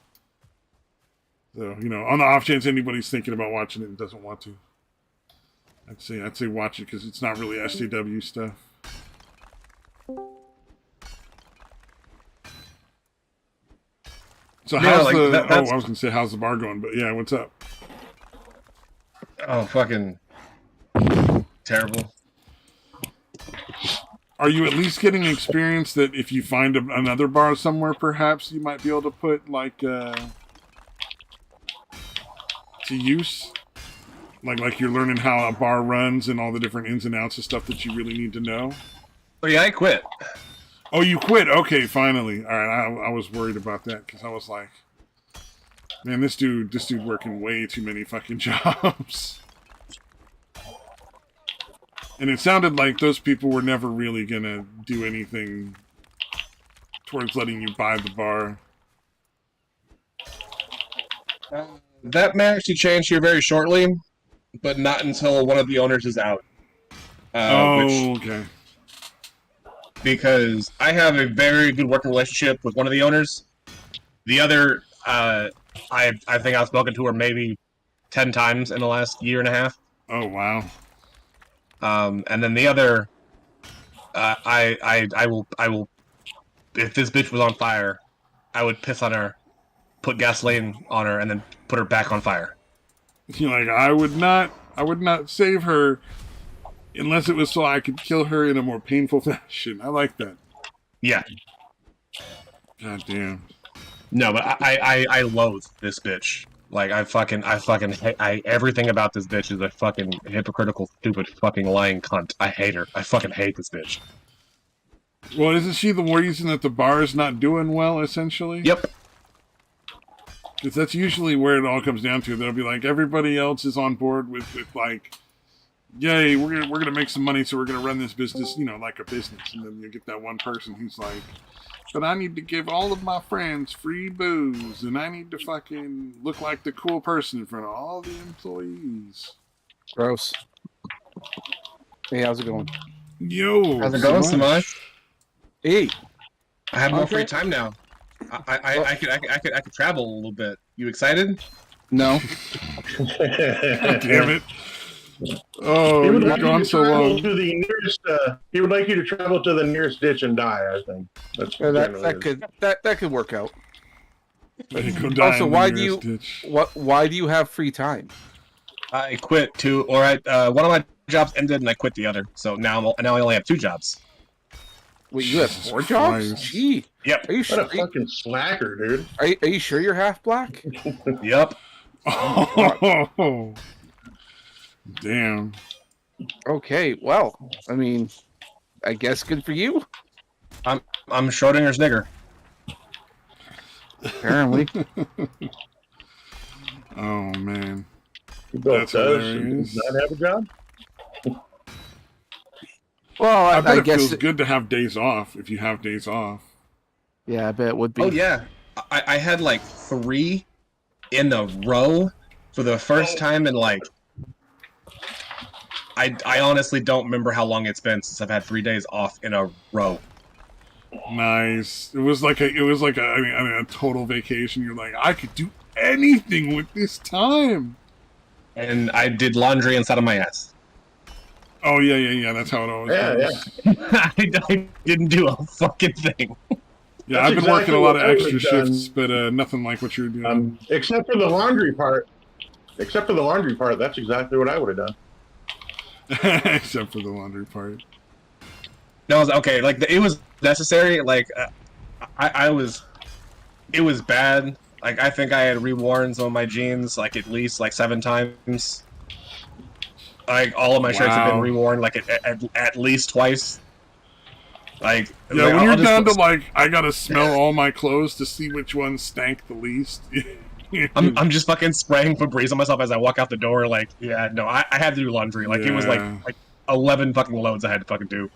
A: So, you know, on the off chance anybody's thinking about watching it and doesn't want to, I'd say watch it because it's not really SJW stuff. So how's I was gonna say how's the bar going, but yeah, what's up?
G: Oh, fucking terrible.
A: Are you at least getting experience that if you find another bar somewhere, perhaps you might be able to put like to use? Like you're learning how a bar runs and all the different ins and outs of stuff that you really need to know?
G: Oh yeah, I quit.
A: Oh, you quit? Okay, finally. All right, I was worried about that because I was like, man, this dude working way too many fucking jobs. And it sounded like those people were never really gonna do anything towards letting you buy the bar.
G: That may actually change here very shortly, but not until one of the owners is out.
A: Okay.
G: Because I have a very good working relationship with one of the owners. The other, I think I've spoken to her maybe 10 times in the last year and a half.
A: Oh wow.
G: And then the other, I will, if this bitch was on fire, I would piss on her, put gasoline on her, and then put her back on fire.
A: You're like, I would not save her unless it was so I could kill her in a more painful fashion. I like that.
G: Yeah.
A: God damn.
G: No, but I loathe this bitch. Like everything about this bitch is a fucking hypocritical, stupid, fucking lying cunt. I hate her. I fucking hate this bitch.
A: Well, isn't she the reason that the bar is not doing well, essentially?
G: Yep.
A: Because that's usually where it all comes down to. They'll be like, everybody else is on board with like, yay, we're gonna make some money, so we're gonna run this business, you know, like a business. And then you get that one person who's like, but I need to give all of my friends free booze, and I need to fucking look like the cool person in front of all the employees.
C: Gross. Hey, how's it going?
A: Yo,
G: how's it going, Samaj?
C: Hey,
G: I have more free time now. I could travel a little bit. You excited?
C: No.
A: God damn it. Oh, you've been gone so long.
B: He would like you to travel to the nearest ditch and die, I think.
C: That could work out.
A: Also,
C: why do you have free time?
G: I quit one of my jobs ended and I quit the other. So now I only have 2 jobs.
C: Wait, you have
A: Jesus
C: 4 jobs?
A: Christ.
C: Gee.
G: Yep.
C: Are you
B: What
C: sure?
B: a fucking slacker, dude.
C: Are you sure you're half black?
G: Yep.
A: Oh, damn.
C: Okay, well, I mean, I guess good for you.
G: I'm Schrodinger's nigger.
C: Apparently.
A: Oh man,
B: He both
A: That's
B: does and
A: hilarious.
B: does not have a job.
C: Well,
A: I bet
C: I
A: it
C: guess.
A: feels good to have days off if you have days off.
C: Yeah, I bet it would be.
G: Oh yeah, I had like 3 in a row for the first time in like. I honestly don't remember how long it's been since I've had 3 days off in a row.
A: Nice. It was like a total vacation. You're like, I could do anything with this time.
G: And I did laundry inside of my ass.
A: Oh yeah. That's how it always goes.
G: I didn't do a fucking thing.
A: Yeah,
B: That's
A: I've been working
B: exactly
A: a lot
B: what
A: of
B: I
A: extra
B: would've done.
A: shifts, but nothing like what you're doing.
B: Except for the laundry part. Except for the laundry part, that's exactly what I would have done.
A: Except for the laundry part.
G: No, okay. Like it was necessary. Like I was. It was bad. Like I think I had reworn some of my jeans like at least like 7 times. Like all of my shirts have been reworn like at least twice. Like
A: yeah, when you're down to like, I gotta smell all my clothes to see which ones stank the least.
G: I'm just fucking spraying Febreze on myself as I walk out the door. Like, yeah, no, I had to do laundry. Like, it was like 11 fucking loads I had to fucking do.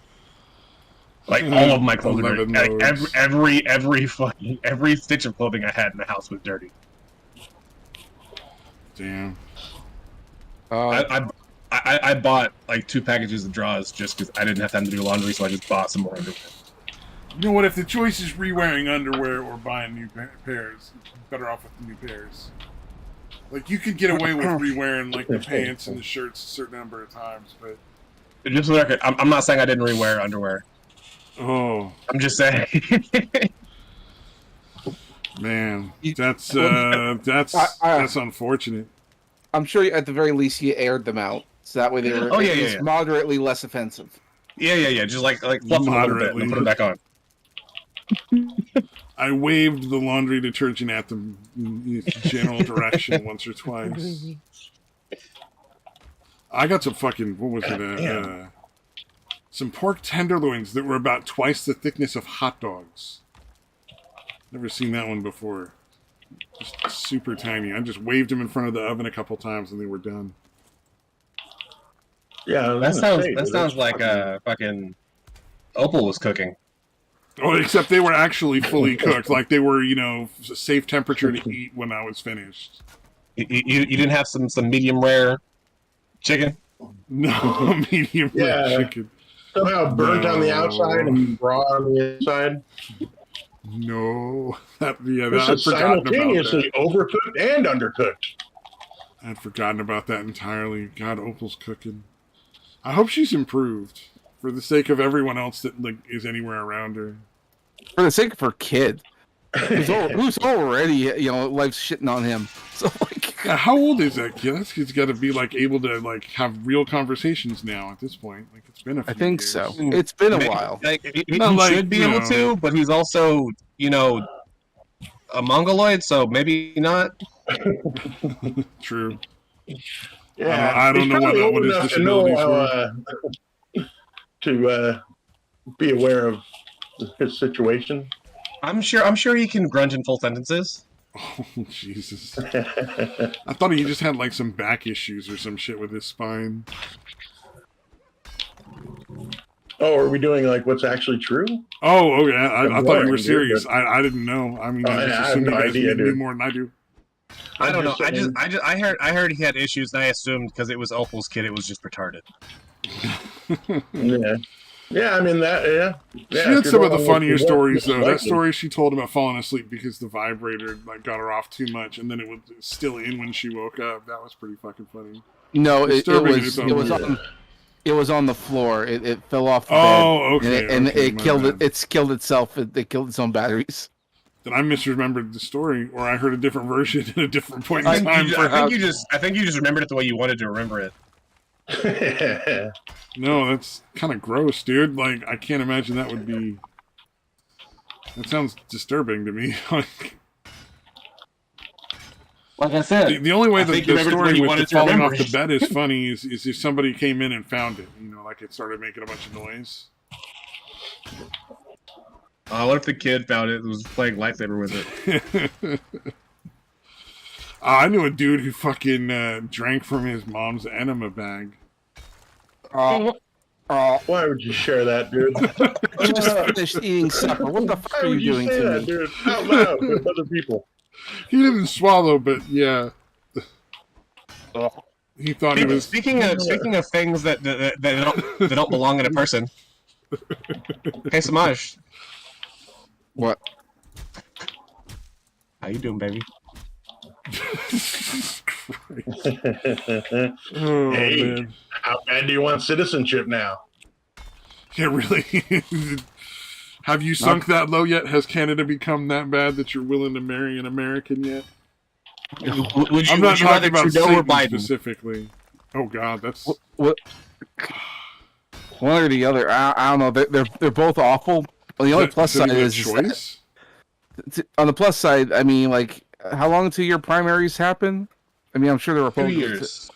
G: Like, all of my clothes were dirty. Like, every stitch of clothing I had in the house was dirty.
A: Damn.
G: I bought like 2 packages of drawers just because I didn't have time to do laundry, so I just bought some more underwear.
A: You know what? If the choice is re-wearing underwear or buying new pairs, better off with the new pairs. Like, you could get away with re-wearing like the pants and the shirts a certain number of times, but
G: just for the record, I'm not saying I didn't re-wear underwear.
A: oh,
G: I'm just saying.
A: man, that's unfortunate.
C: I'm sure at the very least you aired them out, so that way they were moderately less offensive.
G: Yeah. Just like fluff them a little bit and put them back on.
A: I waved the laundry detergent at them in general direction once or twice. I got some fucking, what was it? Some pork tenderloins that were about twice the thickness of hot dogs. Never seen that one before. Just super tiny. I just waved them in front of the oven a couple times and they were done.
B: Yeah,
G: that sounds like fucking Opal was cooking.
A: Oh, except they were actually fully cooked. Like they were, safe temperature to eat when I was finished.
G: You didn't have some medium rare chicken?
A: No, medium rare chicken.
B: Somehow burnt on the outside and raw on the inside.
A: No.
B: I'd simultaneously overcooked and undercooked.
A: I'd forgotten about that entirely. God, Opal's cooking. I hope she's improved. For the sake of everyone else that is anywhere around her.
C: For the sake of her kid, who's already life's shitting on him. So
A: how old is that kid? That kid's got to be able to have real conversations now at this point. Like it's been a few
C: I think
A: years.
C: so. It's been a while.
G: He should be able to, but he's also a mongoloid, so maybe not.
A: True.
B: Yeah,
A: I don't know what his disabilities were.
B: To be aware of his situation.
G: I'm sure he can grunt in full sentences.
A: Oh, Jesus. I thought he just had some back issues or some shit with his spine.
B: Oh, are we doing what's actually true?
A: Oh, okay. I thought you were serious. I didn't know. I mean, I just assumed
B: you guys knew
A: more than I do.
G: I don't know. I heard he had issues, and I assumed because it was Opal's kid, it was just retarded.
B: Yeah, I mean that. Yeah,
A: she had some of the funnier stories though. That story she told about falling asleep because the vibrator got her off too much, and then it was still in when she woke up. That was pretty fucking funny.
C: No, it was on the floor. It fell off the bed.
A: Oh, okay.
C: And it killed it. It's killed itself. It killed its own batteries.
A: Then I misremembered the story, or I heard a different version at a different point in time.
G: I think you just remembered it the way you wanted to remember it.
A: No, that's kind of gross, dude. Like, I can't imagine that would be... That sounds disturbing to me.
G: Like I said,
A: the only way that the story with the falling off the
G: it.
A: bed is funny is if somebody came in and found it. You know, like it started making a bunch of noise.
G: What if the kid found it and was playing lightsaber with it?
A: I knew a dude who fucking drank from his mom's enema bag.
B: Why would you share that, dude?
C: Just finished eating supper. What the fuck are you doing to me?
B: Dude? Out loud with other people.
A: He didn't swallow, but yeah. He thought he was...
G: Speaking of things that don't belong in a person. Hey, Samaj.
C: What?
G: How you doing, baby?
A: Oh,
B: hey,
A: man.
B: how bad do you want citizenship now?
A: Yeah, really? Have you sunk that low yet? Has Canada become that bad that you're willing to marry an American yet? I'm not talking about Satan specifically. Oh God, that's
C: what? One or the other. I don't know. They're both awful. Well, the only plus side is choice. On the plus side, I mean, like, how long until your primaries happen? I mean, I'm sure there are
G: 2 years.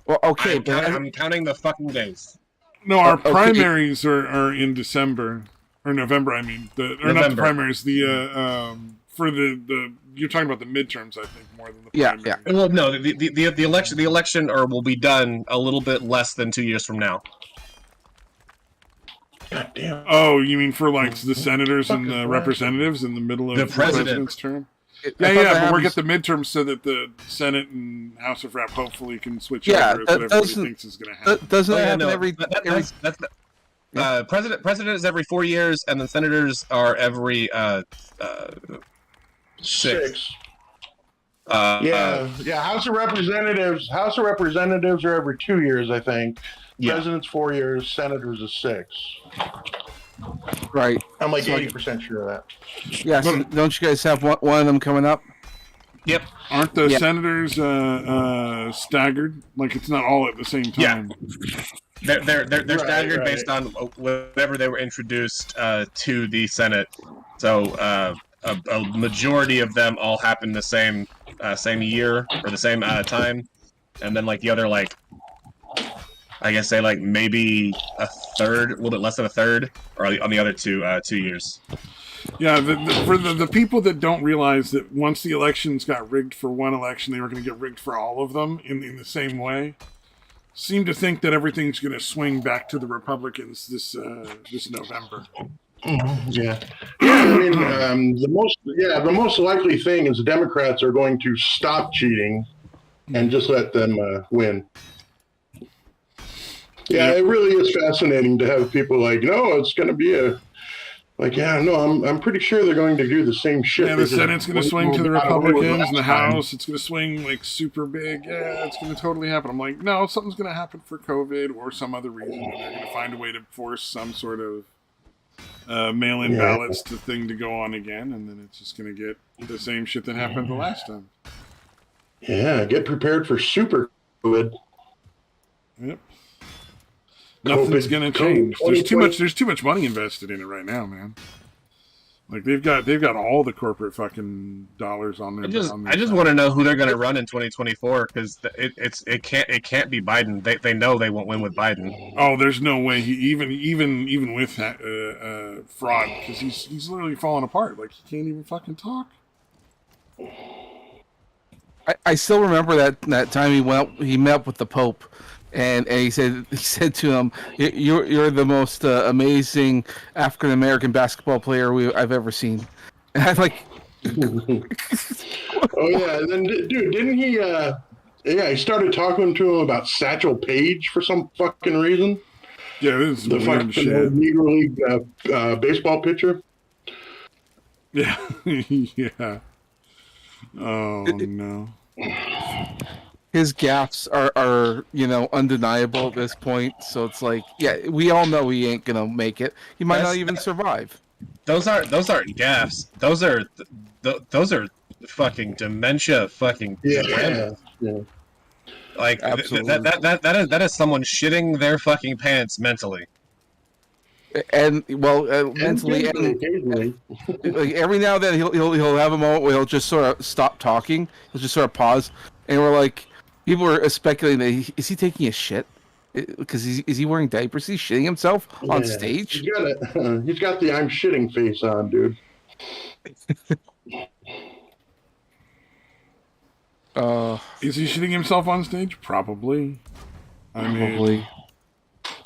C: Well, okay,
G: I'm counting the fucking days.
A: No, our primaries are in December or November. I mean, not the primaries. The for the you're talking about the midterms, I think, more than the primaries.
C: Yeah.
G: Well, no, the election will be done a little bit less than 2 years from now.
B: God damn.
A: Oh, you mean for like the senators and the representatives in the middle of the president's term? Yeah, but we'll get the midterms so that the Senate and House of Rep hopefully can switch over if whatever he thinks is going to happen.
C: Doesn't that happen every...
G: President is every 4 years, and the senators are every 6.
B: House of Representatives are every 2 years, I think.
G: Yeah.
B: President's 4 years, senators is 6.
C: Right.
B: I'm like 80% sure of that.
C: Yeah, so don't you guys have one of them coming up?
G: Yep.
A: Aren't the senators staggered? Like, it's not all at the same time.
G: Yeah. They're staggered based on whenever they were introduced to the Senate. So a majority of them all happen the same year or the same time, and then like the other I guess say like maybe a third, a little bit less than a third, or on the other 2 years.
A: Yeah, for the people that don't realize that once the elections got rigged for one election, they were going to get rigged for all of them in the same way, seem to think that everything's going to swing back to the Republicans this November.
B: Yeah. I mean, the most likely thing is the Democrats are going to stop cheating and just let them win. Yeah, it really is fascinating to have people like, no, it's going to be I'm pretty sure they're going to do the same shit.
A: Yeah, the Senate's going to swing to the Republicans, and the House, it's going to swing like super big. Yeah, it's going to totally happen. I'm like, no, something's going to happen for COVID or some other reason. They're going to find a way to force some sort of mail-in ballots thing to go on again, and then it's just going to get the same shit that happened the last time.
B: Yeah, get prepared for super COVID.
A: Yep. Nothing's gonna change. There's too much money invested in it right now, man. Like they've got all the corporate fucking dollars on there.
G: I just want to know who they're gonna run in 2024 because it can't be Biden. They know they won't win with Biden.
A: Oh, there's no way. He even with fraud, because he's literally falling apart. Like he can't even fucking talk.
C: I still remember that time he met with the Pope. And he said to him, "You're the most amazing African American basketball player I've ever seen." And I'm like,
B: "Oh yeah!" And then, dude, didn't he? He started talking to him about Satchel Paige for some fucking reason.
A: Yeah, this is
B: the fucking Negro League baseball pitcher.
A: Yeah, yeah. Oh no.
C: His gaffes are undeniable at this point. So it's like, yeah, we all know he ain't gonna make it. He might not even survive.
G: Those aren't gaffes. Those are fucking dementia. Fucking
B: yeah.
G: Like
C: Absolutely.
G: that is someone shitting their fucking pants mentally.
C: And mentally, and
B: occasionally.
C: like every now and then he'll have a moment where he'll just sort of stop talking. He'll just sort of pause, and we're like, people are speculating that is he taking a shit? Because is he wearing diapers? Is he shitting himself on stage?
B: He's got the I'm shitting face on, dude.
A: Is he shitting himself on stage? Probably.
C: Probably.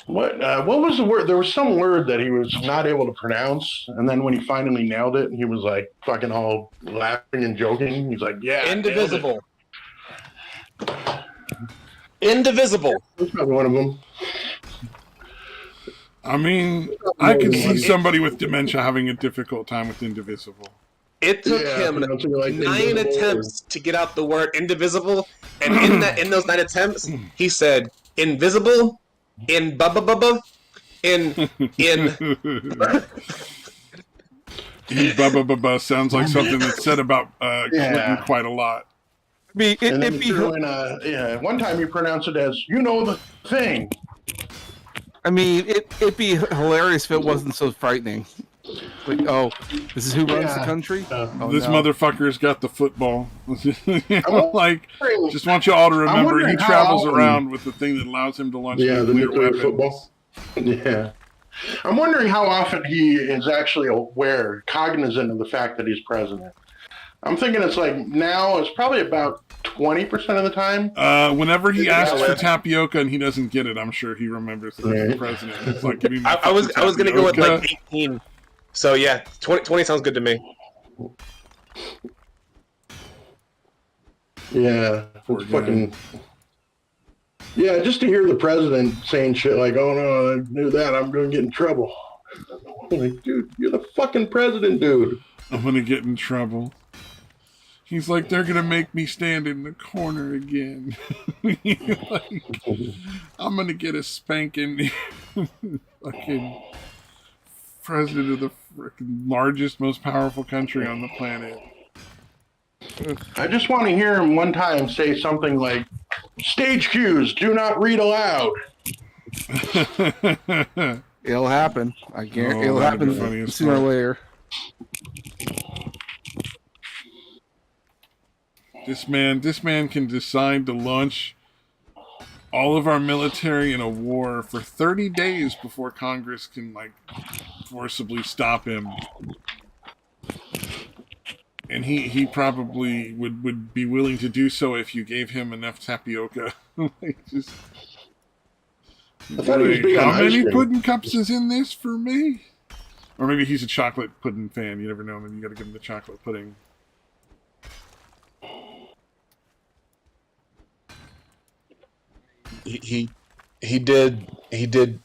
B: What was the word? There was some word that he was not able to pronounce, and then when he finally nailed it, he was like fucking all laughing and joking. He's like, "Yeah,
G: indivisible." Indivisible.
B: That's not one of them.
A: I mean, I could see somebody with dementia having a difficult time with indivisible.
G: It took him like 9 attempts to get out the word indivisible, and in those 9 attempts, he said invisible, in bubba bubba, in.
A: Bubba bubba sounds like something that's said about Clinton quite a lot.
B: One time he pronounced it as the thing.
C: I mean, it'd be hilarious if it wasn't so frightening. Like, oh, this is who runs the country?
A: This motherfucker's got the football. Like, just want you all to remember he travels around with the thing that allows him to launch nuclear
B: football. Yeah. I'm wondering how often he is actually aware, cognizant of the fact that he's president. I'm thinking it's like now it's probably about 20% of the time.
A: Whenever he asks for tapioca and he doesn't get it, I'm sure he remembers that he's the president. It's like, give me my
G: I was going to go with like 18. So yeah, 20 sounds good to me.
B: Yeah, fucking. Yeah, just to hear the president saying shit like, "Oh no, I knew that. I'm going to get in trouble." I'm like, dude, you're the fucking president, dude.
A: I'm going to get in trouble. He's like, they're going to make me stand in the corner again. Like, I'm going to get a spanking. Fucking president of the freaking largest, most powerful country on the planet.
B: I just want to hear him one time say something like, "Stage cues, do not read aloud."
C: It'll happen. I guarantee it'll happen sooner or later.
A: This man can decide to launch all of our military in a war for 30 days before Congress can, like, forcibly stop him. And he probably would be willing to do so if you gave him enough tapioca. Like, just,
B: I thought he was big on
A: how many
B: ice cream.
A: pudding cups is in this for me? Or maybe he's a chocolate pudding fan. You never know. Maybe you got to give him the chocolate pudding.
G: He did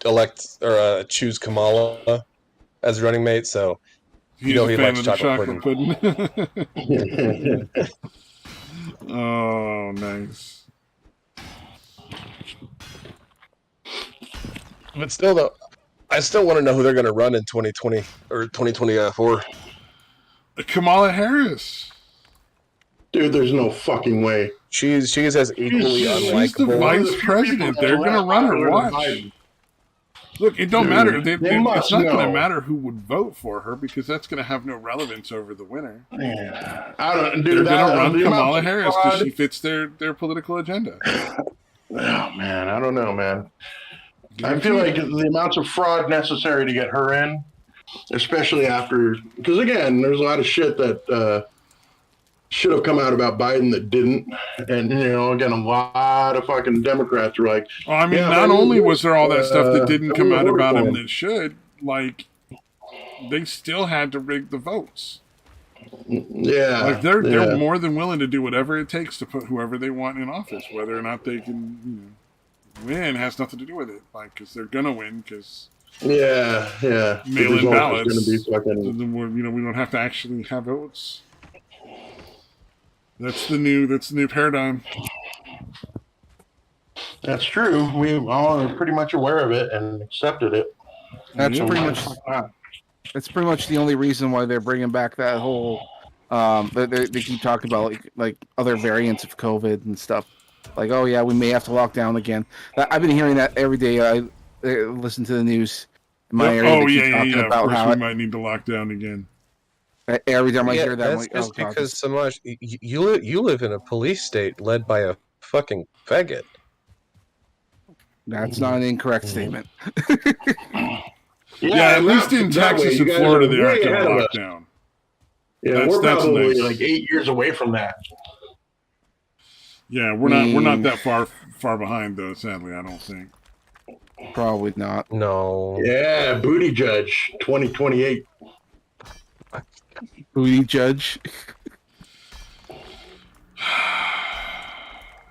G: elect or choose Kamala as running mate, so
A: he likes chocolate pudding. Oh, nice.
G: But still, though, I still want to know who they're going to run in 2020 or 2024.
A: Kamala Harris.
B: Dude, there's no fucking way.
G: She is as equally unlikable.
A: She's the vice president. They're going to run her. Watch. Look, it don't matter. It's not going to matter who would vote for her because that's going to have no relevance over the winner.
B: Yeah.
A: They're going to run Kamala Harris because she fits their political agenda.
B: Oh, man. I don't know, man. I feel like the amounts of fraud necessary to get her in, especially after... Because, again, there's a lot of shit that... should have come out about Biden that didn't. And, again, a lot of fucking Democrats were like...
A: Well, I mean, not only was there all that stuff that didn't come out about him that should, like, they still had to rig the votes.
B: Yeah.
A: Like, they're more than willing to do whatever it takes to put whoever they want in office. Whether or not they can win has nothing to do with it. Like, because they're going to win, because...
B: Yeah.
A: Mail-in ballots.
B: Gonna be fucking...
A: we don't have to actually have votes. That's the new paradigm.
B: That's true. We all are pretty much aware of it and accepted it.
C: That's pretty much the only reason why they're bringing back that whole. They keep talking about like other variants of COVID and stuff. Like, oh yeah, we may have to lock down again. I've been hearing that every day. I listen to the news in my area.
A: Oh
C: They keep
A: yeah.
C: talking
A: Of
C: about
A: course,
C: how
A: we might need to lock down again.
C: every time I
H: Yeah,
C: hear that, I'm
H: that's
C: like,
H: just
C: oh god.
H: because so much. You live in a police state led by a fucking faggot.
C: That's not an incorrect statement.
A: Yeah, at least in Texas and Florida, they aren't going to lock
B: us.
A: down.
B: Yeah,
A: That's
B: we're probably
A: nice.
B: like 8 years away from that.
A: Yeah, we're not that far behind though. Sadly, I don't think.
C: Probably not.
H: No.
B: Yeah, booty judge 2028.
C: Booty judge.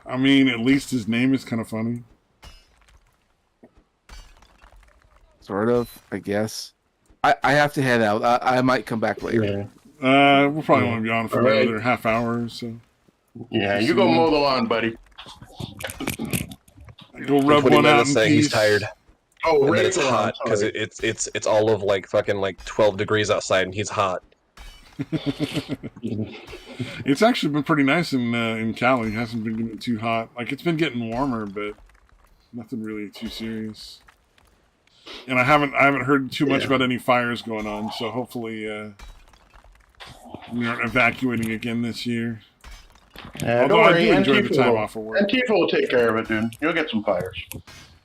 A: I mean, at least his name is kind of funny.
C: Sort of, I guess. I have to head out. I might come back later.
B: Yeah.
A: We'll probably want to be on for another half hour or so.
B: Yeah, you go mow the lawn, buddy.
A: Go rub one out in
H: saying
A: peace.
H: he's tired.
B: Oh,
H: And then
B: right.
H: it's hot because it's all of like fucking like 12 degrees outside and he's hot.
A: It's actually been pretty nice in Cali. It hasn't been getting too hot. Like it's been getting warmer, but nothing really too serious. And I haven't heard too much about any fires going on. So hopefully we aren't evacuating again this year. Although I do enjoy the time off of work.
B: Antifa will take care of it, dude. You'll get some fires.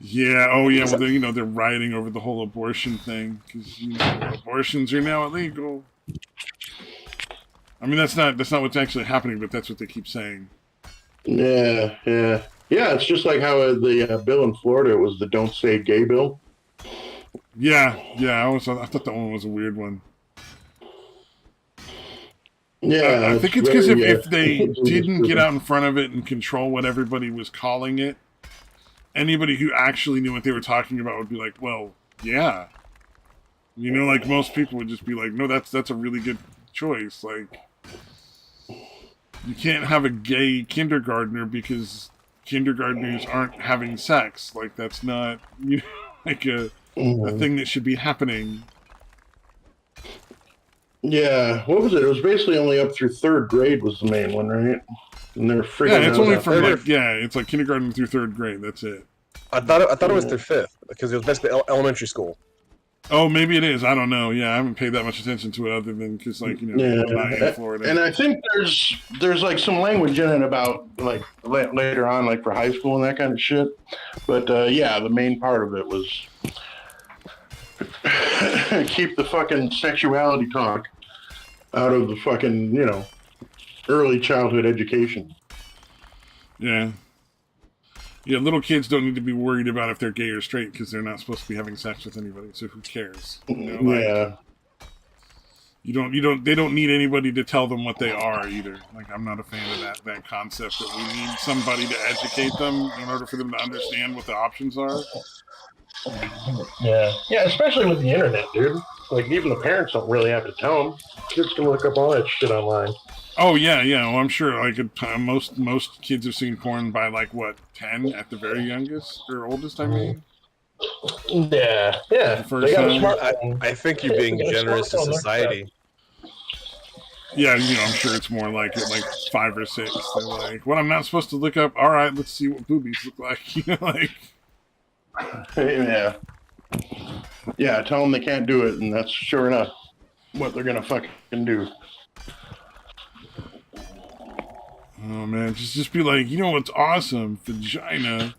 A: Yeah. Oh yeah. Well, they're rioting over the whole abortion thing because abortions are now illegal. I mean, that's not what's actually happening, but that's what they keep saying.
B: Yeah. It's just like how the bill in Florida was the "Don't Say Gay" bill.
A: Yeah. I thought that one was a weird one.
B: Yeah,
A: I think it's because if they didn't get out in front of it and control what everybody was calling it, anybody who actually knew what they were talking about would be like, well, yeah. Like most people would just be like, no, that's a really good choice. Like, you can't have a gay kindergartner because kindergartners aren't having sex. Like, that's not, like a thing that should be happening.
B: Yeah, what was it? It was basically only up through 3rd grade was the main one, right? And they're freaking.
A: Yeah, it's only from it's like kindergarten through 3rd grade. That's it.
H: I thought it was through 5th because it was basically elementary school.
A: Oh, maybe it is. I don't know. Yeah, I haven't paid that much attention to it other than because, like, I'm not in Florida.
B: And I think there's like some language in it about like later on, like for high school and that kind of shit. But yeah, the main part of it was keep the fucking sexuality talk out of the fucking, early childhood education.
A: Yeah. Yeah, little kids don't need to be worried about if they're gay or straight because they're not supposed to be having sex with anybody. So who cares?
B: Yeah.
A: They don't need anybody to tell them what they are either. Like, I'm not a fan of that concept that we need somebody to educate them in order for them to understand what the options are.
B: Yeah, especially with the internet, dude. Like, even the parents don't really have to tell them. Kids can look up all that shit online.
A: Oh, yeah. Well, I'm sure, like, most kids have seen porn by, like, what, 10 at the very youngest? Or oldest, I mean?
B: Yeah. They got a smartphone.
H: I think you're being generous to society.
A: Yeah, I'm sure it's more like at like 5 or 6. They're like, what, I'm not supposed to look up? All right, let's see what boobies look like. Like...
B: Yeah, tell them they can't do it, and that's sure enough what they're gonna fucking do.
A: Oh man, just be like, what's awesome? Vagina.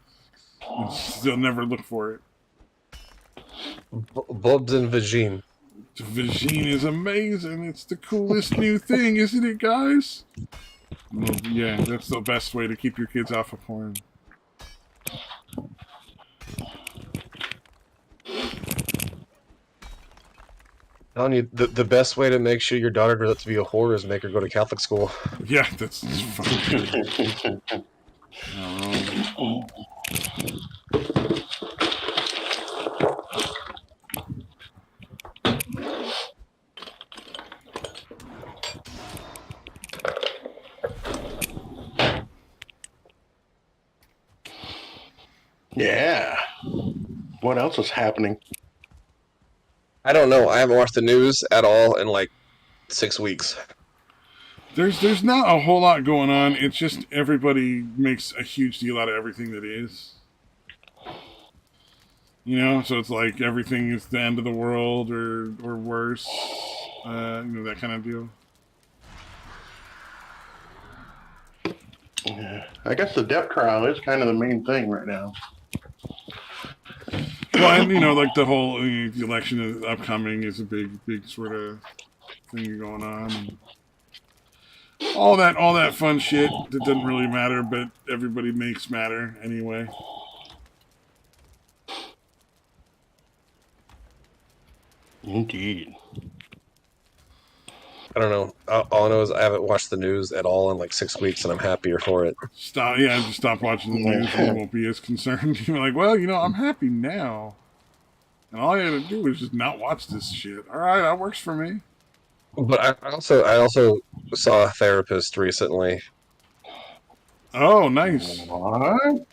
A: They'll never look for it.
H: Bobs and vagine.
A: The vagine is amazing. It's the coolest new thing, isn't it, guys? Well, yeah, that's the best way to keep your kids off of porn.
H: Telling you, the best way to make sure your daughter grows up to be a whore is make her go to Catholic school.
A: Yeah, that's fucking good.
B: Yeah. What else is happening?
H: I don't know. I haven't watched the news at all in like 6 weeks.
A: There's not a whole lot going on. It's just everybody makes a huge deal out of everything that is. You know, so it's like everything is the end of the world or worse. You know, that kind of deal.
B: Yeah. I guess the death trial is kind of the main thing right now.
A: Well, and you know, like the whole the election is upcoming is a big sort of thing going on. And all that fun shit that doesn't really matter, but everybody makes matter anyway.
B: Indeed.
H: I don't know. All I know is I haven't watched the news at all in like 6 weeks, and I'm happier for it.
A: Just stop watching the news and you won't be as concerned. You're like, well, you know, I'm happy now. And all you had to do was just not watch this shit. All right, that works for me.
H: But I also saw a therapist recently.
A: Oh, nice.
B: What?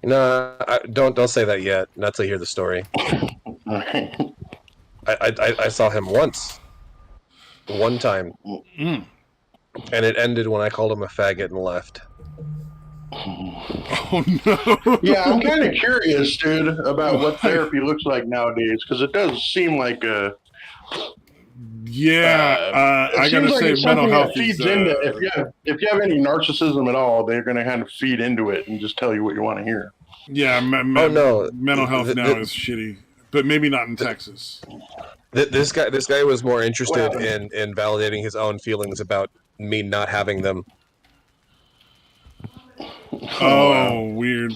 H: No, don't say that yet. Not till you hear the story. I saw him once. One time.
A: Mm.
H: And it ended when I called him a faggot and left.
A: Oh, no.
B: Yeah, I'm kind of curious, dude, about what therapy looks like nowadays, because it does seem like a...
A: I gotta say, mental health
B: feeds into. If you have any narcissism at all, they're gonna kind of feed into it and just tell you what you want to hear.
A: Yeah, mental health now is shitty, but maybe not in Texas.
H: This guy was more interested in validating his own feelings about me not having them.
A: Oh, weird.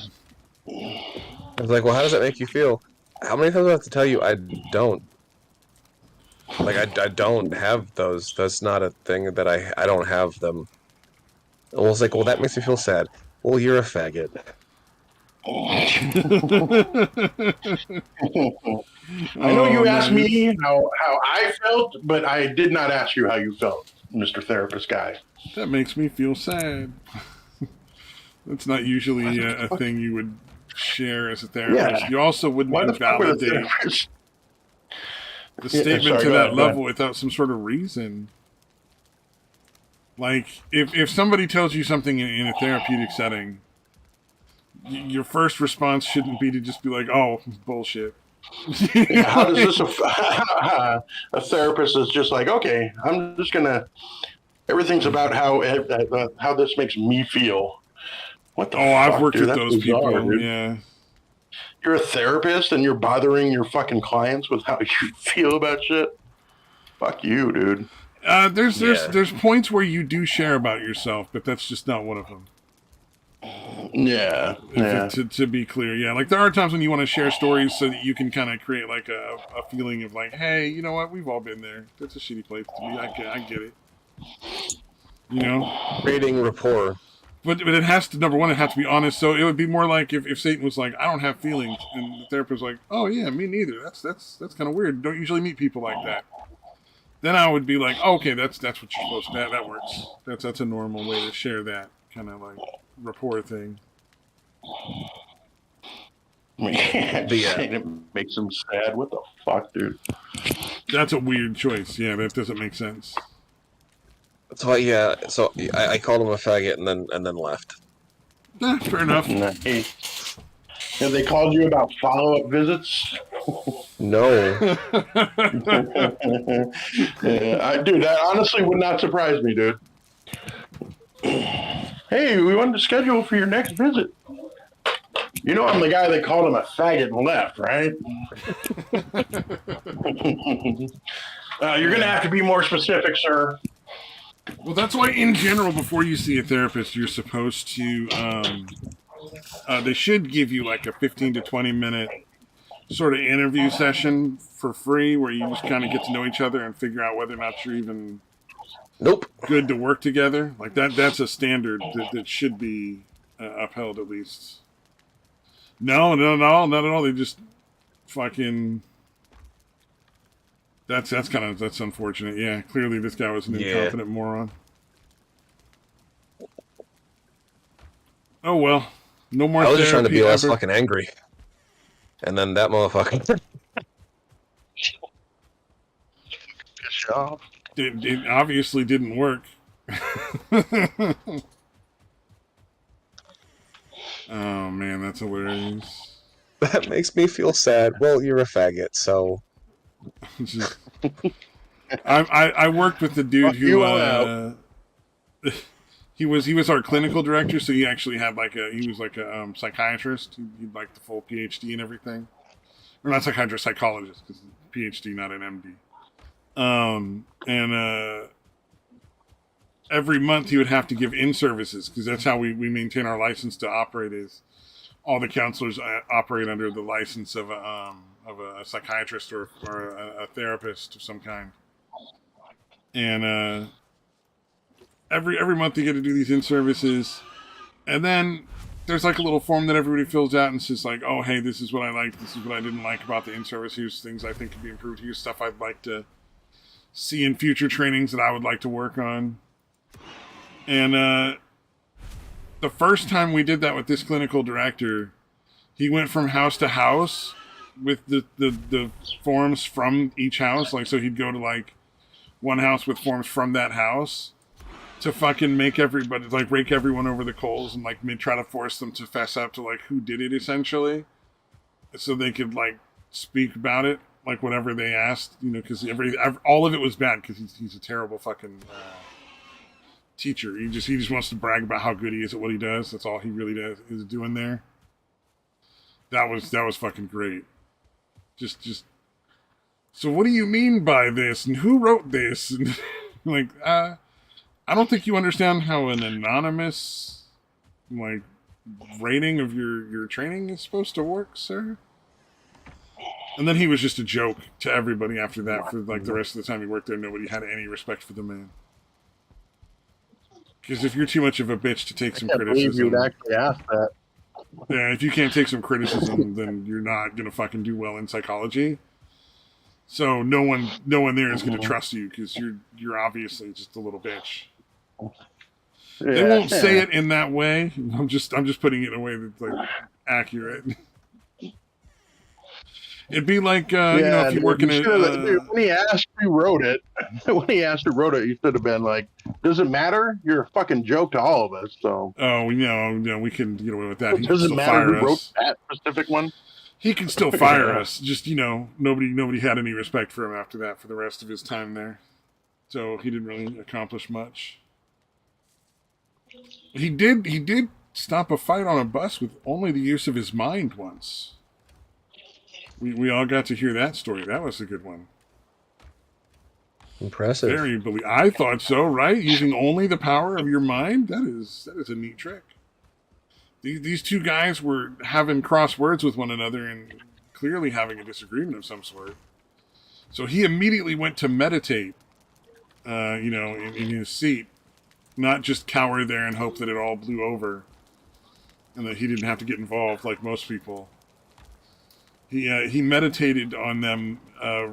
H: I was like, well, how does that make you feel? How many times do I have to tell you I don't? Like, I don't have those. That's not a thing that I don't have them. And I was like, well, that makes me feel sad. Well, you're a faggot.
B: I know you asked me how I felt, but I did not ask you how you felt, Mr. Therapist Guy.
A: That makes me feel sad. That's not usually a thing you would share as a therapist. Yeah. You also wouldn't invalidate the statement to that level without some sort of reason. Like, if somebody tells you something in a therapeutic setting, your first response shouldn't be to just be like, oh, bullshit.
B: Yeah, how does this a therapist is just like, okay, I'm just gonna, everything's about how this makes me feel. What the fuck,
A: I've worked
B: dude?
A: with those
B: bizarre,
A: people,
B: dude.
A: Yeah.
B: You're a therapist and you're bothering your fucking clients with how you feel about shit? Fuck you, dude.
A: There's points where you do share about yourself, but that's just not one of them.
B: Yeah.
A: To be clear, yeah. Like, there are times when you want to share stories so that you can kind of create, like, a feeling of, like, hey, you know what? We've all been there. That's a shitty place to be. I get it. You know?
H: Creating rapport.
A: But it has to, number one, it has to be honest. So it would be more like if Satan was like, I don't have feelings. And the therapist was like, oh, yeah, me neither. That's kind of weird. Don't usually meet people like that. Then I would be like, oh, okay, that's what you're supposed to. That works. That's a normal way to share that kind of, like, rapport thing.
B: It makes him sad. What the fuck, dude?
A: That's a weird choice. Yeah, that doesn't make sense.
H: So I called him a faggot and then left.
A: Fair enough.
B: Nice. Have they called you about follow-up visits?
H: No.
B: Dude, that honestly would not surprise me, dude. Hey, we wanted to schedule for your next visit. You know I'm the guy that called him a faggot and left, right? You're going to have to be more specific, sir.
A: Well, that's why, in general, before you see a therapist, you're supposed to, they should give you like a 15 to 20 minute sort of interview session for free where you just kind of get to know each other and figure out whether or not you're even good to work together. Like that's a standard that should be upheld at least. No, not at all. They just fucking... That's unfortunate. Yeah, clearly this guy was an incompetent moron. Oh well, no more.
H: I was just trying to be less
A: ever.
H: fucking angry, and then that motherfucker.
B: Good job.
A: It obviously didn't work. Oh man, that's hilarious.
H: That makes me feel sad. Well, you're a faggot, so.
A: Just, I worked with the dude
B: Fuck
A: who
B: you all out.
A: he was our clinical director, so he actually had he was like a psychiatrist. He'd like the full PhD and everything. Or not psychiatrist, psychologist, because PhD, not an MD. And every month he would have to give in-services, because that's how we maintain our license to operate. Is all the counselors operate under the license of a psychiatrist or a therapist of some kind. And every month you get to do these in-services, and then there's like a little form that everybody fills out and says like, oh, hey, this is what I liked, this is what I didn't like about the in-service, here's things I think could be improved, here's stuff I'd like to see in future trainings that I would like to work on. And the first time we did that with this clinical director, he went from house to house with the forms from each house. Like, so he'd go to like one house with forms from that house to fucking make everybody, like, rake everyone over the coals and like try to force them to fess up to like who did it, essentially, so they could like speak about it, like whatever they asked, you know, because all of it was bad because he's a terrible fucking teacher. He just wants to brag about how good he is at what he does. That's all he really does is doing there. That was fucking great. Just. So what do you mean by this? And who wrote this? And like, I don't think you understand how an anonymous, like, rating of your training is supposed to work, sir. And then he was just a joke to everybody after that. For like the rest of the time he worked there, nobody had any respect for the man. Because if you're too much of a bitch to take some criticism,
B: you'd actually ask that.
A: Yeah, if you can't take some criticism, then you're not gonna fucking do well in psychology. So no one there is gonna trust you because you're obviously just a little bitch. Yeah, they won't say it in that way. I'm just putting it in a way that's like accurate. It'd be like you know, if you work in a
B: when he asked who wrote it, you should have been like, "Does it matter? You're a fucking joke to all of us." So
A: we can get away with that.
B: Does it matter who wrote that specific one?
A: He can still fire us. Just nobody had any respect for him after that for the rest of his time there. So he didn't really accomplish much. He did stop a fight on a bus with only the use of his mind once. We all got to hear that story. That was a good one.
H: Impressive.
A: I thought so, right? Using only the power of your mind? That is a neat trick. These two guys were having cross words with one another and clearly having a disagreement of some sort. So he immediately went to meditate, in his seat. Not just cower there and hope that it all blew over. And that he didn't have to get involved like most people. He meditated on them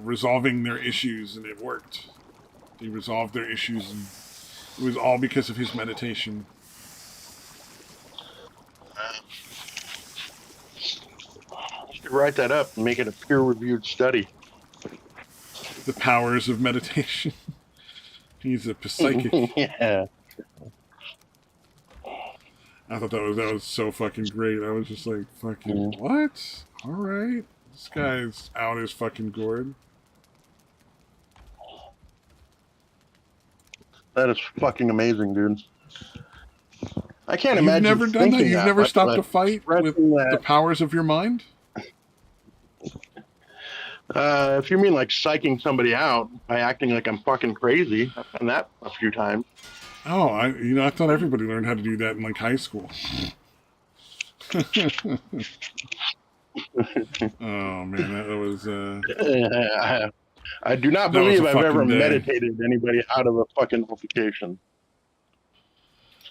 A: resolving their issues, and it worked. He resolved their issues, and it was all because of his meditation.
B: You should write that up and make it a peer-reviewed study.
A: The powers of meditation. He's a psychic.
B: Yeah.
A: I thought that was so fucking great. I was just like, fucking, what? All right. This guy's out his fucking gourd.
B: That is fucking amazing, dude. I can't imagine.
A: You've never done that? You've never stopped a fight with the powers of your mind?
B: If you mean like psyching somebody out by acting like I'm fucking crazy, I've done that a few times.
A: Oh, I thought everybody learned how to do that in like high school. Oh man, that was.
B: I do not believe I've ever meditated anybody out of a fucking altercation.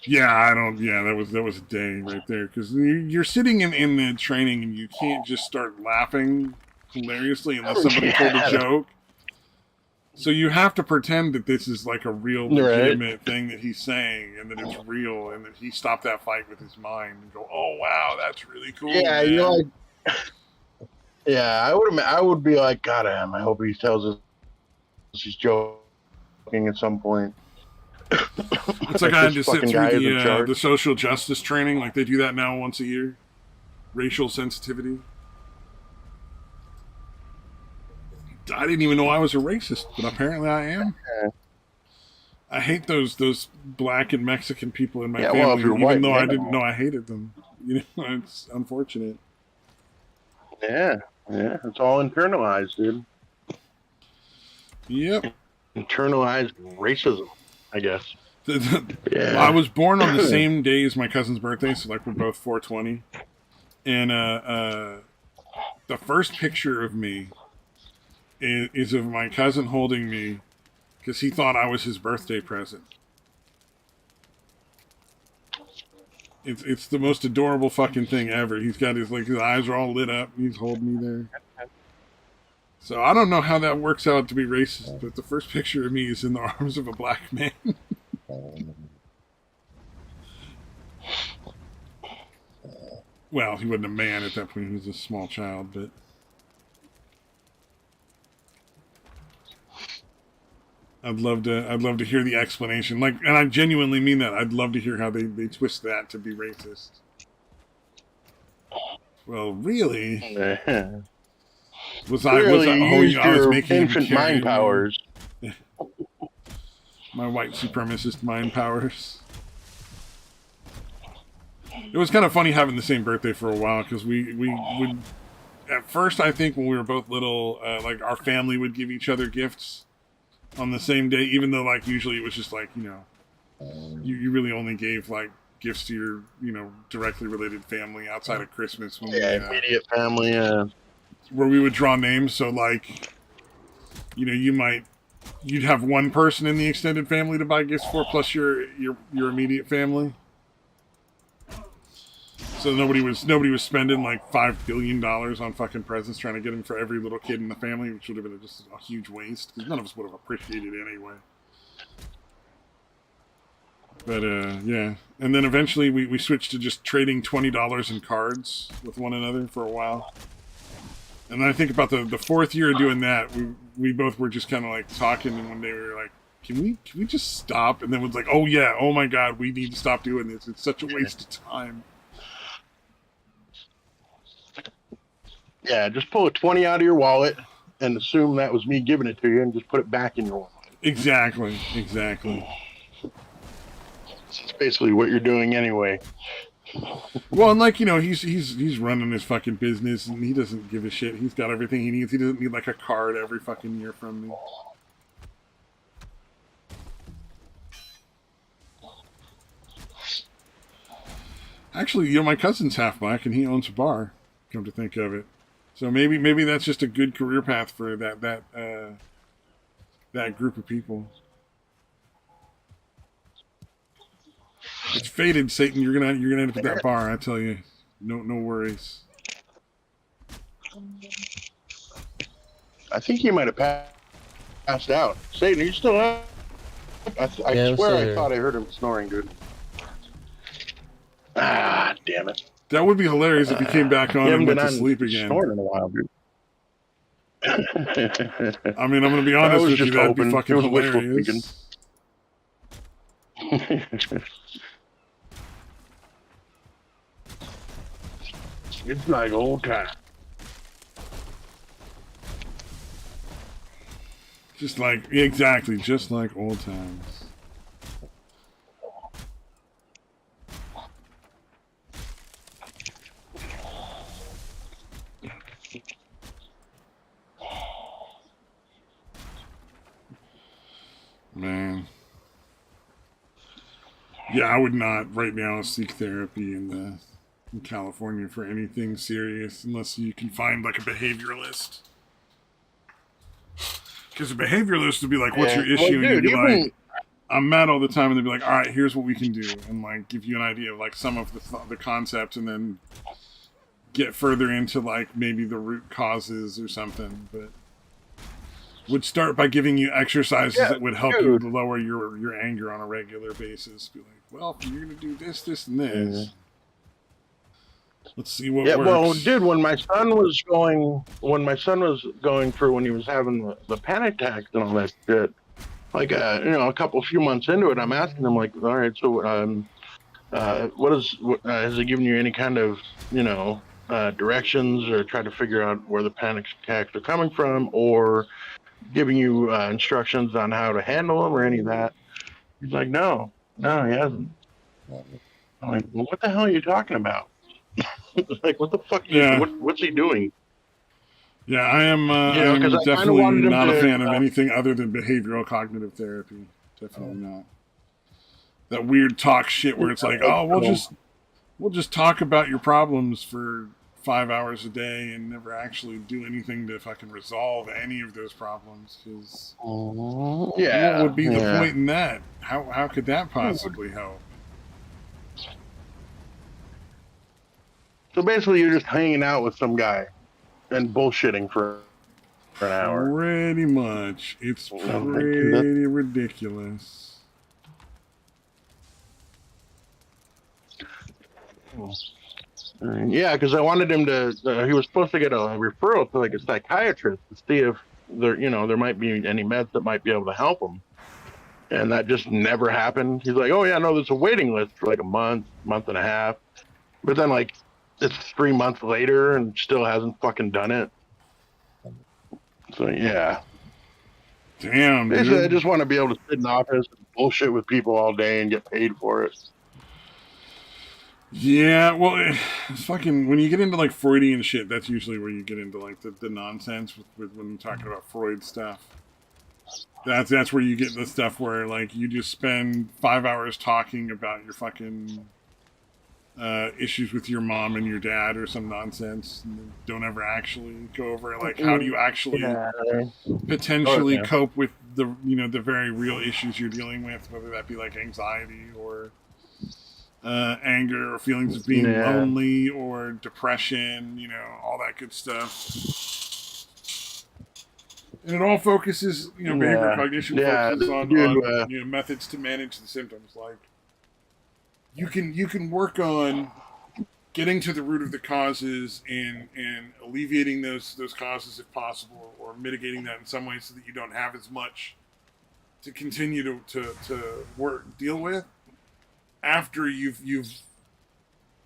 A: Yeah, I don't. Yeah, that was a day right there because you're sitting in the training and you can't just start laughing hilariously unless somebody told a joke. So you have to pretend that this is like a real legitimate thing that he's saying and that it's real and that he stopped that fight with his mind and go, oh wow, that's really cool.
B: Yeah,
A: man.
B: you're like, yeah, I would be like, God damn, I hope he tells us he's joking at some point.
A: It's like I had to sit
B: fucking guy is in
A: through
B: charge.
A: the social justice training. Like they do that now once a year. Racial sensitivity. I didn't even know I was a racist, but apparently I am. I hate those black and Mexican people in my family,
B: well, if you're
A: even
B: white,
A: though I
B: you
A: didn't
B: know.
A: know I hated them. You know, it's unfortunate.
B: Yeah, it's all internalized, dude.
A: Yep.
B: Internalized racism, I guess.
A: Well, I was born on the same day as my cousin's birthday, so like we're both 420. And the first picture of me is of my cousin holding me because he thought I was his birthday present. It's the most adorable fucking thing ever. He's got his eyes are all lit up. He's holding me there. So I don't know how that works out to be racist, but the first picture of me is in the arms of a black man. Well, he wasn't a man at that point. He was a small child, but I'd love to hear the explanation. Like, and I genuinely mean that. I'd love to hear how they twist that to be racist. Well, really? Was I was making
B: infant mind powers.
A: My white supremacist mind powers. It was kind of funny having the same birthday for a while because we would at first, I think when we were both little, like our family would give each other gifts on the same day, even though like usually it was just like, you know, you really only gave like gifts to your, you know, directly related family outside of Christmas. When
B: Immediate family,
A: where we would draw names. So like, you know, you'd have one person in the extended family to buy gifts for, plus your immediate family. So nobody was spending like $5 billion on fucking presents trying to get them for every little kid in the family, which would have been just a huge waste because none of us would have appreciated it anyway. But yeah, and then eventually we switched to just trading $20 in cards with one another for a while. And then I think about the fourth year of doing that, we both were just kind of like talking, and one day we were like, can we just stop? And then it was like, oh yeah, oh my god, we need to stop doing this. It's such a waste of time.
B: Yeah, just pull a 20 out of your wallet and assume that was me giving it to you, and just put it back in your wallet.
A: Exactly.
B: That's basically what you're doing anyway.
A: Well, and like, you know, he's running his fucking business, and he doesn't give a shit. He's got everything he needs. He doesn't need like a card every fucking year from me. Actually, you know, my cousin's half black, and he owns a bar. Come to think of it. So maybe that's just a good career path for that group of people. It's fated, Satan. You're gonna end up at that bar. I tell you, no worries.
B: I think he might have passed out. Satan, are you still out? I swear I thought I heard him snoring, dude. Ah, damn it.
A: That would be hilarious if he came back on and went to sleep again.
B: Snoring in a while, dude.
A: I mean, I'm going to be honest with you, that'd be fucking hilarious.
B: It's like old time.
A: Just like old times. Man. Yeah, I would not right now seek therapy in California for anything serious unless you can find like a behavioralist. Because a behavioralist would be like, what's your issue?
B: Well,
A: and
B: dude,
A: you'd be like, I'm mad all the time. And they'd be like, all right, here's what we can do. And like give you an idea of like some of the concepts, and then get further into like maybe the root causes or something. But would start by giving you exercises that would help you lower your anger on a regular basis. Be like, well, if you're going to do this, and this, let's see what works.
B: Well, dude, when my son was going through, when he was having the panic attacks and all that shit, like a few months into it, I'm asking him like, all right, so has he given you any kind of directions or try to figure out where the panic attacks are coming from, or giving you instructions on how to handle them or any of that? He's like, no, he hasn't. I'm like, well, what the hell are you talking about? Like, what the fuck? What's he doing?
A: Yeah, I am. I
B: Because
A: am
B: I kind of
A: definitely
B: wanted him
A: not a
B: to.
A: fan of anything other than behavioral cognitive therapy. Definitely not. That weird talk shit where it's like, oh, we'll just talk about your problems for 5 hours a day and never actually do anything to fucking resolve any of those problems. Because what would be the point in that? How could that possibly help?
B: So basically, you're just hanging out with some guy and bullshitting for an hour.
A: Pretty much. It's pretty ridiculous.
B: Yeah, because I wanted him to. He was supposed to get a referral to like a psychiatrist to see if there might be any meds that might be able to help him, and that just never happened. He's like, "Oh yeah, no, there's a waiting list for like a month and a half," but then like it's 3 months later and still hasn't fucking done it. So yeah.
A: Damn,
B: Basically,
A: dude.
B: I just want to be able to sit in office and bullshit with people all day and get paid for it.
A: Yeah, well, it's fucking when you get into like Freudian shit, that's usually where you get into like the nonsense with when you're talking about Freud stuff. That's where you get the stuff where like you just spend 5 hours talking about your fucking issues with your mom and your dad or some nonsense, and don't ever actually go over like how do you actually potentially cope with the very real issues you're dealing with, whether that be like anxiety or anger or feelings of being lonely or depression, all that good stuff. And it all focuses, behavioral cognition focuses on methods to manage the symptoms. Like you can work on getting to the root of the causes and alleviating those causes if possible, or mitigating that in some way so that you don't have as much to continue to deal with after you've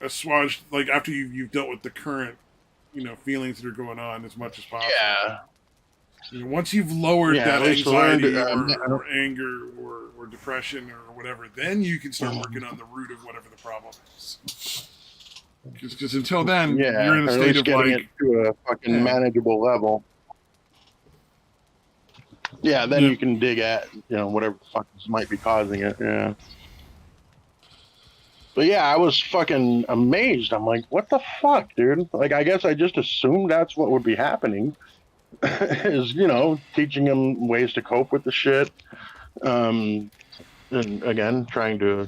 A: assuaged, like after you've dealt with the current feelings that are going on as much as possible. Once you've lowered that anxiety or anger or depression or whatever, then you can start working on the root of whatever the problem is. Because until then, you're in a state of like
B: it to a fucking manageable level. Yeah, then you can dig at whatever the fuck might be causing it. Yeah. But yeah, I was fucking amazed. I'm like, what the fuck, dude? Like, I guess I just assumed that's what would be happening. Is teaching them ways to cope with the shit, and again trying to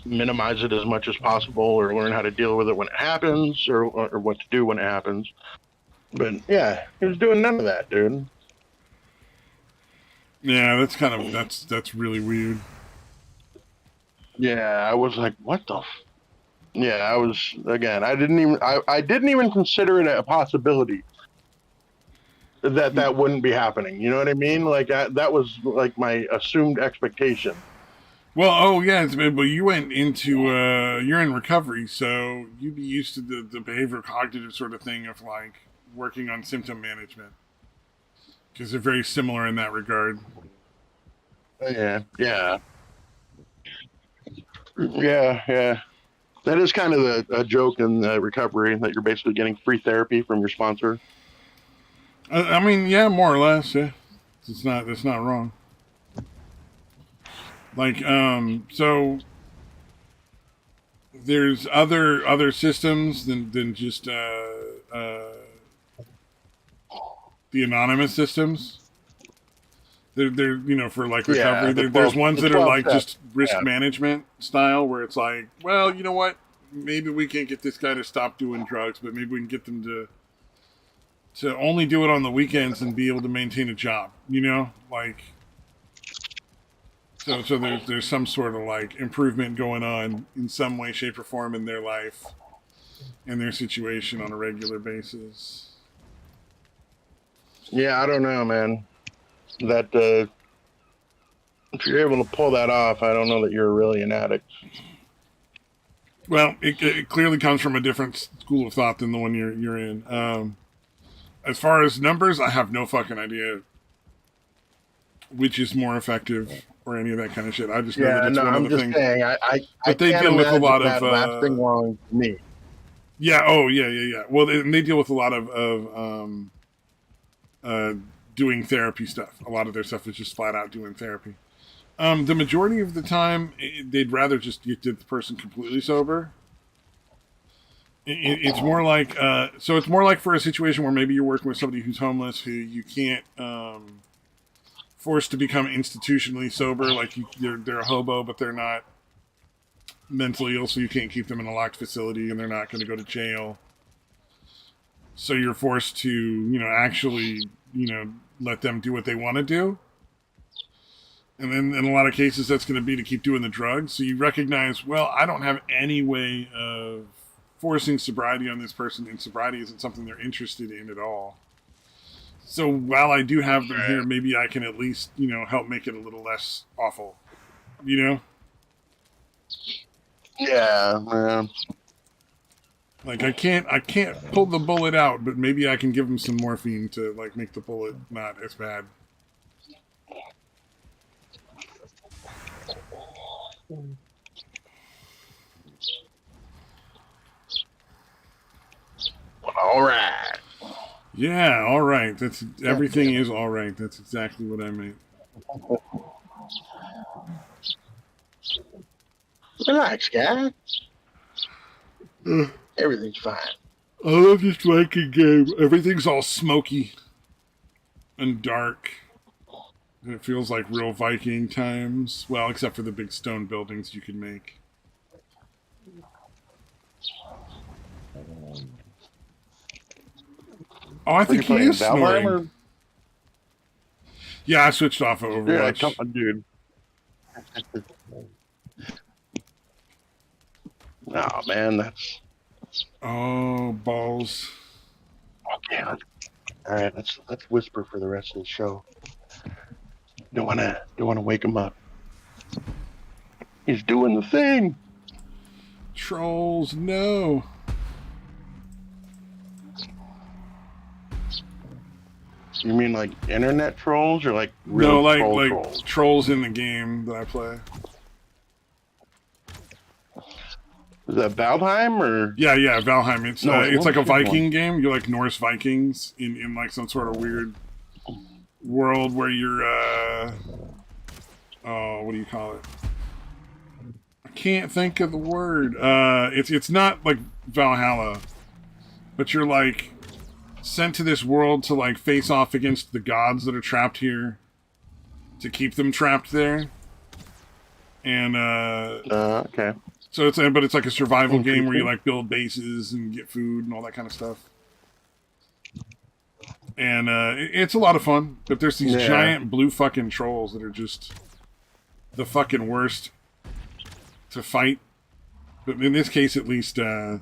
B: minimize it as much as possible, or learn how to deal with it when it happens, or what to do when it happens. But yeah, he was doing none of that, dude.
A: Yeah, that's really weird.
B: Yeah, I was like, what the? Yeah, I was again. I didn't even consider it a possibility that wouldn't be happening. You know what I mean? Like that was like my assumed expectation.
A: Well, but you went into you're in recovery, so you'd be used to the behavioral cognitive sort of thing of like working on symptom management, because they're very similar in that regard.
B: Yeah. That is kind of a joke in recovery, that you're basically getting free therapy from your sponsor.
A: I mean, yeah, more or less. Yeah, that's not wrong. Like, so there's other systems than just the anonymous systems. They're for like recovery. There's ones that are like just risk management style, where it's like, well, you know what? Maybe we can't get this guy to stop doing drugs, but maybe we can get them to only do it on the weekends and be able to maintain a job. Like. So there's some sort of like improvement going on in some way, shape, or form in their life and their situation on a regular basis.
B: Yeah, I don't know, man. That if you're able to pull that off, I don't know that you're really an addict.
A: Well, it clearly comes from a different school of thought than the one you're in. As far as numbers, I have no fucking idea which is more effective or any of that kind of shit. I just know that it's one of the things.
B: Saying,
A: but they
B: can't
A: deal with a lot
B: that
A: of
B: lasting long for me.
A: Yeah. Oh, yeah. Well, they deal with a lot of doing therapy stuff. A lot of their stuff is just flat out doing therapy. The majority of the time, they'd rather just get the person completely sober. It's more like so. It's more like for a situation where maybe you're working with somebody who's homeless, who you can't force to become institutionally sober. Like they're a hobo, but they're not mentally ill, so you can't keep them in a locked facility, and they're not going to go to jail. So you're forced to, actually, let them do what they want to do. And then in a lot of cases, that's going to be to keep doing the drugs. So you recognize, well, I don't have any way of forcing sobriety on this person, and sobriety isn't something they're interested in at all. So while I do have them here, maybe I can at least, help make it a little less awful,
B: Yeah, man.
A: Like I can't pull the bullet out, but maybe I can give them some morphine to like make the bullet not as bad.
B: All right.
A: Yeah, all right. That's everything is all right. That's exactly what I meant.
B: Relax, guy. Everything's fine.
A: I love this Viking game. Everything's all smoky and dark. And it feels like real Viking times. Well, except for the big stone buildings you can make. Oh, I think he is snoring. Yeah, I switched off of Overwatch.
B: Yeah, come on, dude. Oh, man, that's...
A: Oh, balls.
B: Okay, all right, let's whisper for the rest of the show. Don't wanna wake him up. He's doing the thing.
A: Trolls, no.
B: You mean like internet trolls or like real
A: no, like
B: trolls?
A: Trolls in the game that I play.
B: Is that Valheim or?
A: Yeah, Valheim. It's it's like a Viking game. You're like Norse Vikings in like some sort of weird world where you're what do you call it? I can't think of the word. It's not like Valhalla, but you're like sent to this world to like face off against the gods that are trapped here, to keep them trapped there. And
B: okay.
A: So it's like a survival game where you like build bases and get food and all that kind of stuff. And it's a lot of fun, but there's these giant blue fucking trolls that are just the fucking worst to fight. But in this case, at least, they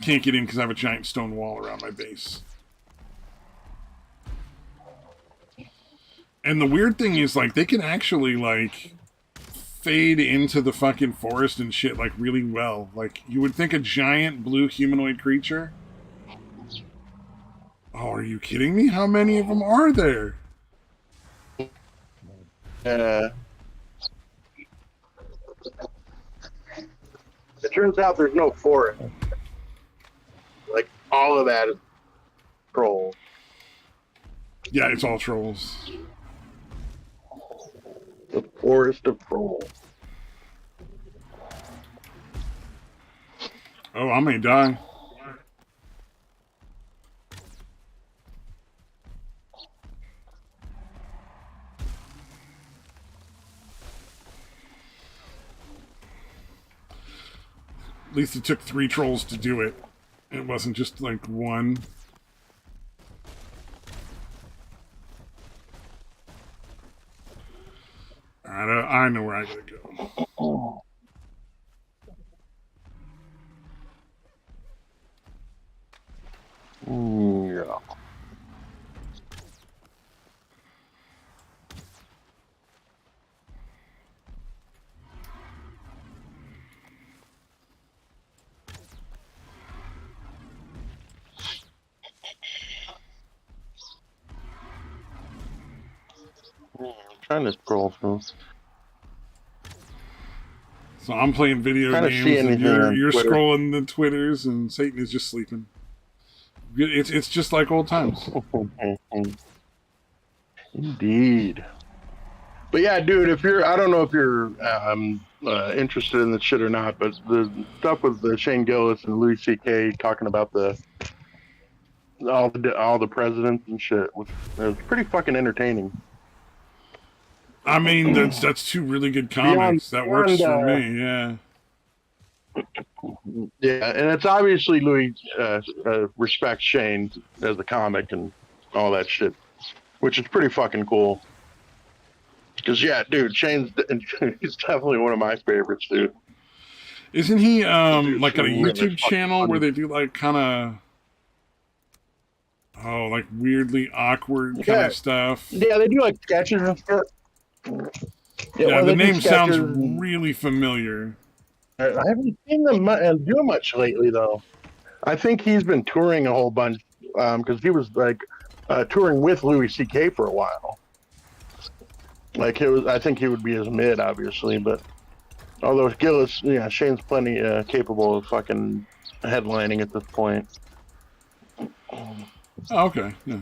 A: can't get in because I have a giant stone wall around my base. And the weird thing is, like, they can actually, like, fade into the fucking forest and shit, like, really well. Like, you would think a giant blue humanoid creature. Oh, are you kidding me? How many of them are there?
B: It turns out there's no forest. Like, all of that is trolls.
A: Yeah, it's all trolls.
B: The forest of trolls.
A: Oh, I may die. At least it took 3 trolls to do it. It wasn't just like one. I know where I gotta go.
B: Yeah. trying to scroll through.
A: So I'm playing video games, and you're scrolling the Twitters, and Satan is just sleeping. It's just like old times.
B: Indeed. But yeah, dude, if you're, I don't know if you're interested in this shit or not, but the stuff with the Shane Gillis and Louis C.K. talking about all the presidents and shit was pretty fucking entertaining.
A: I mean, that's two really good comics. That works for me. Yeah.
B: Yeah, and it's obviously Louis respects Shane as a comic and all that shit, which is pretty fucking cool. Because yeah, dude, he's definitely one of my favorites, dude.
A: Isn't he like on a YouTube channel funny. Where they do like kind of like weirdly awkward kind of stuff?
B: Yeah, they do like sketches and stuff.
A: Yeah, the name sounds really familiar.
B: I haven't seen them do much lately, though. I think he's been touring a whole bunch because he was like touring with Louis C.K. for a while. Like I think he would be his mid, obviously, but although Gillis, yeah, Shane's plenty capable of fucking headlining at this point.
A: Oh, okay, yeah.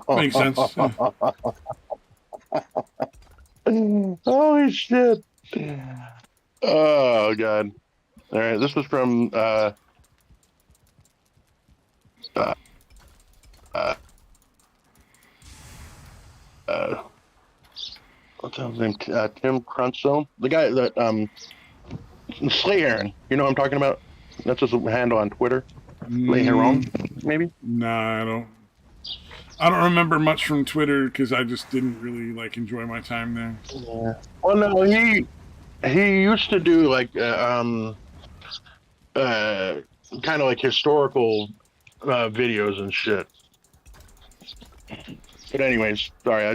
A: Makes sense. Yeah.
B: Holy shit. Oh god. All right, this was from what's his name? Tim Crunso, the guy that Slayheron. You know what I'm talking about? That's his handle on Twitter. Slayheron, maybe.
A: Nah, I don't remember much from Twitter because I just didn't really like enjoy my time there.
B: Yeah. Well, no, he used to do like kind of like historical videos and shit. But anyways, sorry, I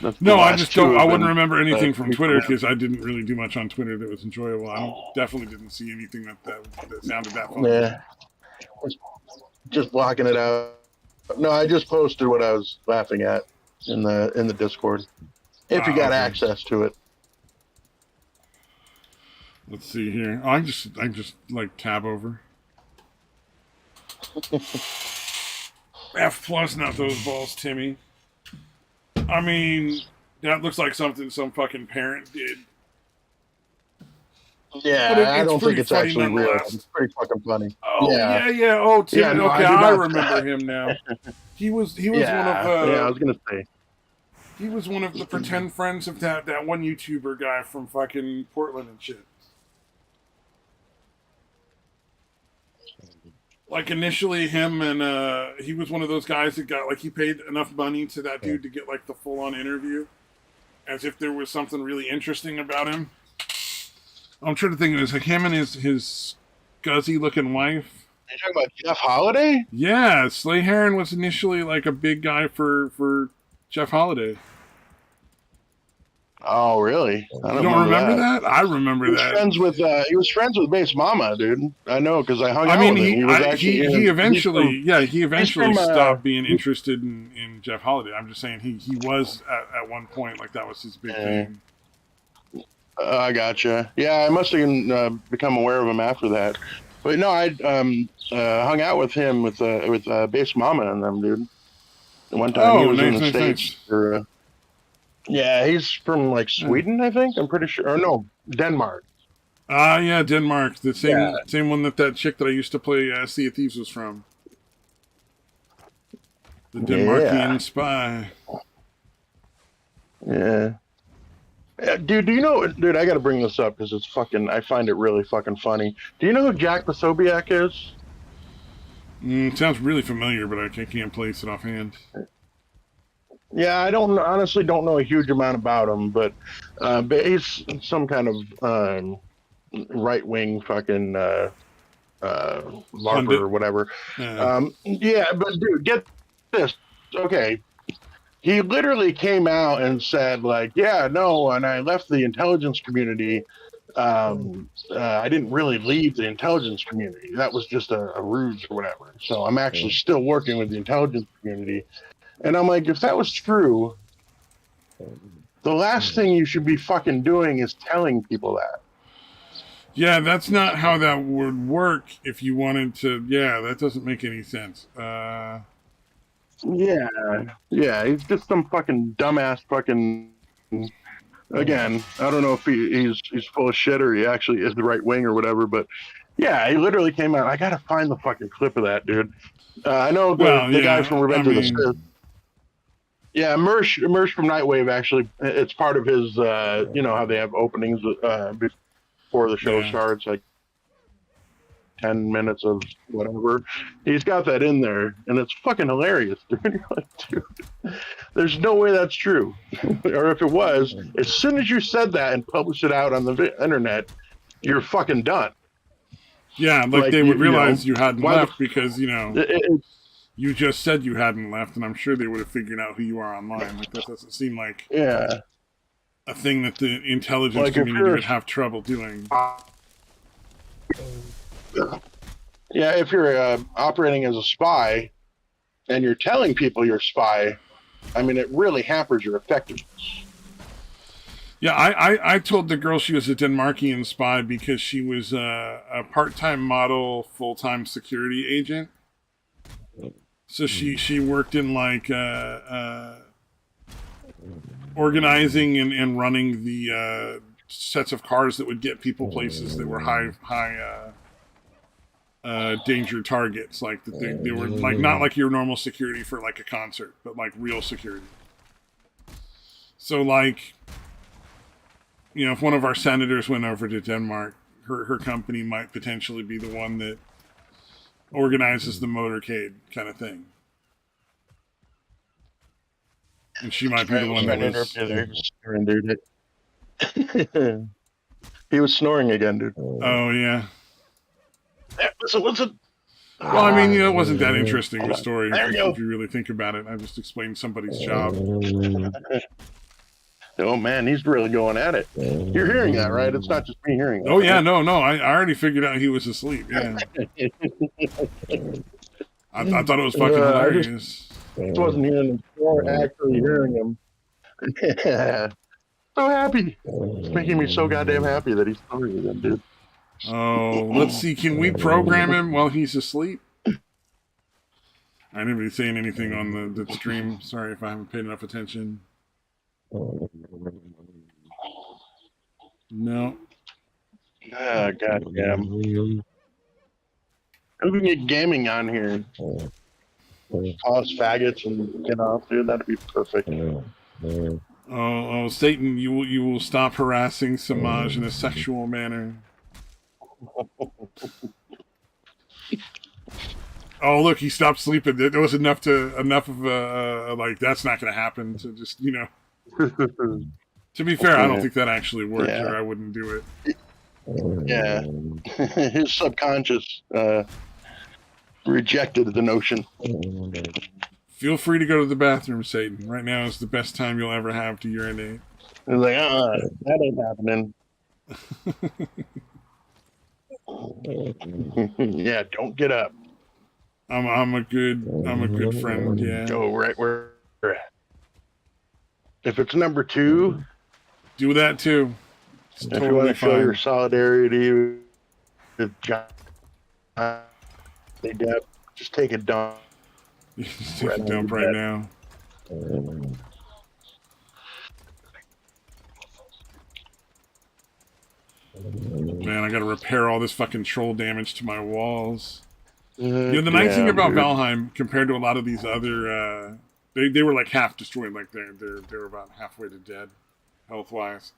A: wouldn't remember anything from Twitter because I didn't really do much on Twitter that was enjoyable. I definitely didn't see anything that sounded that funny.
B: Yeah, just blocking it out. No, I just posted what I was laughing at in the Discord. If you got access to it.
A: Let's see here. I just like tab over. F+, not those balls, Timmy. I mean, that looks like something some fucking parent did.
B: Yeah, I don't think it's actually real. It's pretty fucking funny.
A: Oh yeah. Oh, Tim. Yeah, no, okay, I remember him now. He was one of.
B: Yeah, I was gonna say.
A: He was one of the pretend friends of that one YouTuber guy from fucking Portland and shit. Like initially him and he was one of those guys that got like he paid enough money to that dude to get like the full on interview, as if there was something really interesting about him. I'm trying to think of it. It's like him and his scuzzy looking wife.
B: Are you talking about Jeff Holiday?
A: Yeah, Slayheron was initially like a big guy for Jeff Holiday.
B: Oh, really?
A: I don't remember that. I remember that.
B: He was friends with Base Mama, dude. I know because I hung out with him.
A: He eventually stopped being interested in Jeff Holiday. I'm just saying he was at one point like that was his big thing.
B: I gotcha. Yeah, I must have become aware of him after that. But no, I hung out with him with Base Mama and them, dude. One time he was in the States. Yeah, he's from like Sweden, I think. I'm pretty sure. Or no, Denmark.
A: Yeah, Denmark. The same one that chick that I used to play Sea of Thieves was from. The Denmarkian spy.
B: Yeah. Dude, do you know? Dude, I got to bring this up because it's fucking. I find it really fucking funny. Do you know who Jack Posobiec is?
A: Sounds really familiar, but I can't place it offhand.
B: Yeah, I honestly don't know a huge amount about him, but he's some kind of right-wing fucking LARPer or whatever. Yeah, but dude, get this. Okay. He literally came out and said, like, yeah, no, when I left the intelligence community, I didn't really leave the intelligence community. That was just a ruse or whatever. So I'm actually still working with the intelligence community. And I'm like, if that was true, The last thing you should be fucking doing is telling people that.
A: Yeah, that's not how that would work if you wanted to. Yeah, that doesn't make any sense.
B: Yeah, he's just some fucking dumbass fucking. Again, I don't know if he's full of shit or he actually is the right wing or whatever, but yeah, he literally came out. I gotta find the fucking clip of that, dude. I know the guy from Revenge of the Sith. Yeah, Mersh from Nightwave actually. It's part of his. You know how they have openings before the show starts, like 10 minutes of whatever. He's got that in there, and it's fucking hilarious, dude. You're like, dude, there's no way that's true. Or if it was, as soon as you said that and published it out on the internet, you're fucking done.
A: Yeah, like they would realize you hadn't left because, you know, you just said you hadn't left, and I'm sure they would have figured out who you are online. Like, that doesn't seem like a thing that the intelligence community would have trouble doing.
B: Yeah, if you're operating as a spy and you're telling people you're a spy, I mean, it really hampers your effectiveness.
A: Yeah, I told the girl she was a Denmarkian spy because she was a part-time model, full-time security agent. So she worked in like organizing and running the sets of cars that would get people places that were high danger targets. Like that they were like not like your normal security for like a concert, but like real security. So like, you know, if one of our senators went over to Denmark, her company might potentially be the one that organizes the motorcade kind of thing. And she might be the one that was...
B: He was snoring again, dude.
A: Oh, yeah.
B: Listen.
A: Well, I mean, you know, it wasn't that interesting of a story if you really think about it. I just explained somebody's job.
B: Oh, man, he's really going at it. You're hearing that, right? It's not just me hearing that.
A: Oh, yeah, no. I already figured out he was asleep, yeah. I thought it was fucking hilarious.
B: I just wasn't hearing him before actually hearing him. Yeah. So happy. It's making me so goddamn happy that he's snoring again, dude.
A: Oh, let's see. Can we program him while he's asleep? I didn't really say anything on the stream. Sorry if I haven't paid enough attention. No.
B: Ah, goddamn. We can get gaming on here. Pause faggots and get off, dude. That'd be perfect.
A: Oh, Satan! You will stop harassing Samaj in a sexual manner. Oh, look, he stopped sleeping. There was enough of like that's not going to happen to just, you know. To be fair, I don't think that actually works, or I wouldn't do it.
B: Yeah, his subconscious rejected the notion.
A: Feel free to go to the bathroom, Satan. Right now is the best time you'll ever have to urinate.
B: He's like, that ain't happening. Yeah, don't get up.
A: I'm a good friend. Yeah.
B: Go right where we're at. If it's number 2,
A: do that too. It's
B: if
A: totally
B: you want to show
A: fine.
B: your solidarity with John, just take a dump.
A: Just take a dump right now. Man, I gotta repair all this fucking troll damage to my walls. You know, the nice thing about Valheim, compared to a lot of these other, they were like half destroyed, like they're about halfway to dead, health wise.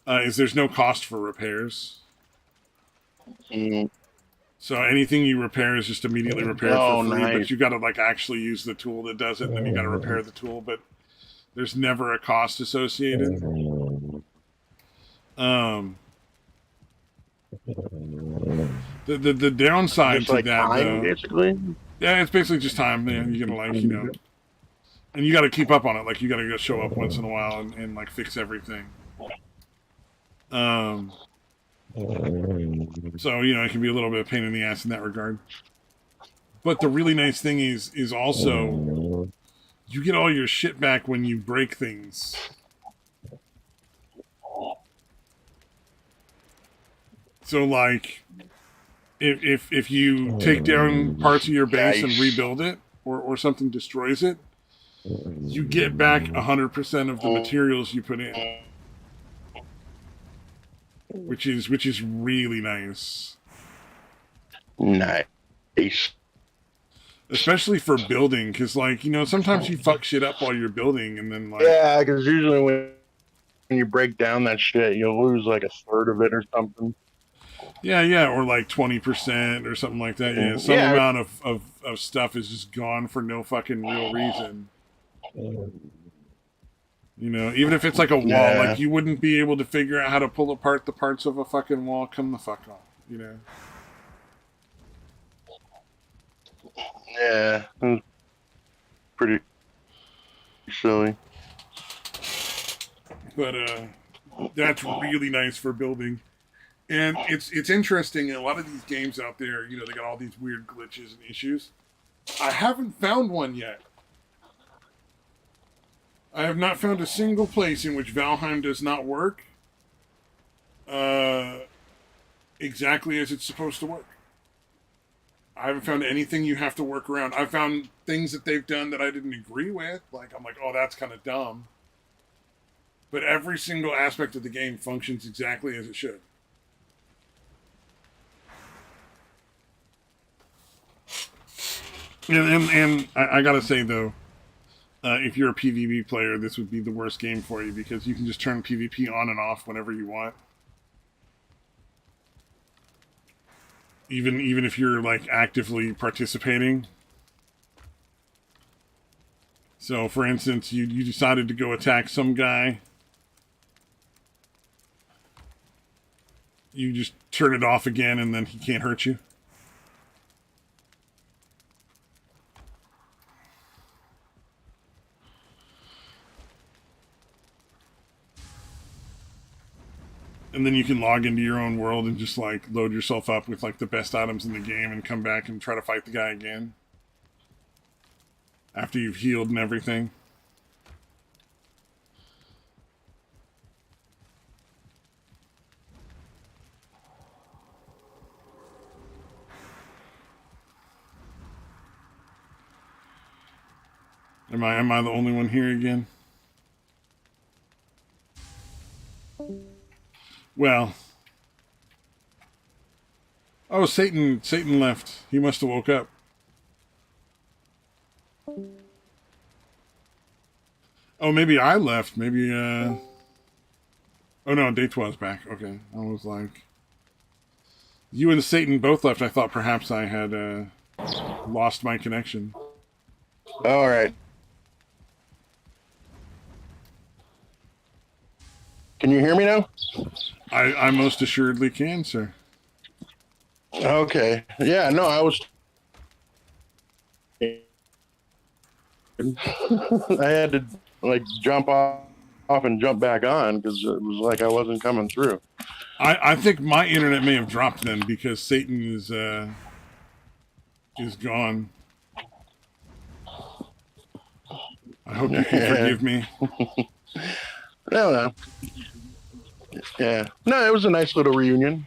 A: Is there's no cost for repairs. So anything you repair is just immediately repaired for free, but you gotta like actually use the tool that does it, and then you gotta repair the tool, but there's never a cost associated. The downside
B: it's
A: to
B: like
A: that,
B: time,
A: though,
B: basically.
A: Yeah, it's basically just time, man. You gotta like, you know, and you gotta keep up on it. Like you gotta go show up once in a while and like fix everything. So, you know, it can be a little bit of pain in the ass in that regard. But the really nice thing is also you get all your shit back when you break things. So like, if you take down parts of your base and rebuild it, or something destroys it, you get back 100% of the materials you put in, which is really nice.
B: Nice.
A: Especially for building, because like, you know, sometimes you fuck shit up while you're building, and then like,
B: Yeah, because usually when you break down that shit, you'll lose like a third of it or something.
A: yeah, or like 20% or something like that. Yeah, some amount of stuff is just gone for no fucking real reason. You know, even if it's like a wall, like you wouldn't be able to figure out how to pull apart the parts of a fucking wall. Come the fuck on, you know.
B: Yeah, pretty silly.
A: But that's really nice for building. And it's interesting, in a lot of these games out there, you know, they got all these weird glitches and issues. I haven't found one yet. I have not found a single place in which Valheim does not work exactly as it's supposed to work. I haven't found anything you have to work around. I've found things that they've done that I didn't agree with. Like, I'm like, oh, that's kind of dumb. But every single aspect of the game functions exactly as it should. And I gotta say, though, if you're a PvP player, this would be the worst game for you, because you can just turn PvP on and off whenever you want. Even if you're like actively participating. So, for instance, you decided to go attack some guy. You just turn it off again, and then he can't hurt you. And then you can log into your own world and just like load yourself up with like the best items in the game and come back and try to fight the guy again. After you've healed and everything. Am I the only one here again? Well. Oh, Satan left. He must have woke up. Oh, maybe I left. Maybe, Oh no, Daytwa's back. Okay. I was like... You and Satan both left. I thought perhaps I had, lost my connection.
B: Alright. Can you hear me now?
A: I most assuredly can, sir.
B: Okay. Yeah, no, I was... I had to, like, jump off and jump back on, because it was like I wasn't coming through.
A: I think my internet may have dropped then, because Satan is gone. I hope you can forgive me.
B: No. Yeah. No, it was a nice little reunion.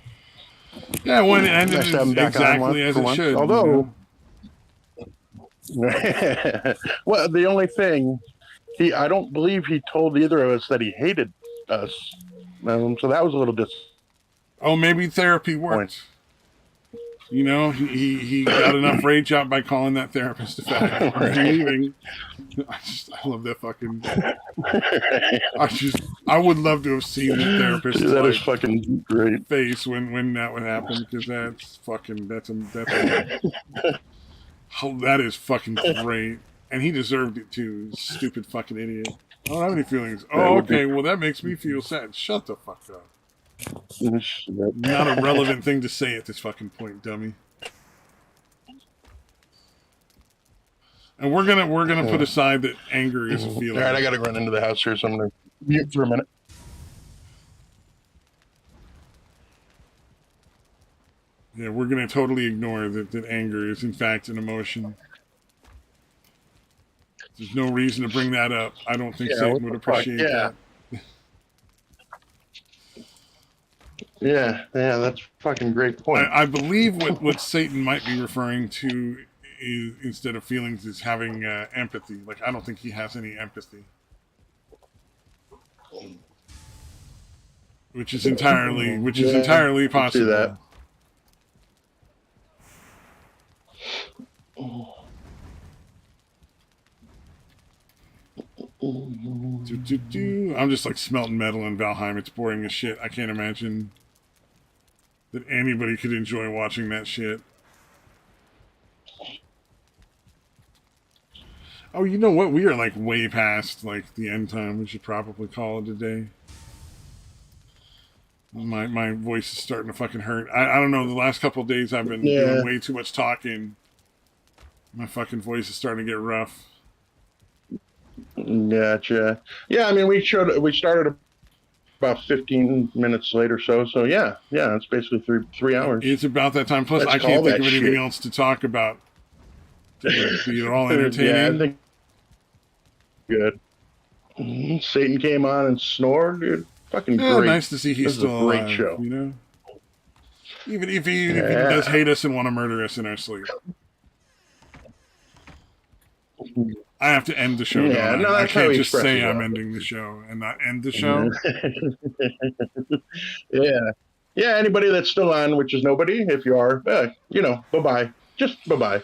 A: Yeah, when it ended
B: Nice to have him back
A: exactly
B: on
A: as it should.
B: Although, well, the only thing, I don't believe he told either of us that he hated us. So that was a little
A: Oh, maybe therapy worked. You know, he got enough rage out by calling that therapist a fag and leaving. I love that fucking. I would love to have seen the therapist.
B: That is fucking great.
A: Face when that would happen, because that's that is fucking great, and he deserved it too. Stupid fucking idiot. I don't have any feelings. Oh, okay. Well, that makes me feel sad. Shut the fuck up. Not a relevant thing to say at this fucking point, dummy. And we're gonna put aside that anger is a feeling.
B: All right, I gotta run into the house here, so I'm gonna mute for a minute.
A: Yeah, we're gonna totally ignore that anger is in fact an emotion. There's no reason to bring that up. I don't think Satan would appreciate that.
B: Yeah, that's a fucking great point.
A: I believe what Satan might be referring to is, instead of feelings, is having empathy. Like, I don't think he has any empathy. Which is entirely possible.
B: See that.
A: I'm just like smelting metal in Valheim. It's boring as shit. I can't imagine that anybody could enjoy watching that shit. Oh, you know what? We are like way past like the end time. We should probably call it a day. My voice is starting to fucking hurt. I don't know. The last couple of days I've been doing way too much talking. My fucking voice is starting to get rough.
B: Gotcha. Yeah, I mean, we started about 15 minutes later, so yeah, it's basically three hours.
A: It's about that time. Plus, I can't think of anything else to talk about that would be at all entertaining.
B: Yeah, I think good. Satan came on and snored, dude. Fucking great.
A: Nice to see he's still alive. Great show. You know, even if he does hate us and want to murder us in our sleep. I have to end the show. No, I can't just say I'm ending the show and not end the show.
B: Yeah. Anybody that's still on, which is nobody, if you are, bye-bye. Just bye-bye.